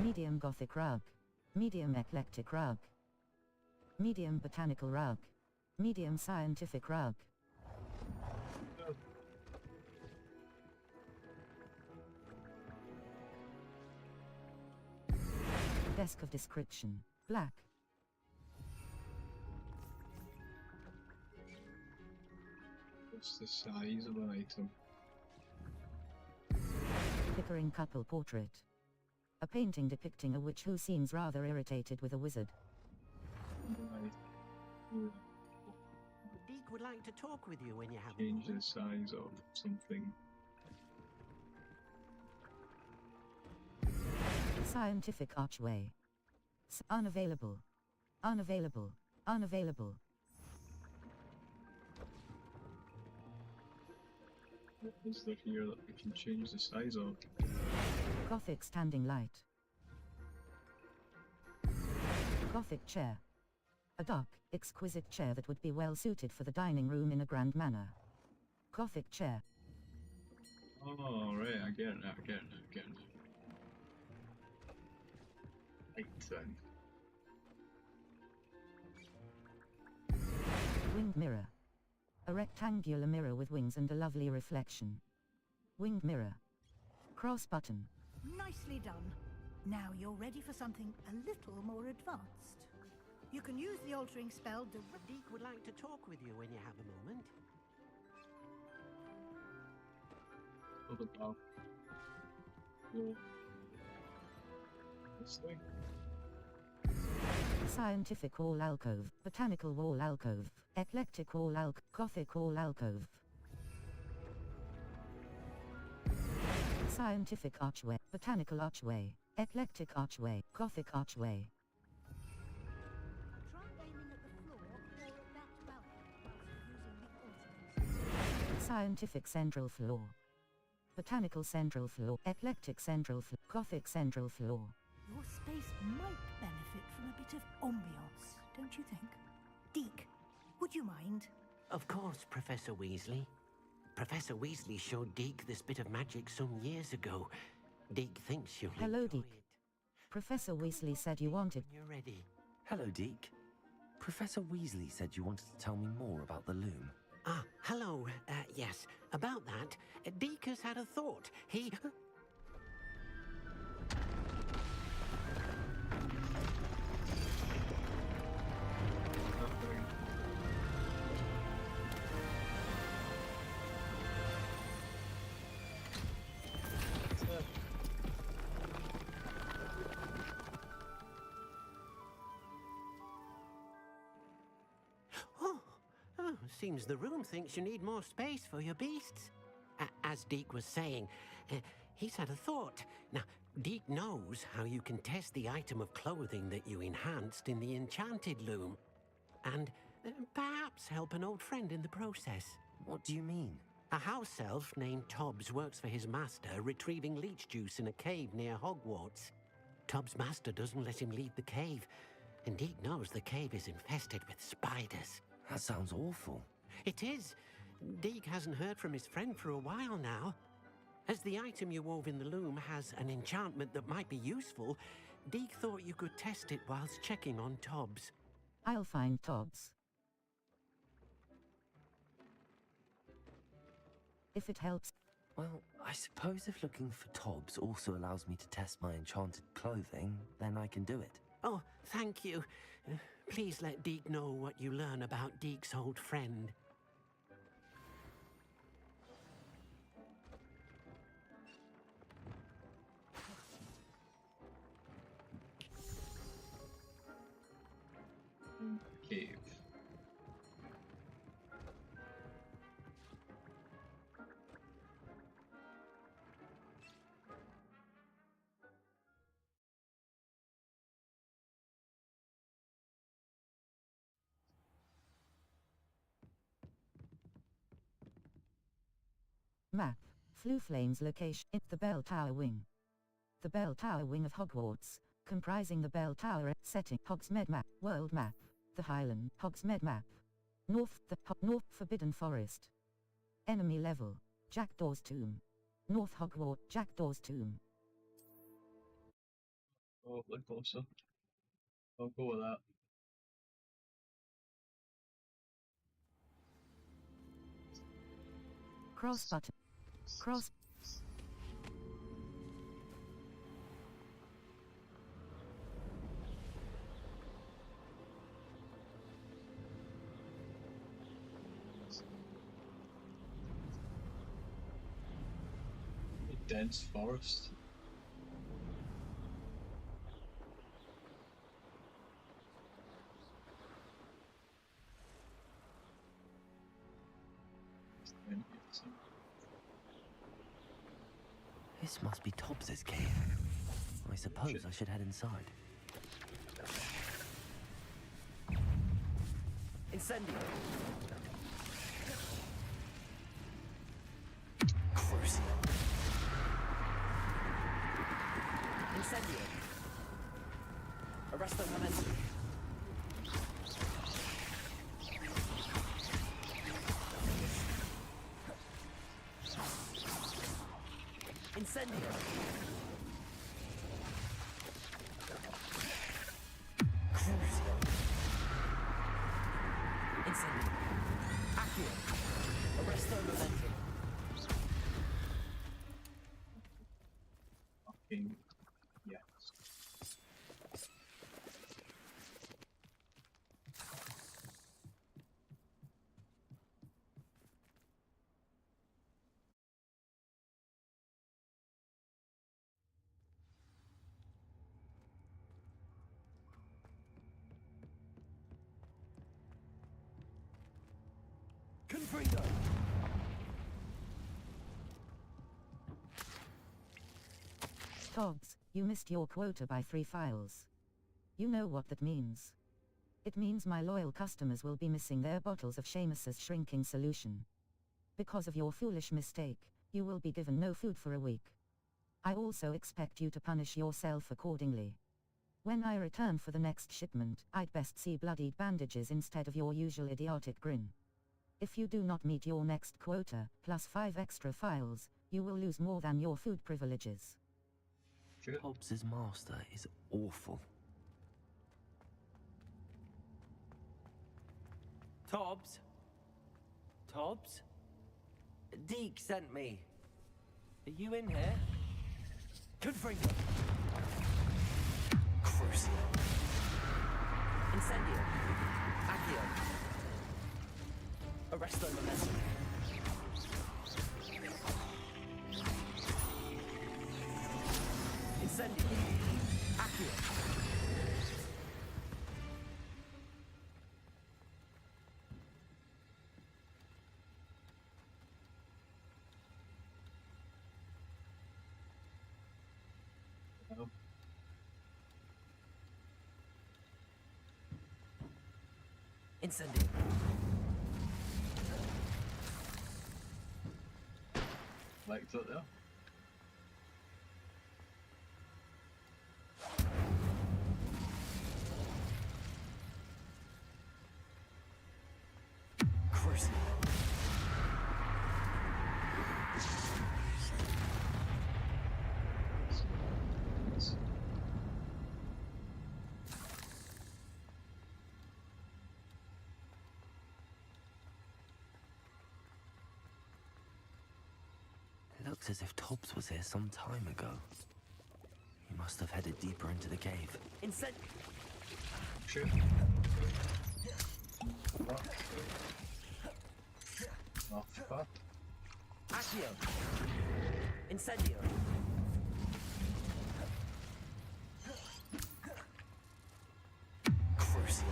Medium Gothic rug. Medium eclectic rug. Medium botanical rug. Medium scientific rug. Desk of description. Black. What's the size of an item? Pickering couple portrait. A painting depicting a witch who seems rather irritated with a wizard. Deek would like to talk with you when you have Change a moment. the size of something. Scientific archway. Unavailable. Unavailable. Unavailable. What is there here that we can change the size of? Gothic standing light. Gothic chair. A dark, exquisite chair that would be well suited for the dining room in a grand manner. Gothic chair. Oh, right, I get it now, I get it now, I get it now. Right then. Winged mirror. A rectangular mirror with wings and a lovely reflection. Winged mirror. Cross button. Nicely done. Now you're ready for something a little more advanced. You can use the altering spell to... Deek would like to talk with you when you have a moment. What about? Well, this thing? Scientific wall alcove. Botanical wall alcove. Eclectic wall alcove. Gothic wall alcove. Scientific archway. Botanical archway. Eclectic archway. Gothic archway. Try aiming at the floor or at that balcony whilst using the alternate. Scientific central floor. Botanical central floor. Eclectic central floor. Gothic central floor. Your space might benefit from a bit of ambiance, don't you think? Deke, would you mind? Of course, Professor Weasley. Professor Weasley showed Deek this bit of magic some years ago. Deek thinks you'll Hello, enjoy Deke. Professor Weasley said you wanted... You're ready. Hello, Deke. Professor Weasley said you wanted to tell me more about the loom. Ah, hello. Yes, about that, Deek has had a thought. He... Seems the room thinks you need more space for your beasts. As Deek was saying, he's had a thought. Now, Deek knows how you can test the item of clothing that you enhanced in the enchanted loom. And perhaps help an old friend in the process. What do you mean? A house elf named Tobbs works for his master, retrieving leech juice in a cave near Hogwarts. Tobbs' master doesn't let him leave the cave, and Deek knows the cave is infested with spiders. That sounds awful. It is. Deek hasn't heard from his friend for a while now. As the item you wove in the loom has an enchantment that might be useful, Deek thought you could test it whilst checking on Tobbs. I'll find Tobbs. If it helps. Well, I suppose if looking for Tobbs also allows me to test my enchanted clothing, then I can do it. Oh, thank you. Please let Deke know what you learn about Deke's old friend. Cave. Map. Flue Flames location. It's the Bell Tower Wing. The Bell Tower Wing of Hogwarts, comprising the Bell Tower setting. Hogsmeade Map. World Map. The Highland. Hogsmeade Map. North. The North Forbidden Forest. Enemy level. Jackdaw's Tomb. North Hogwarts. Jackdaw's Tomb. Probably closer. I'll go with that. Cross button. Cross. A dense forest. This must be Tobbs's cave. I suppose I should head inside. Incendio! Crucio! Incendio! Arresto Momentum! Incendio! Crucio! Incendio! Accio! Arresto Momentum! Fucking yes. Confringo! Tobbs, you missed your quota by 3 files. You know what that means. It means my loyal customers will be missing their bottles of Seamus's shrinking solution. Because of your foolish mistake, you will be given no food for a week. I also expect you to punish yourself accordingly. When I return for the next shipment, I'd best see bloodied bandages instead of your usual idiotic grin. If you do not meet your next quota, plus 5 extra files, you will lose more than your food privileges. Tobbs's master is awful. Tobbs? Tobbs? Deke sent me. Are you in here? Confringo! Crucio! Incendio! Accio! Arresto Momentum! Incendio! Accio! Incendio! Liked it there. Crucio! Looks as if Tobbs was here some time ago. He must have headed deeper into the cave. Shit. Oh, fuck. Accio. Incendio. Crucio.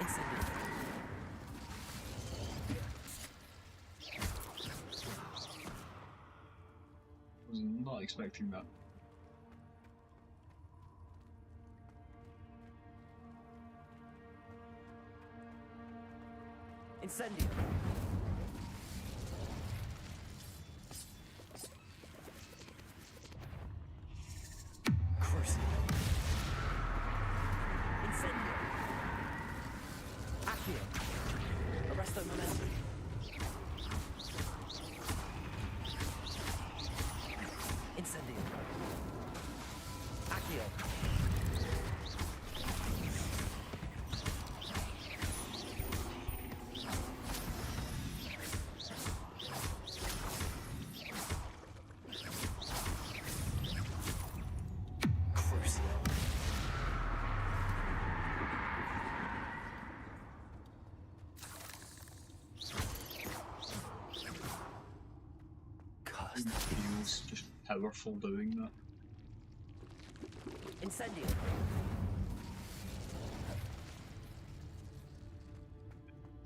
Incendio. Was not expecting that. Incendio. Crucio. Incendio. Accio. Arresto momentum. Incendio. Accio. It feels just powerful doing that. Incendio.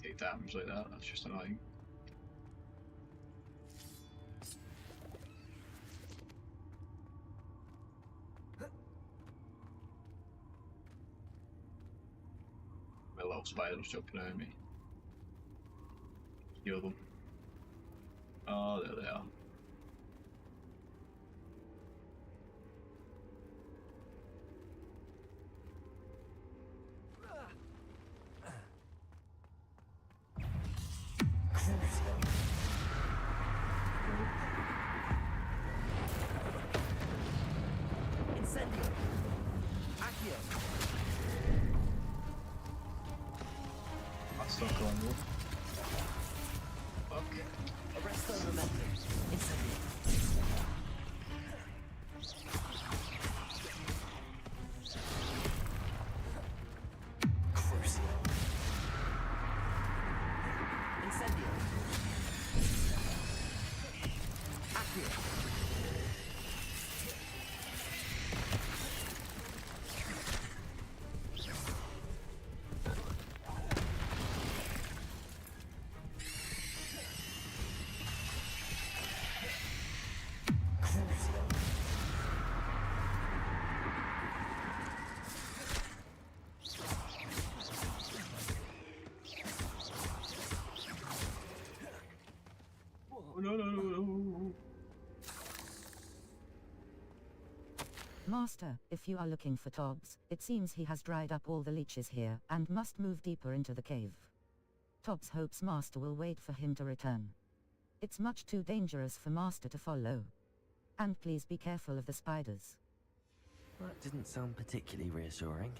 Take damage like that, that's just annoying. My little spiders jumping at me. Heal them. Oh, there they are. Incendio. Accio. That's not going well. Fuck. Arresto momentum. Incendio. Crucio. Incendio. Accio. No. Master, if you are looking for Tobbs, it seems he has dried up all the leeches here and must move deeper into the cave. Tobbs hopes Master will wait for him to return. It's much too dangerous for Master to follow. And please be careful of the spiders. That didn't sound particularly reassuring.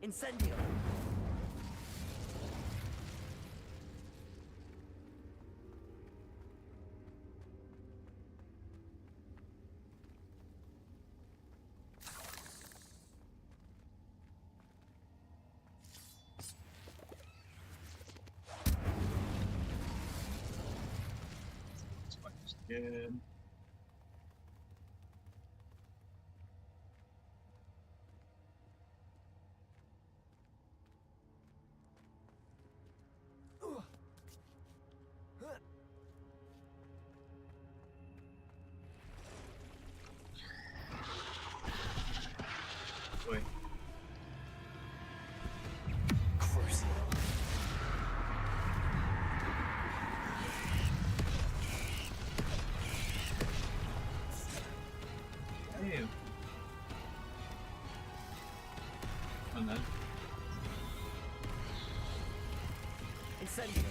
Incendio. Again. Wait. Damn. And then Incendio.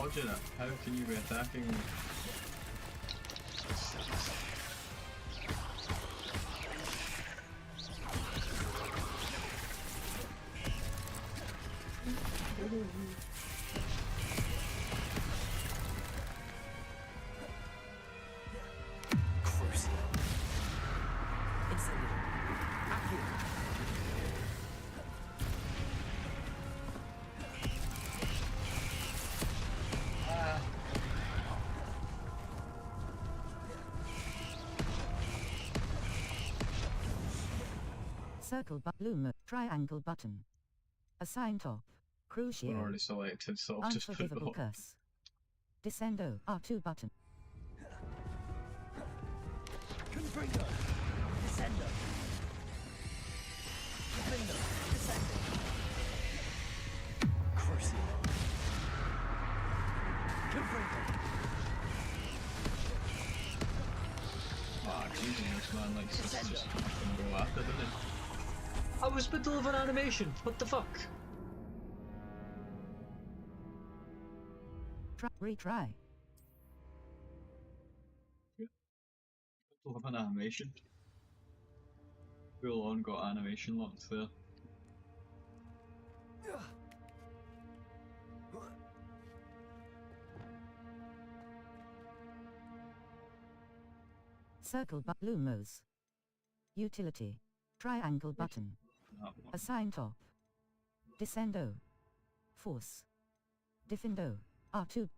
dodging it. How can you be attacking? Circle blue triangle button. Assign top. Crucial. One already selected, so I'll just put it Unforgivable on. Curse. Descendo R2 button. Confringo. Descendo. Confringo. Descendo. Crucio. Confringo. Ah, Jesus, man, like, it's just gonna go after, doesn't it? I was middle of an animation, what the fuck? Retry. Middle of an animation. Full on got animation locked there. Circle Lumos. Utility. Triangle button. Assign top. Descendo. Force. Defendo. R2.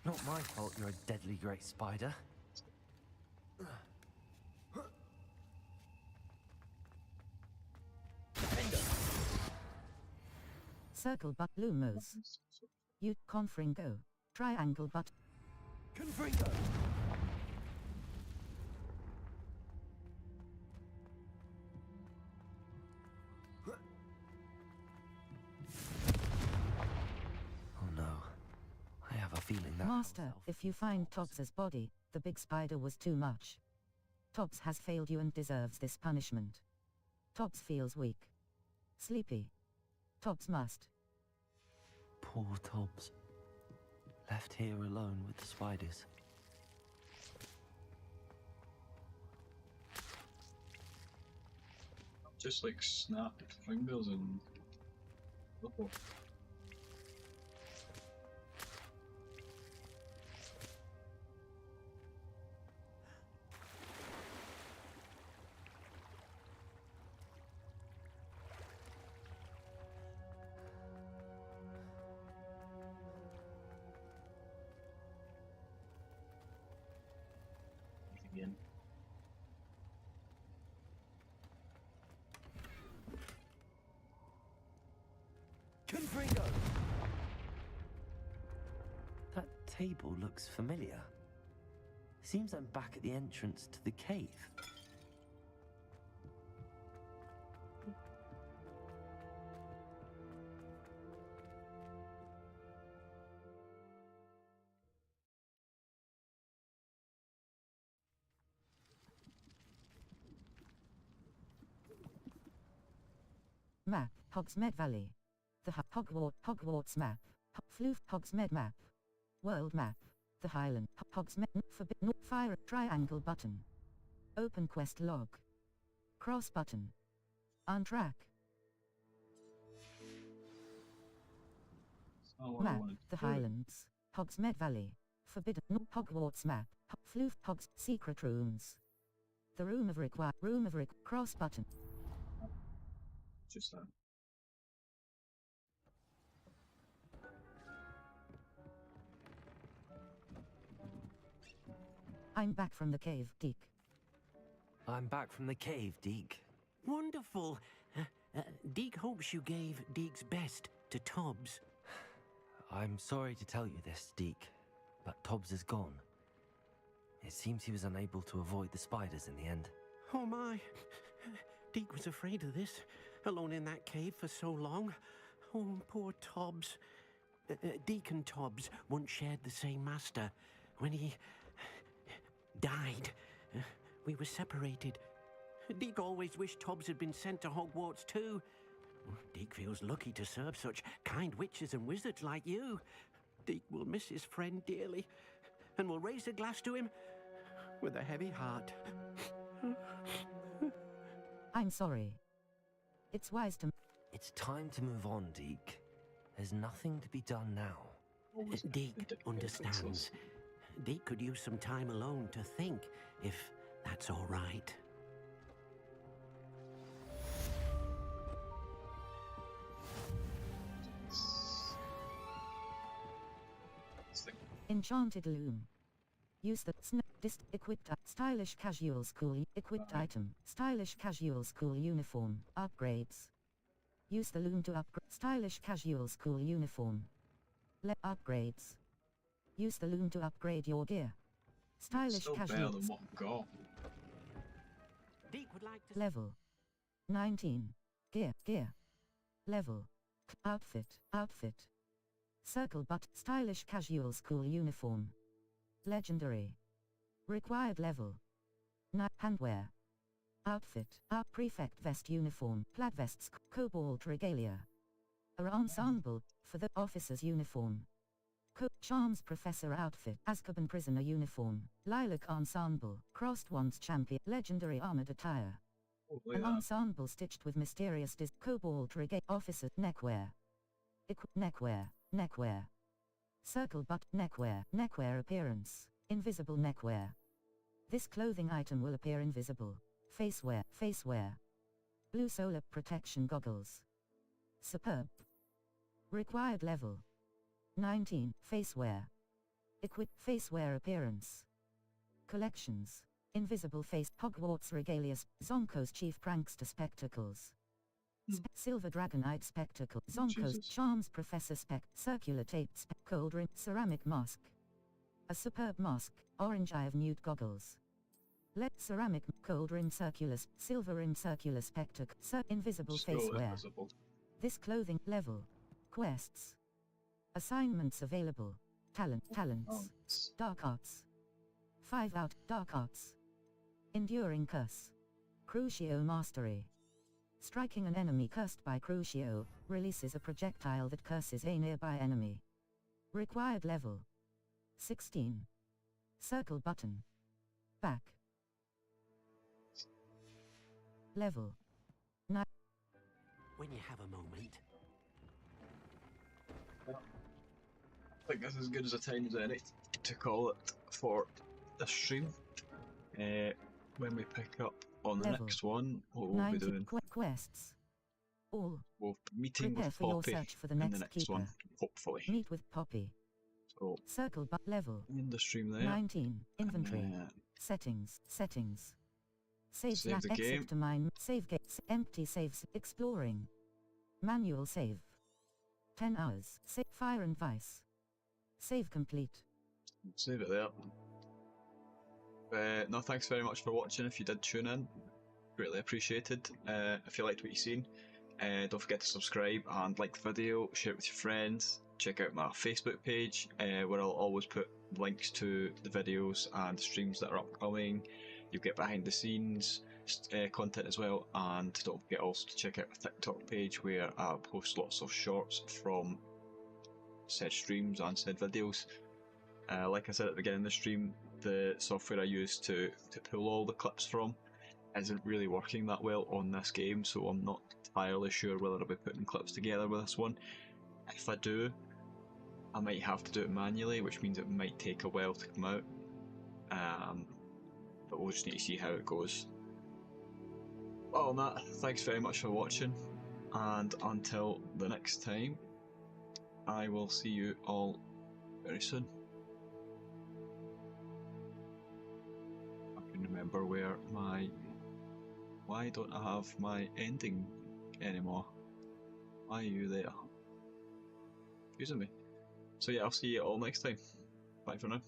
Not my fault you're a deadly great spider. Circle but Lumos. You Confringo. Triangle but Confringo. Oh no. I have a feeling that Master, if you find Tobbs's body, the big spider was too much. Tobbs has failed you and deserves this punishment. Tobbs feels weak. Sleepy. Tobbs must. Poor Tobbs. Left here alone with the spiders. Just like snapped fingers and... Oh. table looks familiar. Seems I'm back at the entrance to the cave. Map, Hogsmeade Valley. The Hogwarts map. Floof Hogsmeade map. World map. The Highland. Hogsmeade. Forbidden. Fire triangle button. Open quest log. Cross button. Untrack. Map. The Highlands. Hogsmeade Valley. Forbidden. Hogwarts map. Floof Hogs. Secret rooms. The room of cross button. Just that. I'm back from the cave, Deke. I'm back from the cave, Deke. Wonderful. Deke hopes you gave Deke's best to Tobbs. I'm sorry to tell you this, Deke, but Tobbs is gone. It seems he was unable to avoid the spiders in the end. Oh my. Deke was afraid of this, alone in that cave for so long. Oh, poor Tobbs. Deke and Tobbs once shared the same master. When he died, we were separated. Deke always wished Tobbs had been sent to Hogwarts too. Deke feels lucky to serve such kind witches and wizards like you. Deke will miss his friend dearly, and will raise a glass to him with a heavy heart. I'm sorry. It's wise to... It's time to move on, Deke. There's nothing to be done now. Deke understands. Deke could use some time alone to think, if that's all right. Enchanted loom. Use the equipped stylish casual school equipped item. Stylish casual school uniform. Upgrades. Use the loom to upgrade stylish casual school uniform. Upgrades. Use the loom to upgrade your gear. Stylish casual. Level 19. Gear. Level. Outfit. Circle but stylish casual school uniform. Legendary. Required level. Handwear. Outfit. Prefect vest uniform. Plaid vests. Cobalt regalia. Ensemble for the officer's uniform. Charms professor outfit. Azkaban prisoner uniform. Lilac ensemble. Crossed wands champion. Legendary armored attire. An ensemble stitched with mysterious cobalt regalia. Officer neckwear. Neckwear. Circle but neckwear appearance. Invisible neckwear. This clothing item will appear invisible. Facewear. Blue solar protection goggles. Superb. Required level 19. Facewear. Equip facewear appearance. Collections. Invisible face. Hogwarts regalia. Zonko's chief prankster spectacles. Silver dragonite spectacle. Zonko's charms professor circular tape cold rim ceramic mask. A superb mask. Orange eye of newt goggles. Ceramic cold rim circular silver rim circular spectacle. Invisible facewear. This clothing level. Quests. Assignments available. Talents. Dark arts. 5 out. Dark arts. Enduring curse. Crucio mastery. Striking an enemy cursed by Crucio releases a projectile that curses a nearby enemy. Required level 16. Circle button. Back. Level 9. When you have a moment. I think that's as good as a time as any to call it for the stream. When we pick up on the next one, what we'll be doing. Quests. All. We'll be meeting Prepare with for your Poppy search for the in next the next keeper. one, hopefully. Meet with Poppy. So circle but level. In the stream there. 19. Inventory. Settings. Save the exit game. to mine. Save gates. Empty saves. Exploring. Manual save. 10 hours. Save fire and vice. Save complete. Save it there. No, thanks very much for watching. If you did tune in, greatly appreciated. If you liked what you've seen, don't forget to subscribe and like the video, share it with your friends. Check out my Facebook page, where I'll always put links to the videos and streams that are upcoming. You'll get behind the scenes content as well, and don't forget also to check out my TikTok page where I post lots of shorts from said streams and said videos. Like I said at the beginning of the stream, the software I use to pull all the clips from isn't really working that well on this game, so I'm not entirely sure whether I'll be putting clips together with this one. If I do, I might have to do it manually, which means it might take a while to come out. But we'll just need to see how it goes. Other than that, thanks very much for watching, and until the next time, I will see you all very soon. I can remember where my... Why don't I have my ending anymore? Why are you there? Confusing me. So yeah, I'll see you all next time. Bye for now.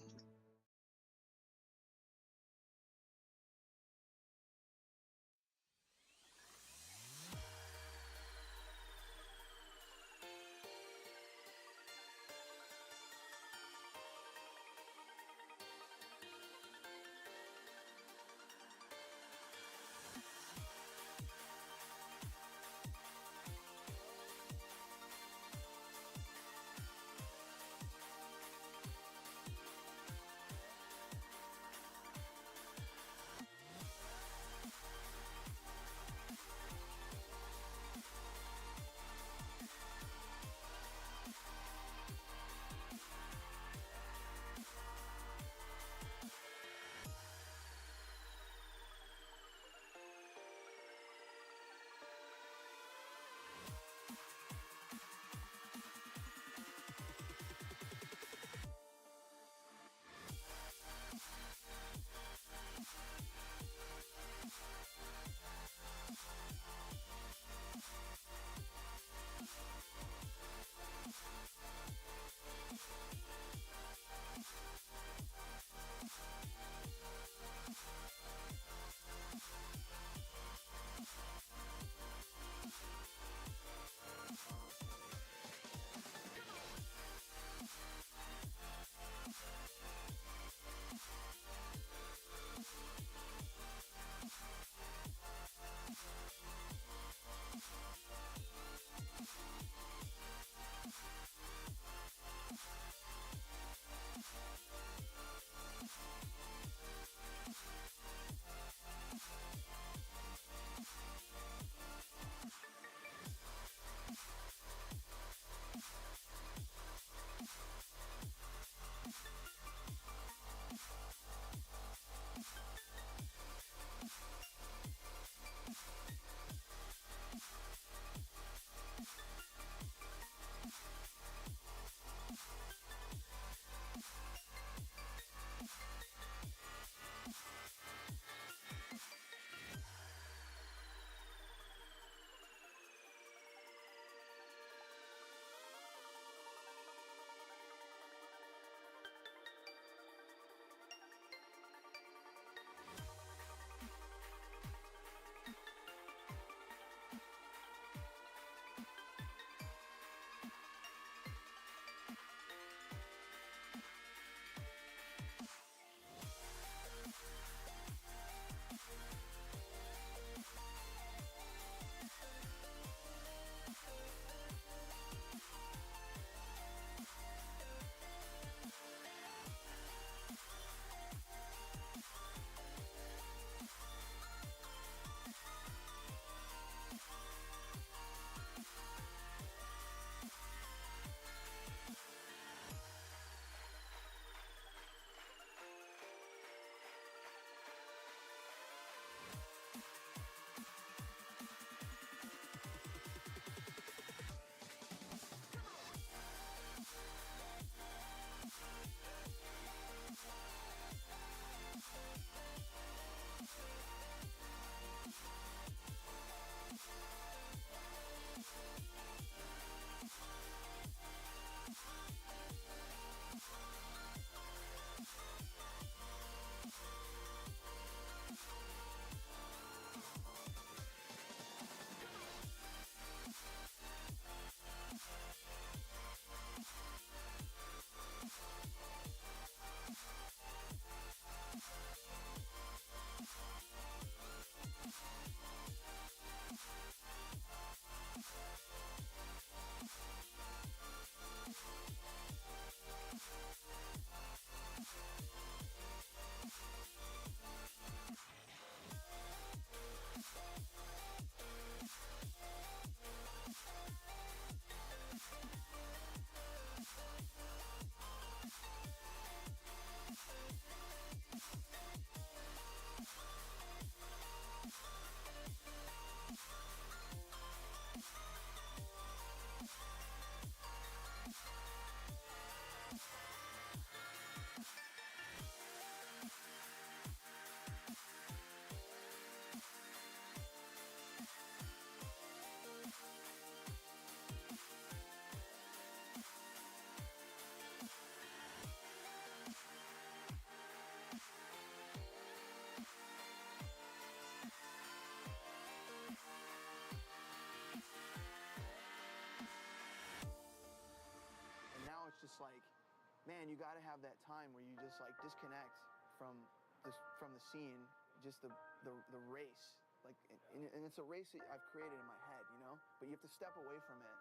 man, you got to have that time where you just like disconnect from the scene, just the race. Like, and it's a race that I've created in my head, you know? But you have to step away from it